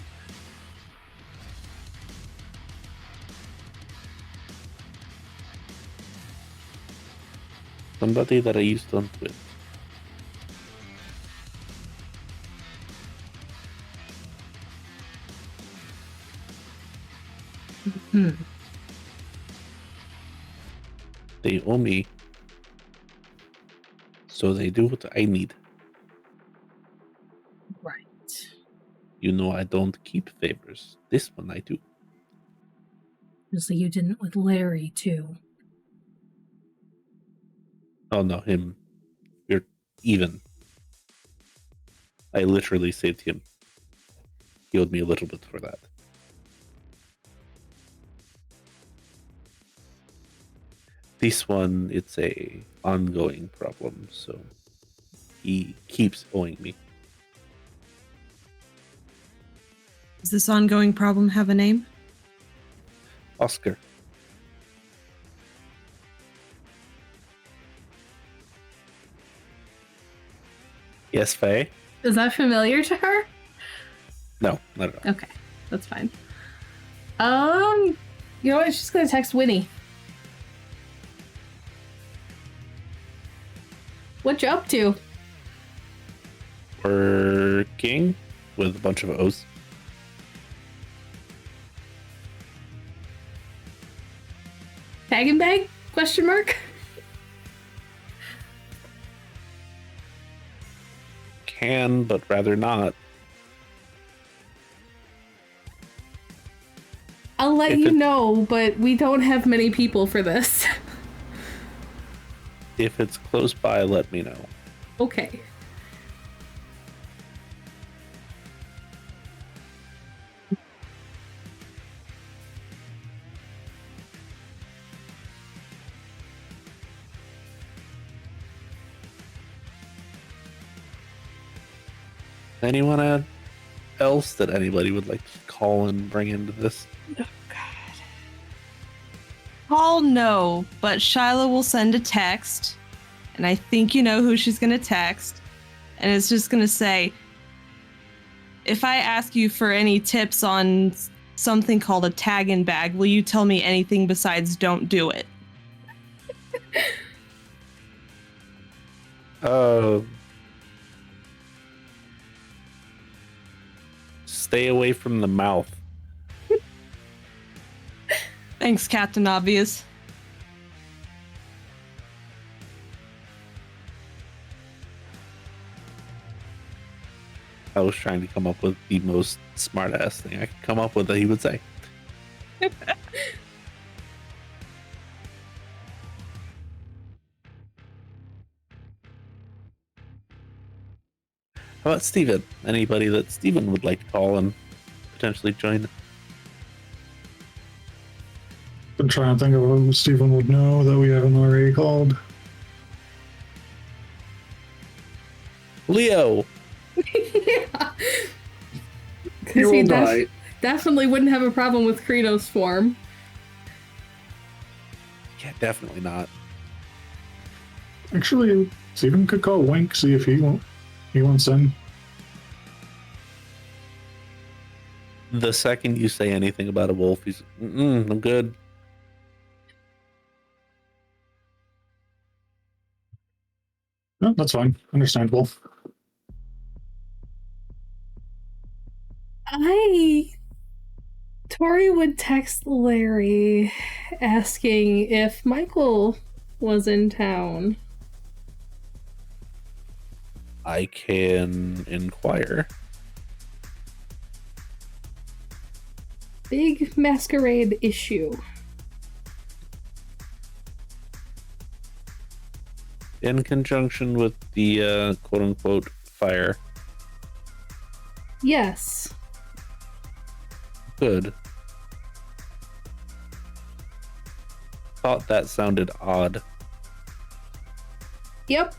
Somebody that I used to hunt with. They owe me. So they do what I need. Right. You know I don't keep favors. This one I do. Just like you didn't with Larry, too. Oh no, him. You're even. I literally saved him. He owed me a little bit for that. This one, it's a ongoing problem, so he keeps owing me. Does this ongoing problem have a name? Oscar. Yes, Faye? Is that familiar to her? No, not at all. Okay, that's fine. You know what? She's gonna text Winnie. What you up to? Working with a bunch of O's. Tag and bag? Question mark? Can, but rather not. I'll let If you it- know, but we don't have many people for this. If it's close by, let me know. Okay. Anyone else that anybody would like to call and bring into this? Paul, no, but Shiloh will send a text, and I think you know who she's going to text, and it's just going to say, if I ask you for any tips on something called a tag and bag, will you tell me anything besides don't do it? Stay away from the mouth. Thanks, Captain Obvious. I was trying to come up with the most smart-ass thing I could come up with that he would say. How about Steven? Anybody that Steven would like to call and potentially join? Been trying to think of who Stephen would know that we haven't already called. Leo! Yeah. He Because will die. definitely wouldn't have a problem with Kratos' form. Yeah, definitely not. Actually, Stephen could call Wink, see if he wants in. The second you say anything about a wolf, he's, I'm good. No, that's fine. Understandable. Tory would text Larry asking if Michael was in town. I can inquire. Big masquerade issue. In conjunction with the quote-unquote fire. Yes. Good. Thought that sounded odd. Yep.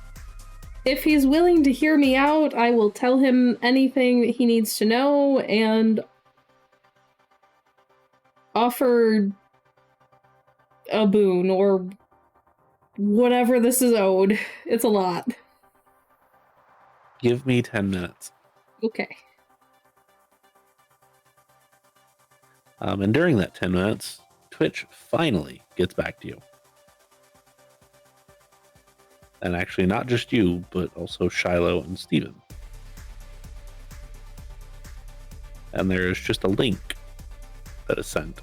If he's willing to hear me out, I will tell him anything that he needs to know and offer a boon or whatever this is owed. It's a lot. Give me 10 minutes. Okay. And during that 10 minutes, Twitch finally gets back to you. And actually, not just you, but also Shiloh and Steven. And there is just a link that is sent.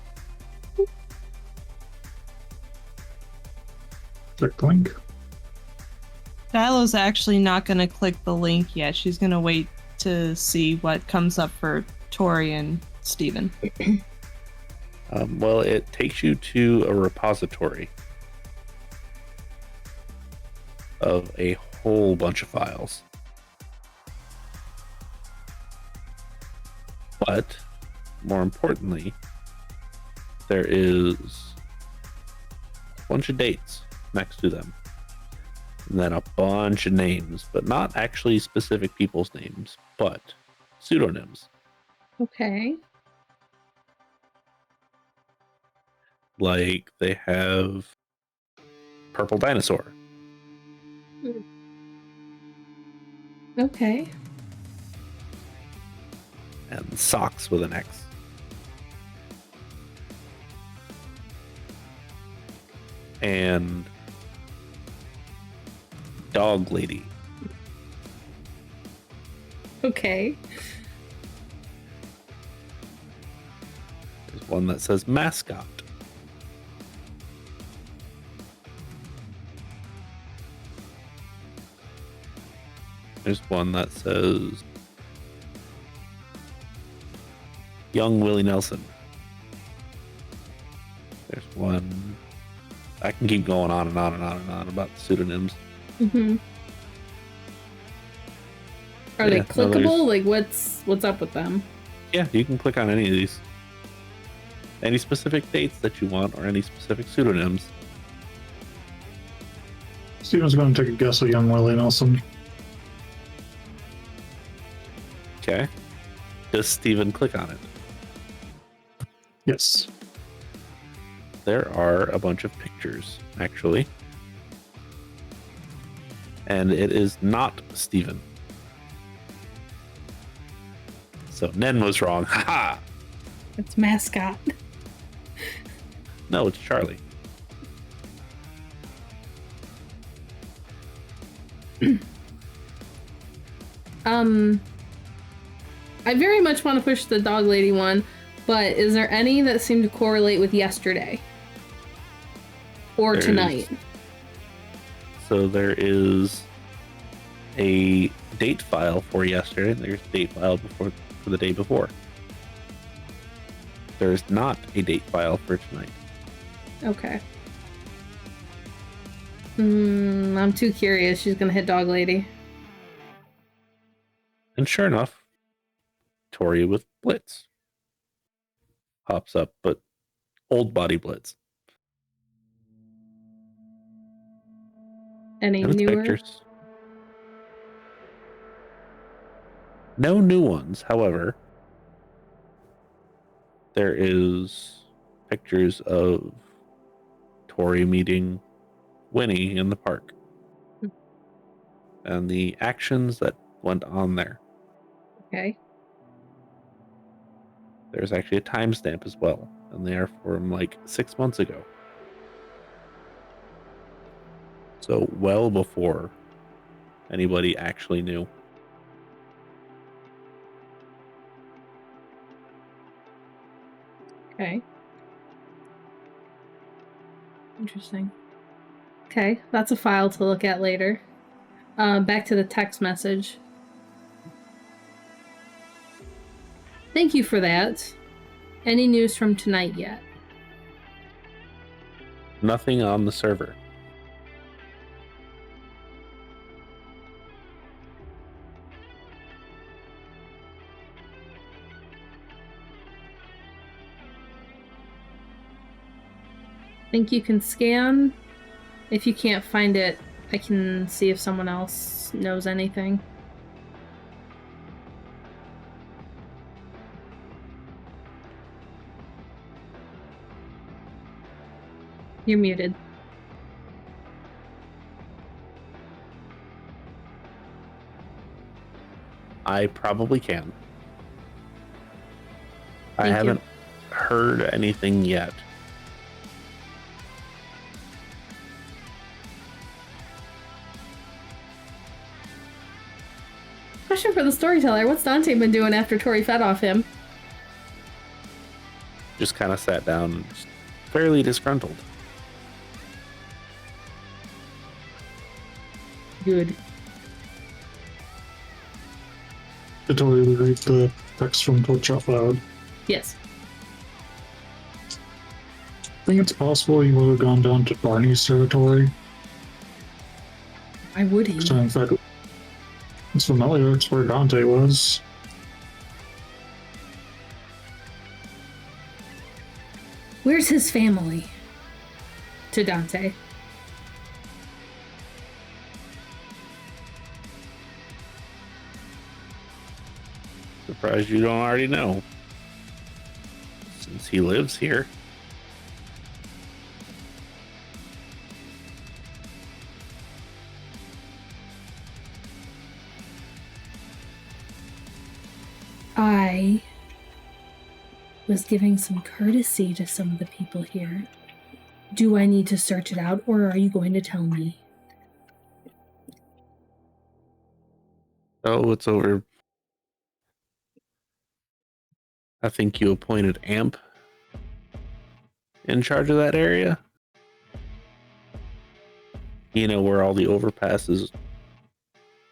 Click the link. Shiloh's actually not going to click the link yet. She's going to wait to see what comes up for Tory and Steven. Well, it takes you to a repository of a whole bunch of files. But, more importantly, there is a bunch of dates next to them. And then a bunch of names, but not actually specific people's names, but pseudonyms. Okay. Like they have Purple Dinosaur. Okay. and socks with an X. And dog lady. Okay. There's one that says mascot. There's one that says young Willie Nelson. There's one. I can keep going on and on and on and on about the pseudonyms. Mm-hmm. Are they clickable? Like, what's up with them? Yeah, you can click on any of these. Any specific dates that you want, or any specific pseudonyms. Steven's going to take a guess at young Willie Nelson. Okay. Does Steven click on it? Yes. There are a bunch of pictures, actually. And it is not Steven. So Nen was wrong. Haha! It's mascot. No, it's Charlie. I very much want to push the dog lady one, but is there any that seem to correlate with yesterday? Or tonight? So there is a date file for yesterday, and there's a date file for the day before. There's not a date file for tonight. Okay. I'm too curious. She's gonna hit dog lady. And sure enough, Tory with Blitz pops up, but old body Blitz. Any And it's newer? pictures. No new ones, however. There is pictures of Tory meeting Winnie in the park. And the actions that went on there. Okay. There's actually a timestamp as well. And they are from like 6 months ago. So well before anybody actually knew. Okay. Interesting. Okay, that's a file to look at later. Back to the text message. Thank you for that. Any news from tonight yet? Nothing on the server. Think you can scan? If you can't find it, I can see if someone else knows anything. You're muted. I probably can. I Thank you. haven't heard anything yet. Question for the storyteller. What's Dante been doing after Tory fed off him? Just kind of sat down, fairly disgruntled. Good. Did Tory read the text from Twitch out loud? Yes. I think it's possible you would have gone down to Barney's territory. Why would he? So in fact, it's familiar. It's where Dante was. Where's his family? To Dante. Surprised you don't already know. Since he lives here. I was giving some courtesy to some of the people here. Do I need to search it out, or are you going to tell me? Oh, it's over. I think you appointed Amp in charge of that area. You know, where all the overpasses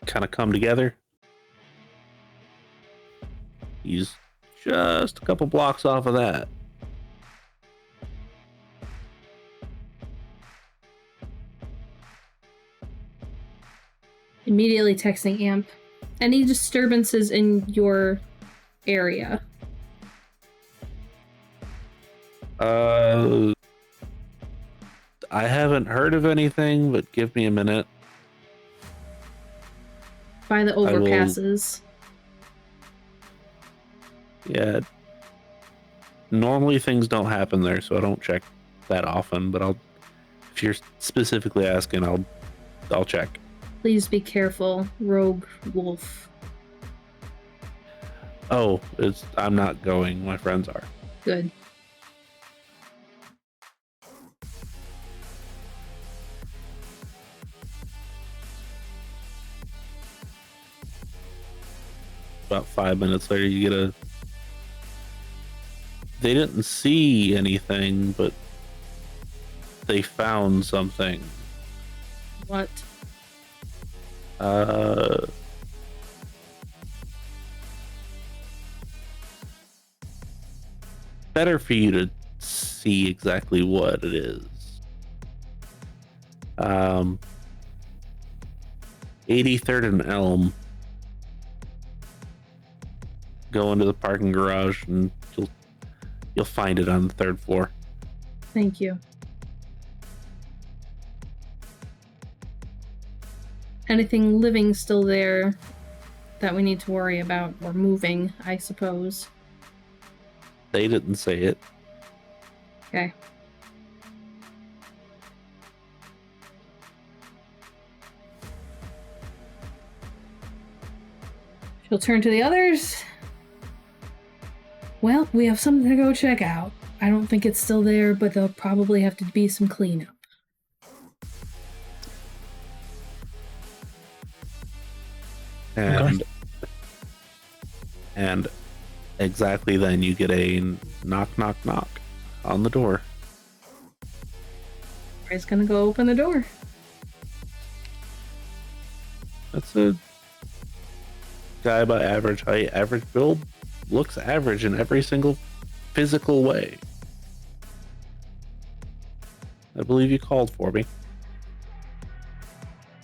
kind of come together. He's just a couple blocks off of that. Immediately texting Amp. Any disturbances in your area? I haven't heard of anything, but give me a minute. By the overpasses. Yeah. Normally things don't happen there, so I don't check that often, but if you're specifically asking, I'll check. Please be careful, rogue wolf. Oh, I'm not going. My friends are. Good. About 5 minutes later, you get they didn't see anything, but they found something. What? Better for you to see exactly what it is. 83rd and Elm. Go into the parking garage and you'll find it on the 3rd floor. Thank you. Anything living still there that we need to worry about, or moving, I suppose? They didn't say it. Okay. She'll turn to the others. Well, we have something to go check out. I don't think it's still there, but there'll probably have to be some cleanup. And exactly then you get a knock, knock, knock on the door. Ray's gonna go open the door. That's a guy about average height, average build, looks average in every single physical way. I believe you called for me.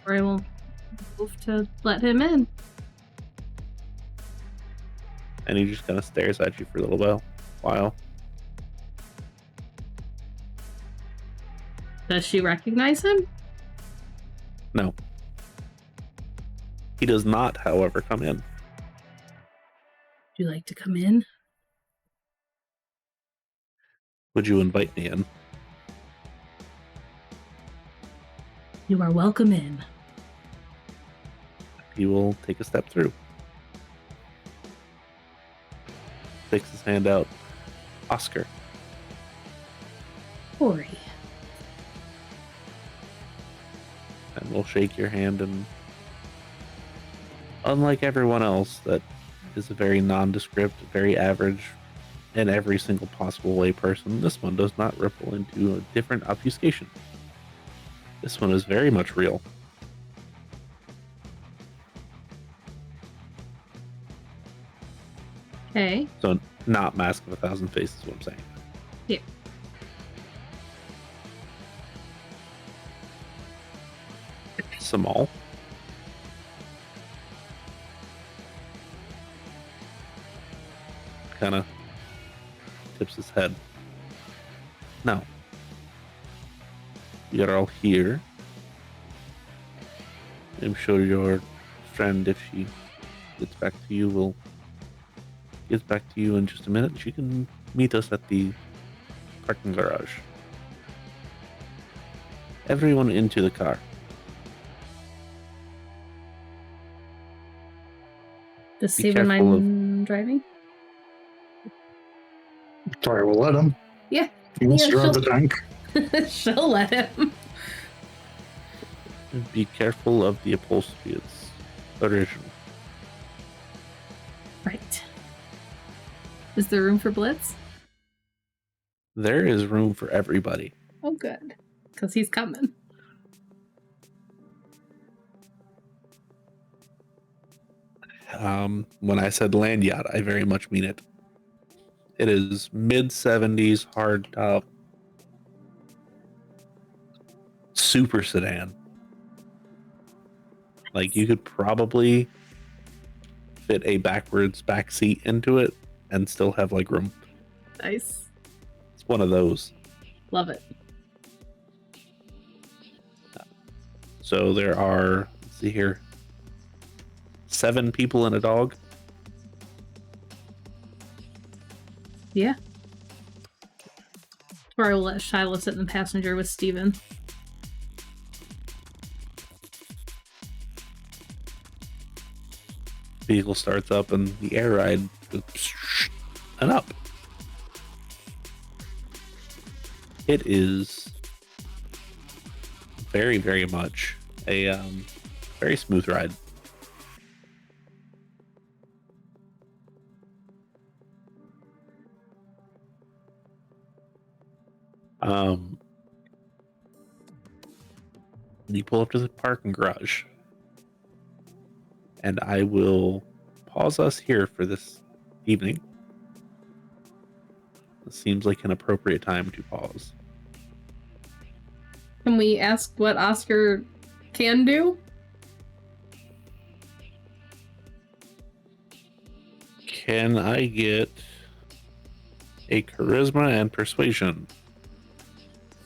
Ray will move to let him in. And he just kind of stares at you for a little while. Does she recognize him? No. He does not, however, come in. Would you like to come in? Would you invite me in? You are welcome in. He will take a step through. Sticks his hand out. Oscar. Tory. And we'll shake your hand, and unlike everyone else that is a very nondescript, very average, in every single possible way person, this one does not ripple into a different obfuscation. This one is very much real. Okay. So not Mask of a Thousand Faces is what I'm saying. Yeah. Samal. Kind of tips his head. No. You're all here. I'm sure your friend, if she gets back to you, gets back to you in just a minute. She can meet us at the parking garage. Everyone into the car. Does Be Steven careful mind driving? Tory will let him. Yeah. He wants Yeah, to drive she'll- the tank. She'll let him. Be careful of the upholstery. It's original. Right. Is there room for Blitz? There is room for everybody. Oh, good. Because he's coming. When I said land yacht, I very much mean it. It is mid-70s hard top, super sedan. Like you could probably fit a backwards back seat into it and still have like room. Nice. It's one of those. Love it. So there are, let's see here, 7 people and a dog. Yeah. Or I will let Shiloh sit in the passenger with Steven. Vehicle starts up and the air ride goes and up. It is very, very much a very smooth ride. You pull up to the parking garage, and I will pause us here for this evening. It seems like an appropriate time to pause. Can we ask what Oscar can do? Can I get a charisma and persuasion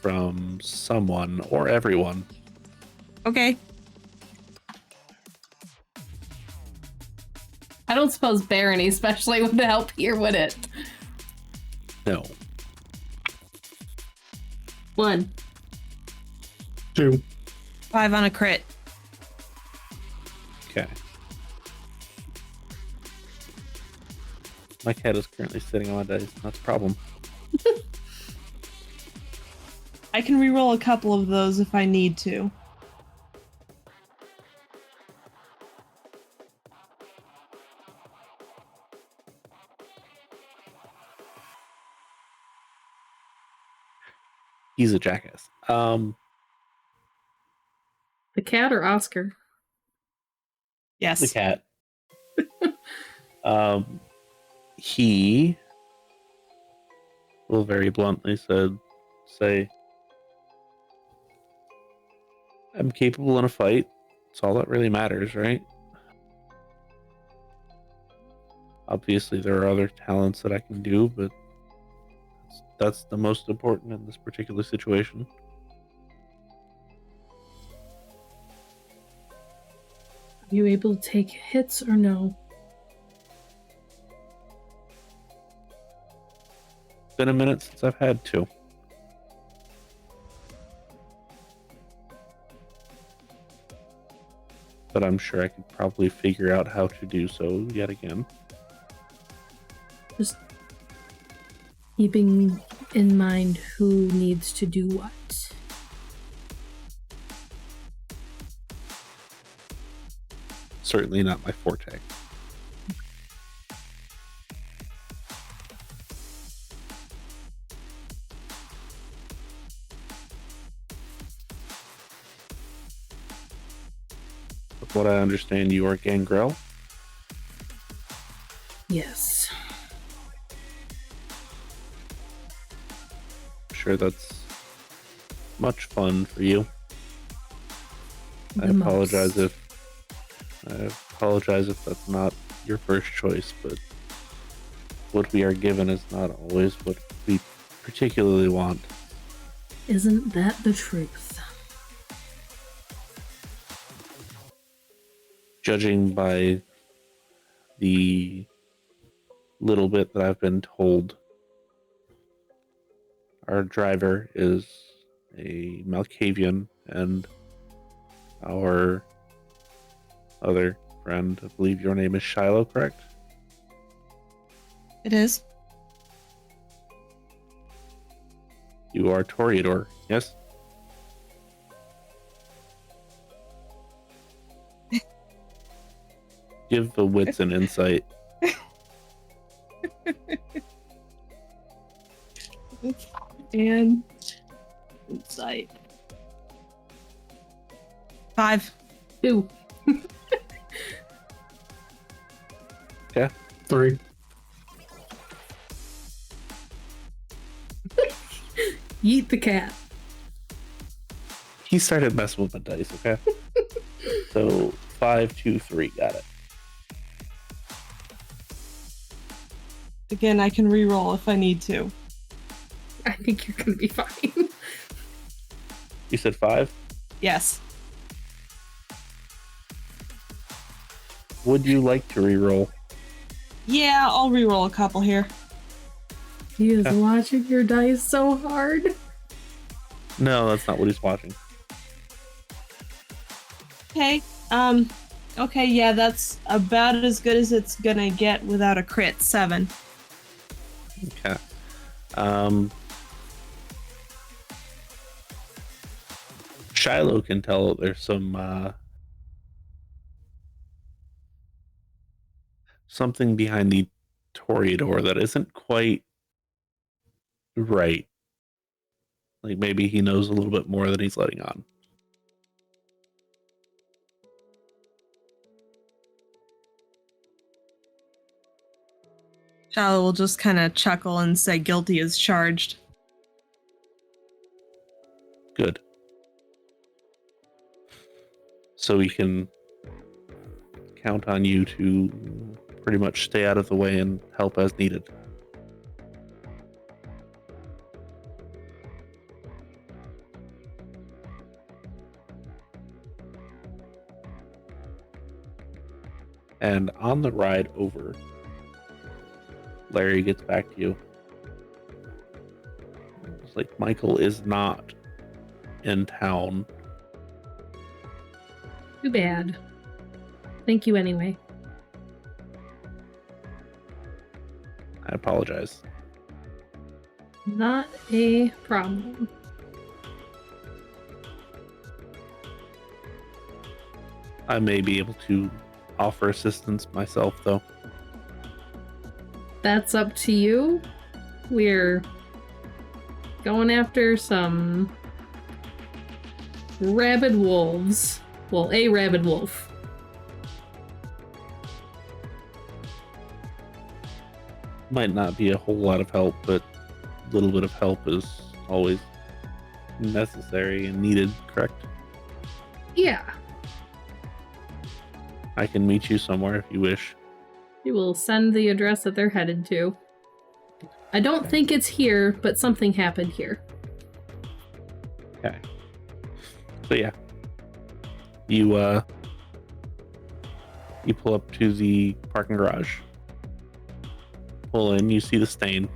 from someone or everyone? Okay. I don't suppose Barony especially would help here, would it? No. 1. 2. 5 on a crit. Okay. My cat is currently sitting on my dice. That's a problem. I can reroll a couple of those if I need to. He's a jackass. The cat or Oscar? Yes. The cat. He will very bluntly say, I'm capable in a fight. It's all that really matters, right? Obviously, there are other talents that I can do, but that's the most important in this particular situation. Are you able to take hits or no? It's been a minute since I've had to. But I'm sure I could probably figure out how to do so yet again. Just keeping in mind who needs to do what. Certainly not my forte. With what I understand, you are Gangrel. Yes. I'm sure that's much fun for you. I The apologize most. if that's not your first choice, but what we are given is not always what we particularly want. Isn't that the truth? Judging by the little bit that I've been told, our driver is a Malkavian, and our other friend, I believe your name is Shiloh, correct? It is. You are Toreador, yes? Give the wits an insight. And insight. 5. 2. 3. Yeet the cat. He started messing with my dice, okay? So 5, 2, 3, got it. Again, I can re-roll if I need to. I think you're gonna be fine. You said 5? Yes. Would you like to re-roll? Yeah, I'll re-roll a couple here. He is Yeah. watching your dice so hard. No, that's not what he's watching. Okay. Okay, yeah, that's about as good as it's gonna get without a crit. 7. Okay. Shiloh can tell that there's some something behind the Toreador that isn't quite right. Like maybe he knows a little bit more than he's letting on. Shiloh will just kind of chuckle and say guilty as charged. Good. So we can count on you to pretty much stay out of the way and help as needed. And on the ride over, Larry gets back to you. It's like Michael is not in town. Too bad. Thank you anyway. I apologize. Not a problem. I may be able to offer assistance myself, though. That's up to you. We're going after some rabid wolves. Well, a rabid wolf. Might not be a whole lot of help, but a little bit of help is always necessary and needed, correct? Yeah. I can meet you somewhere if you wish. You will send the address that they're headed to. I don't think it's here, but something happened here. Okay. So yeah. You pull up to the parking garage. Pull in, you see the stain.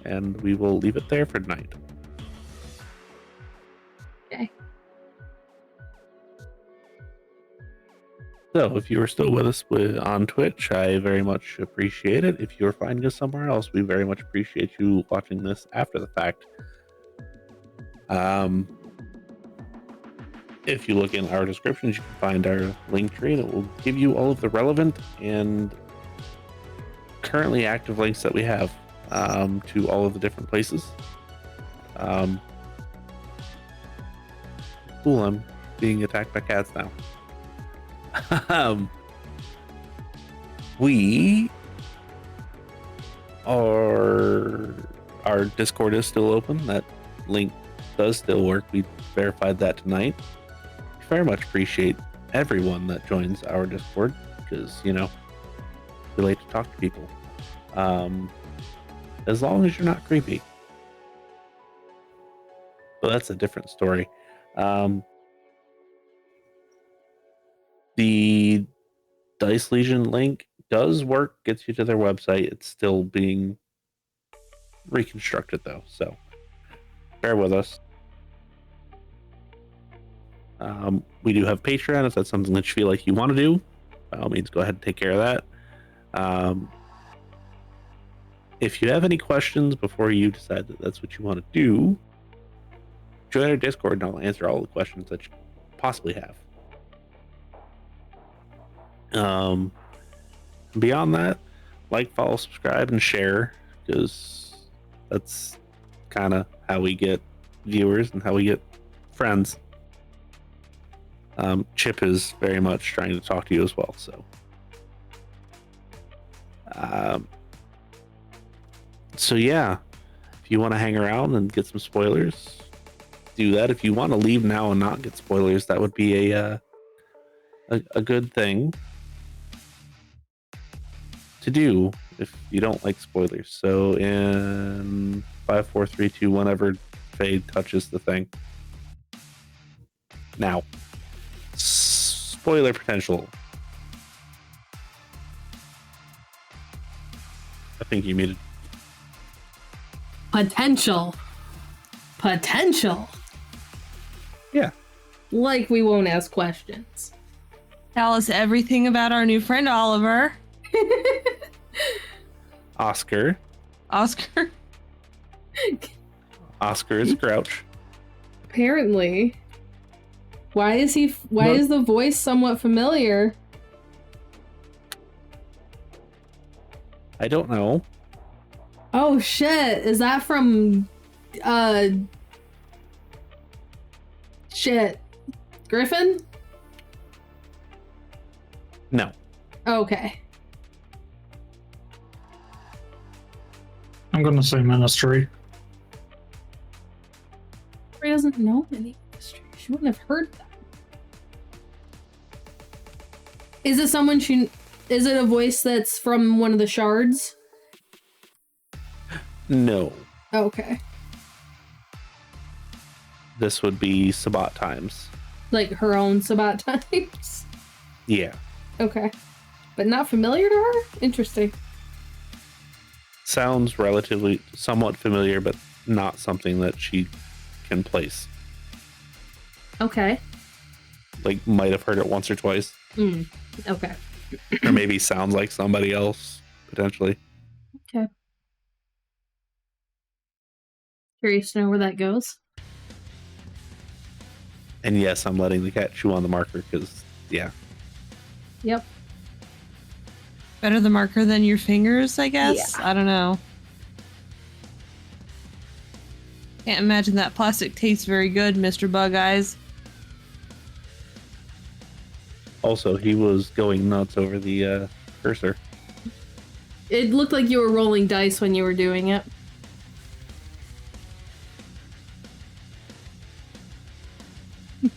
And we will leave it there for tonight. Okay. So, if you are still with us on Twitch, I very much appreciate it. If you're finding us somewhere else, we very much appreciate you watching this after the fact. If you look in our descriptions, you can find our link tree that will give you all of the relevant and currently active links that we have to all of the different places. Cool, I'm being attacked by cats now. We are, our Discord is still open. That link does still work. We verified that tonight. Very much appreciate everyone that joins our Discord because, you know, we like to talk to people. As long as you're not creepy. But that's a different story. The Dice Legion link does work, gets you to their website. It's still being reconstructed though, so bear with us. We do have Patreon if that's something that you feel like you want to do. By all means, go ahead and take care of that. if you have any questions before you decide that that's what you want to do, join our Discord and I'll answer all the questions that you possibly have. Beyond that, like, follow, subscribe, and share, because that's kind of how we get viewers and how we get friends. Chip is very much trying to talk to you as well, so yeah, if you want to hang around and get some spoilers, do that. If you want to leave now and not get spoilers, that would be a good thing to do if you don't like spoilers. So in 5, 4, 3, 2, whenever Faye touches the thing. Now, spoiler potential. I think you muted. Potential. Yeah. Like we won't ask questions. Tell us everything about our new friend Oliver. Oscar. Oscar Oscar is Grouch. Apparently. Why is the voice somewhat familiar? I don't know. Oh shit, is that from Griffin? No. Okay. I'm gonna say Ministry. She doesn't know any history. She wouldn't have heard that. Is it is it a voice that's from one of the shards? No. Okay. This would be Sabat times. Like her own Sabat times? Yeah. Okay. But not familiar to her? Interesting. Sounds relatively somewhat familiar, but not something that she can place. Okay. Like, might have heard it once or twice. Okay. Or maybe sounds like somebody else, potentially. Okay. Curious to know where that goes. And yes, I'm letting the cat chew on the marker, because, yeah. Yep. Better the marker than your fingers, I guess? Yeah. I don't know. Can't imagine that plastic tastes very good, Mr. Bug Eyes. Also, he was going nuts over the cursor. It looked like you were rolling dice when you were doing it.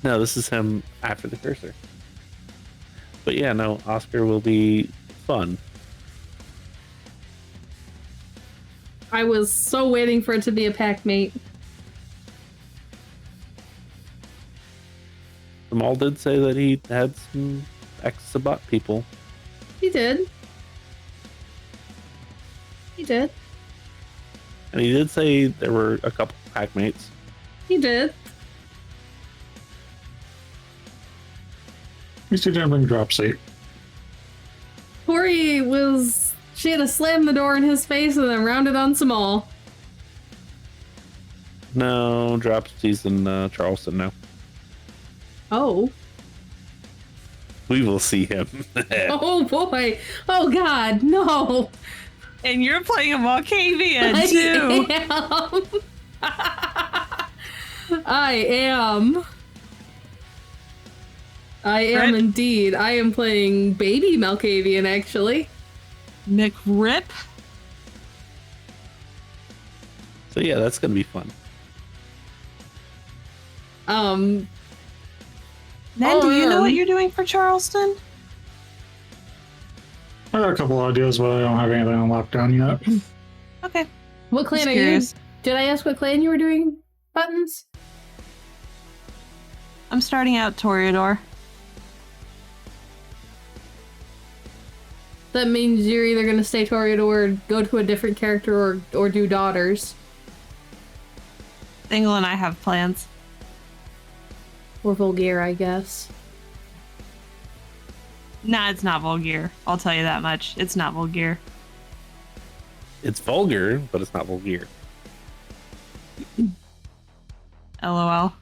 No, this is him after the cursor. But yeah, no, Oscar will be fun. I was so waiting for it to be a pack mate. Jamal did say that he had some ex-Sabat people. He did. He did. And he did say there were a couple pack mates. He did. At least you didn't bring Dropsy. Tory she had to slam the door in his face and then rounded on Samal. No, Dropsy's in Charleston now. Oh. We will see him. Oh boy. Oh god, no. And you're playing a Malkavian, too. I am. I am indeed. I am playing baby Malkavian, actually. McRip? So yeah, that's gonna be fun. Nen, do you know what you're doing for Charleston? I got a couple ideas, but I don't have anything on lockdown yet. Okay. What clan Just are curious. you? Did I ask what clan you were doing? Buttons? I'm starting out Toreador. That means you're either going to stay Toreador or go to a different character or do daughters. Dengle and I have plans. Or Vulgaire, I guess. Nah, it's not Vulgaire. I'll tell you that much. It's not Vulgaire. It's vulgar, but it's not vulgar. LOL.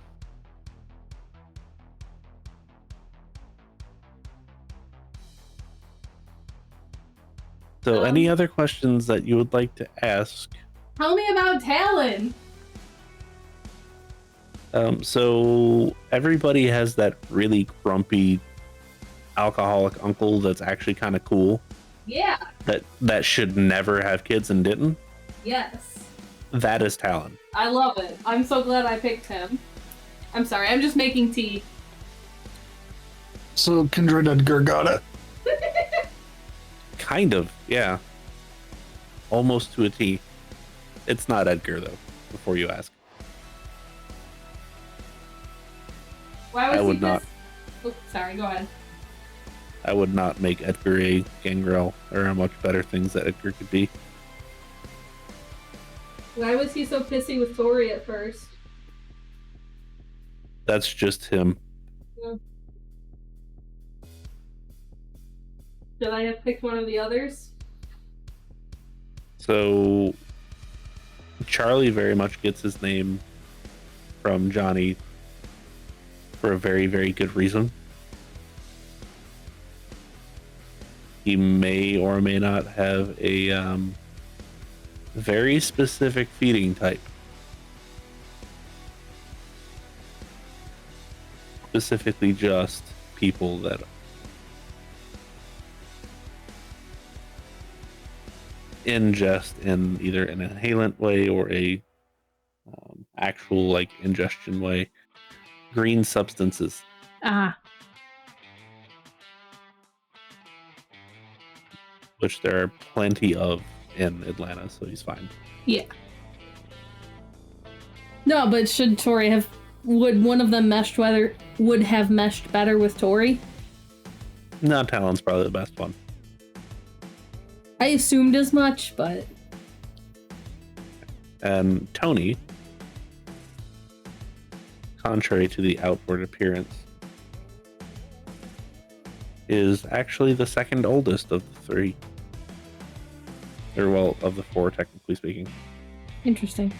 So, any other questions that you would like to ask? Tell me about Talon. So everybody has that really grumpy alcoholic uncle that's actually kind of cool. Yeah. That should never have kids and didn't. Yes. That is Talon. I love it. I'm so glad I picked him. I'm sorry, I'm just making tea. So Kindred Edgar got it. Kind of, yeah. Almost to a T. It's not Edgar though, before you ask. Why was I would he not. Oh, sorry, go ahead. I would not make Edgar a Gangrel. There are much better things that Edgar could be. Why was he so pissy with Tory at first? That's just him. Yeah. Should I have picked one of the others? So Charlie very much gets his name from Johnny for a very, very good reason. He may or may not have a very specific feeding type. Specifically just people that ingest in either an inhalant way or a actual like ingestion way green substances, which there are plenty of in Atlanta, so he's fine. Yeah. No, but should Tory have... Would one of them would have meshed better with Tory? No, Talon's probably the best one. I assumed as much, but... And Tony, contrary to the outward appearance, is actually the second oldest of the three. Or, well, of the four, technically speaking. Interesting.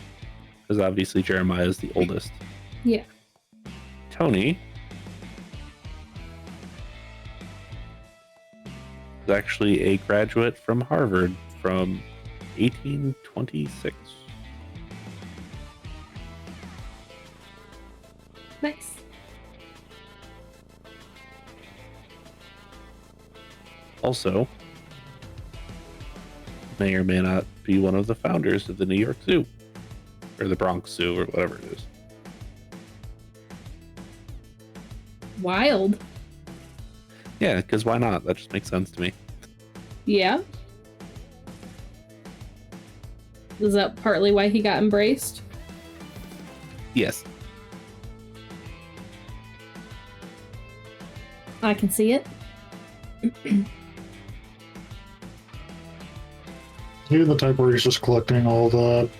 Because obviously Jeremiah is the oldest. Yeah. Tony is actually a graduate from Harvard from 1826. Nice. Also, may or may not be one of the founders of the New York Zoo, or the Bronx Zoo, or whatever it is. Wild. Yeah, because why not? That just makes sense to me. Yeah. Is that partly why he got embraced? Yes. I can see it. You're the type where he's just collecting all the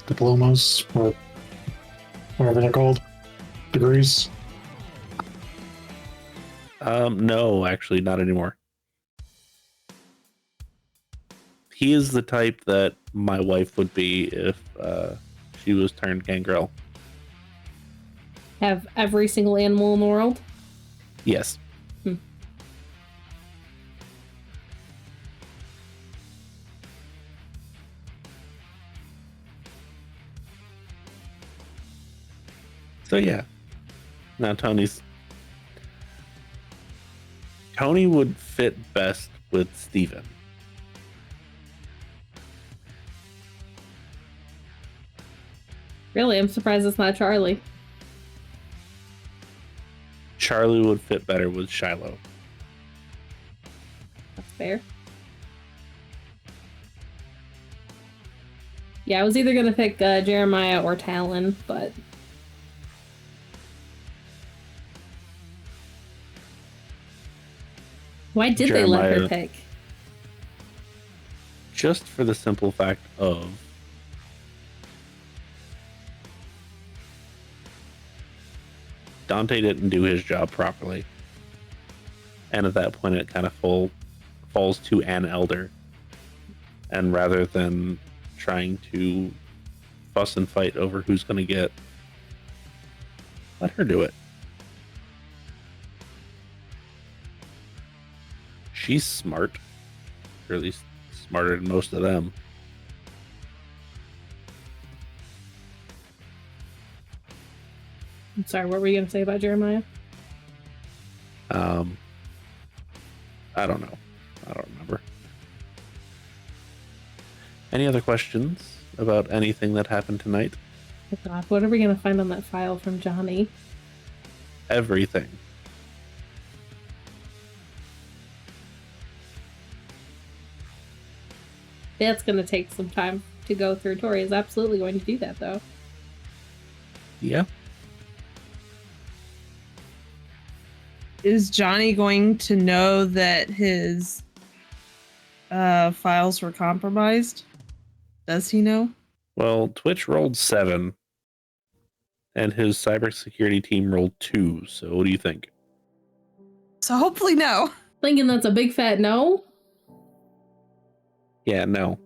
diplomas, or whatever they're called, degrees. No, actually, not anymore. He is the type that my wife would be if she was turned Gangrel. Have every single animal in the world? Yes. So yeah. Now Tony would fit best with Steven. Really? I'm surprised it's not Charlie. Charlie would fit better with Shiloh. That's fair. Yeah, I was either gonna pick Jeremiah or Talon, but... Why did they let her pick? Just for the simple fact of Dante didn't do his job properly. And at that point it kind of falls to an elder. And rather than trying to fuss and fight over who's going to get, let her do it. She's smart, or at least smarter than most of them. I'm sorry, what were you going to say about Jeremiah? I don't know. I don't remember. Any other questions about anything that happened tonight? Oh God, what are we going to find on that file from Johnny? Everything. That's going to take some time to go through. Tory is absolutely going to do that, though. Yeah. Is Johnny going to know that his files were compromised? Does he know? Well, Twitch rolled 7, and his cybersecurity team rolled 2. So what do you think? So hopefully no. Thinking that's a big fat no? Yeah, no.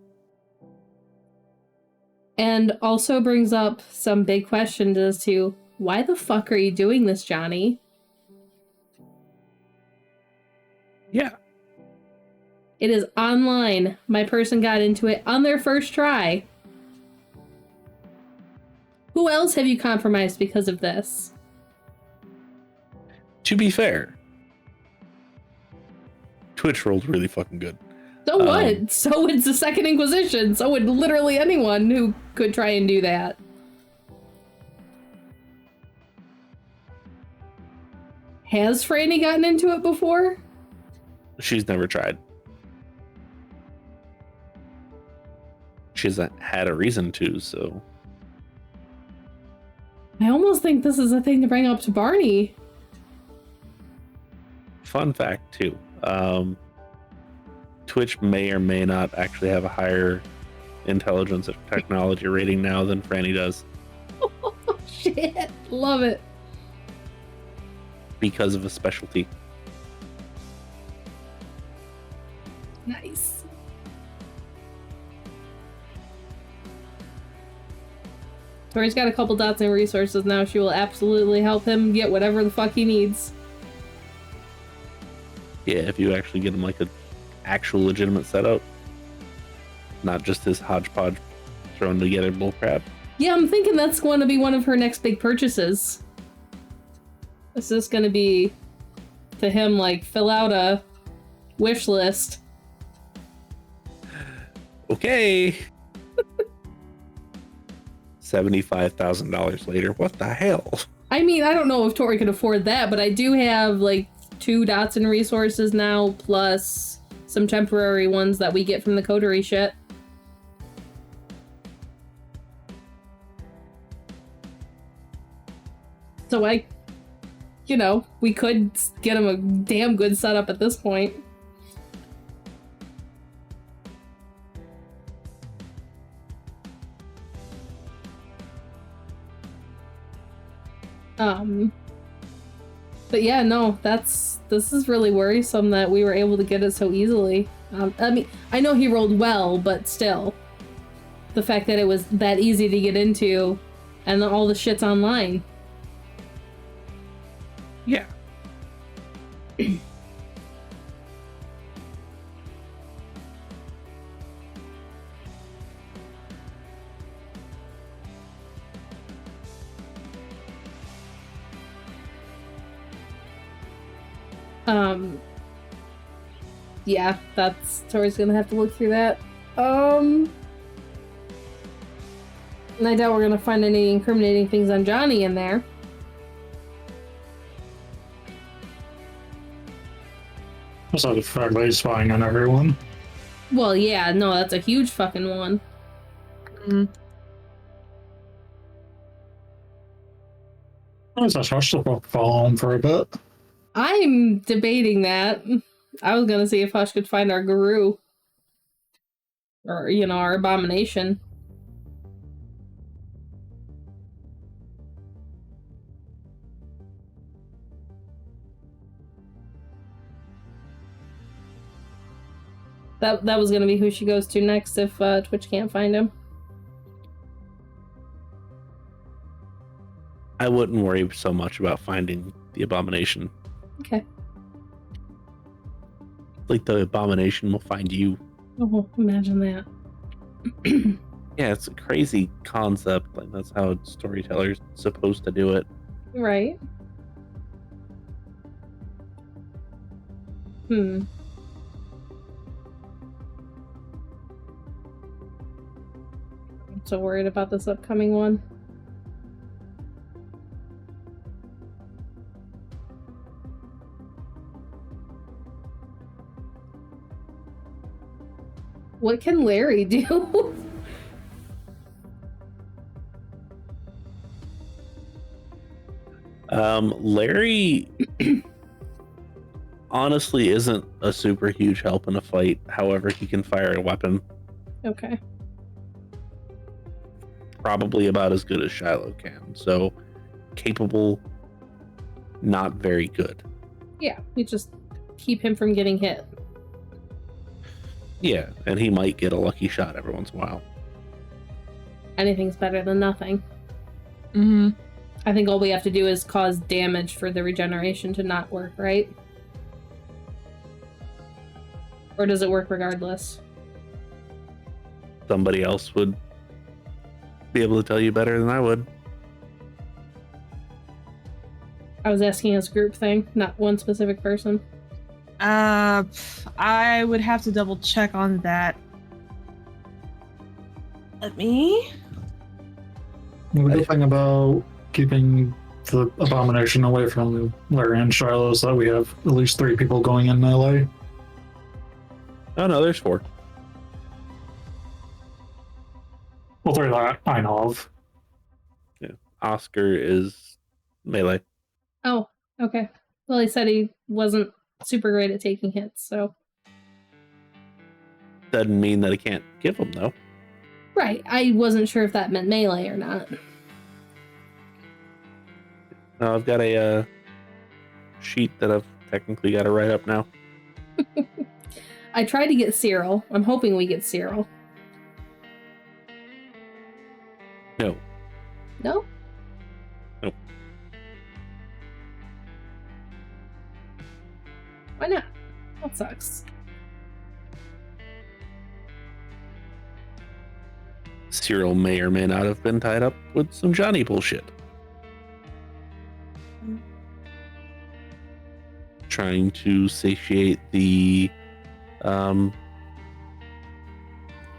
And also brings up some big questions as to, why the fuck are you doing this, Johnny? Yeah. It is online. My person got into it on their first try. Who else have you compromised because of this? To be fair, Twitch rolled really fucking good. So what? So would the Second Inquisition. So would literally anyone who could try and do that. Has Franny gotten into it before? She's never tried. She hasn't had a reason to, so. I almost think this is a thing to bring up to Barney. Fun fact, too. Twitch may or may not actually have a higher intelligence of technology rating now than Franny does. Oh, shit. Love it. Because of a specialty. Nice. Tori's got a couple dots and resources now. She will absolutely help him get whatever the fuck he needs. Yeah, if you actually get him like a actual legitimate setup, not just this hodgepodge thrown together bullcrap. Yeah, I'm thinking that's going to be one of her next big purchases. This is going to be to him, like, fill out a wish list. Okay. $75,000 later. What the hell? I mean, I don't know if Tory could afford that, but I do have, like, 2 dots and resources now, plus some temporary ones that we get from the Coterie shit. So we could get him a damn good setup at this point. But yeah, no, this is really worrisome that we were able to get it so easily. I mean, I know he rolled well, but still. The fact that it was that easy to get into, and then all the shit's online. Yeah. Yeah, Tori's gonna have to look through that. And I doubt we're gonna find any incriminating things on Johnny in there. That's not a fact that he's spying on everyone. Well, yeah, no, that's a huge fucking one. I was just hush the fuck follow him for a bit. I'm debating that. I was gonna see if Hush could find our guru. Or, our abomination. That was gonna be who she goes to next if Twitch can't find him. I wouldn't worry so much about finding the abomination. Okay. Like the abomination will find you. Oh, imagine that. Yeah, it's a crazy concept. Like that's how Storyteller's supposed to do it. Right. I'm so worried about this upcoming one. What can Larry do? Larry honestly isn't a super huge help in a fight. However, he can fire a weapon. Okay. Probably about as good as Shiloh can. So capable, not very good. Yeah, we just keep him from getting hit. Yeah, and he might get a lucky shot every once in a while. Anything's better than nothing. Mm-hmm. I think all we have to do is cause damage for the regeneration to not work, right? Or does it work regardless? Somebody else would be able to tell you better than I would. I was asking as a group thing, not one specific person. I would have to double check on that. Let me. The good thing about keeping the abomination away from Larry and Shiloh is that we have at least 3 people going in melee. Oh no, there's 4. Well, 3 that I know of. Yeah, Oscar is melee. Oh, okay. Well, he said he wasn't super great at taking hits, so... Doesn't mean that I can't give them though. Right, I wasn't sure if that meant melee or not. No, I've got a sheet that I've technically got to write up now. I tried to get Cyril. I'm hoping we get Cyril. No. No? Nope. Why not? That sucks. Cyril may or may not have been tied up with some Johnny bullshit. Trying to satiate the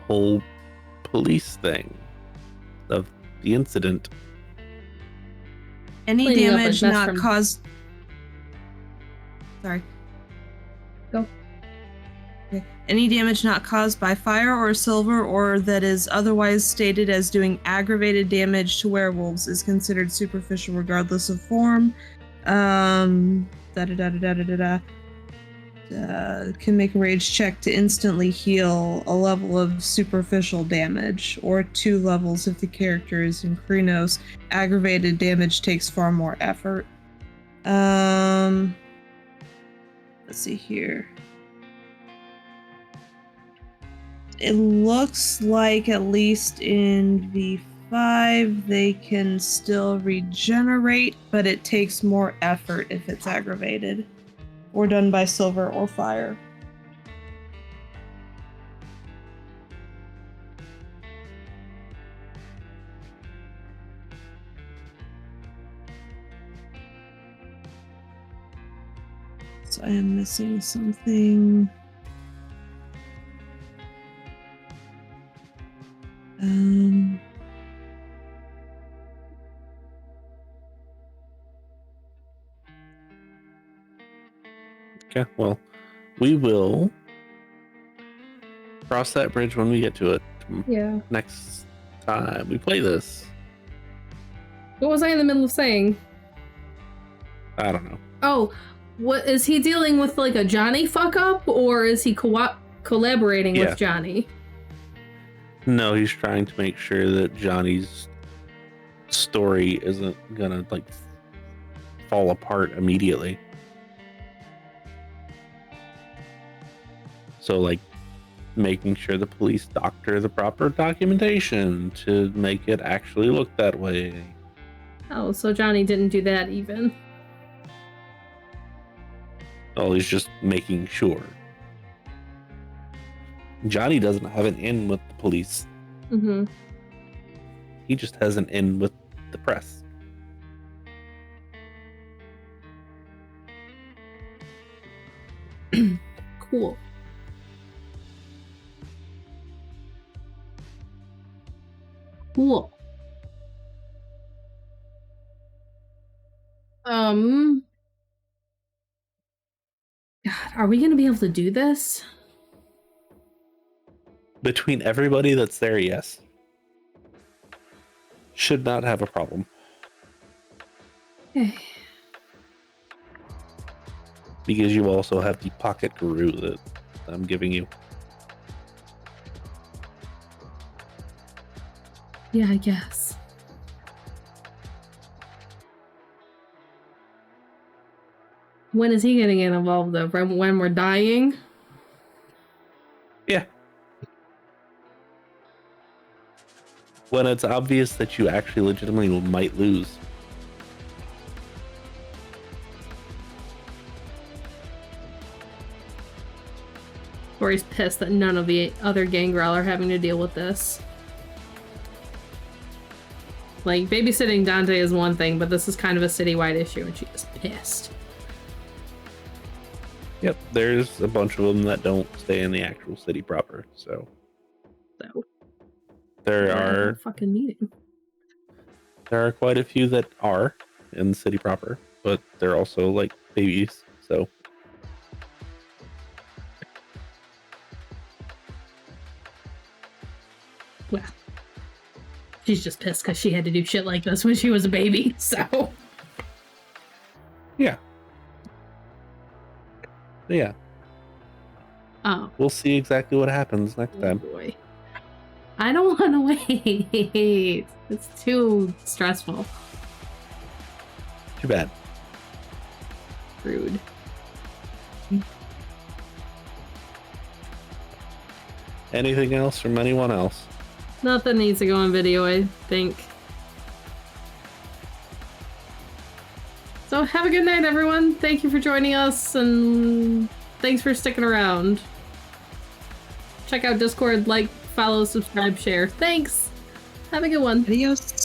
whole police thing of the incident. Any Cleaning up a damage mess not from- caused. Sorry. Go. Okay. Any damage not caused by fire or silver or that is otherwise stated as doing aggravated damage to werewolves is considered superficial regardless of form. Can make a rage check to instantly heal a level of superficial damage, or 2 levels if the character is in Krynos. Aggravated damage takes far more effort. Let's see here. It looks like at least in V5 they can still regenerate, but it takes more effort if it's aggravated or done by silver or fire. So I am missing something. Okay, well, we will cross that bridge when we get to it Yeah. next time we play this. What was I in the middle of saying? I don't know. Oh, what is he dealing with, like a Johnny fuck up, or is he collaborating Yeah. with Johnny? No, he's trying to make sure that Johnny's story isn't gonna like fall apart immediately. So like making sure the police doctor the proper documentation to make it actually look that way. Oh, so Johnny didn't do that even. Oh, he's just making sure. Johnny doesn't have an in with the police. Mm-hmm. He just has an in with the press. Cool. Cool. God, are we gonna be able to do this? Between everybody that's there, yes. Should not have a problem. Okay. Because you also have the pocket guru that I'm giving you. Yeah, I guess. When is he gonna get involved though? When we're dying? Yeah. When it's obvious that you actually legitimately might lose. Tory's pissed that none of the other Gangrel are having to deal with this. Like, babysitting Dante is one thing, but this is kind of a citywide issue, and she is pissed. Yep, there's a bunch of them that don't stay in the actual city proper, so there are fucking meeting. There are quite a few that are in the city proper, but they're also like babies, so. Well, she's just pissed because she had to do shit like this when she was a baby, so. Yeah. Yeah. Oh. We'll see exactly what happens next time. Boy. I don't want to wait. It's too stressful. Too bad. Rude. Anything else from anyone else? Nothing needs to go on video, I think. So have a good night, everyone. Thank you for joining us, and thanks for sticking around. Check out Discord, like, follow, subscribe, share. Thanks. Have a good one. Adios.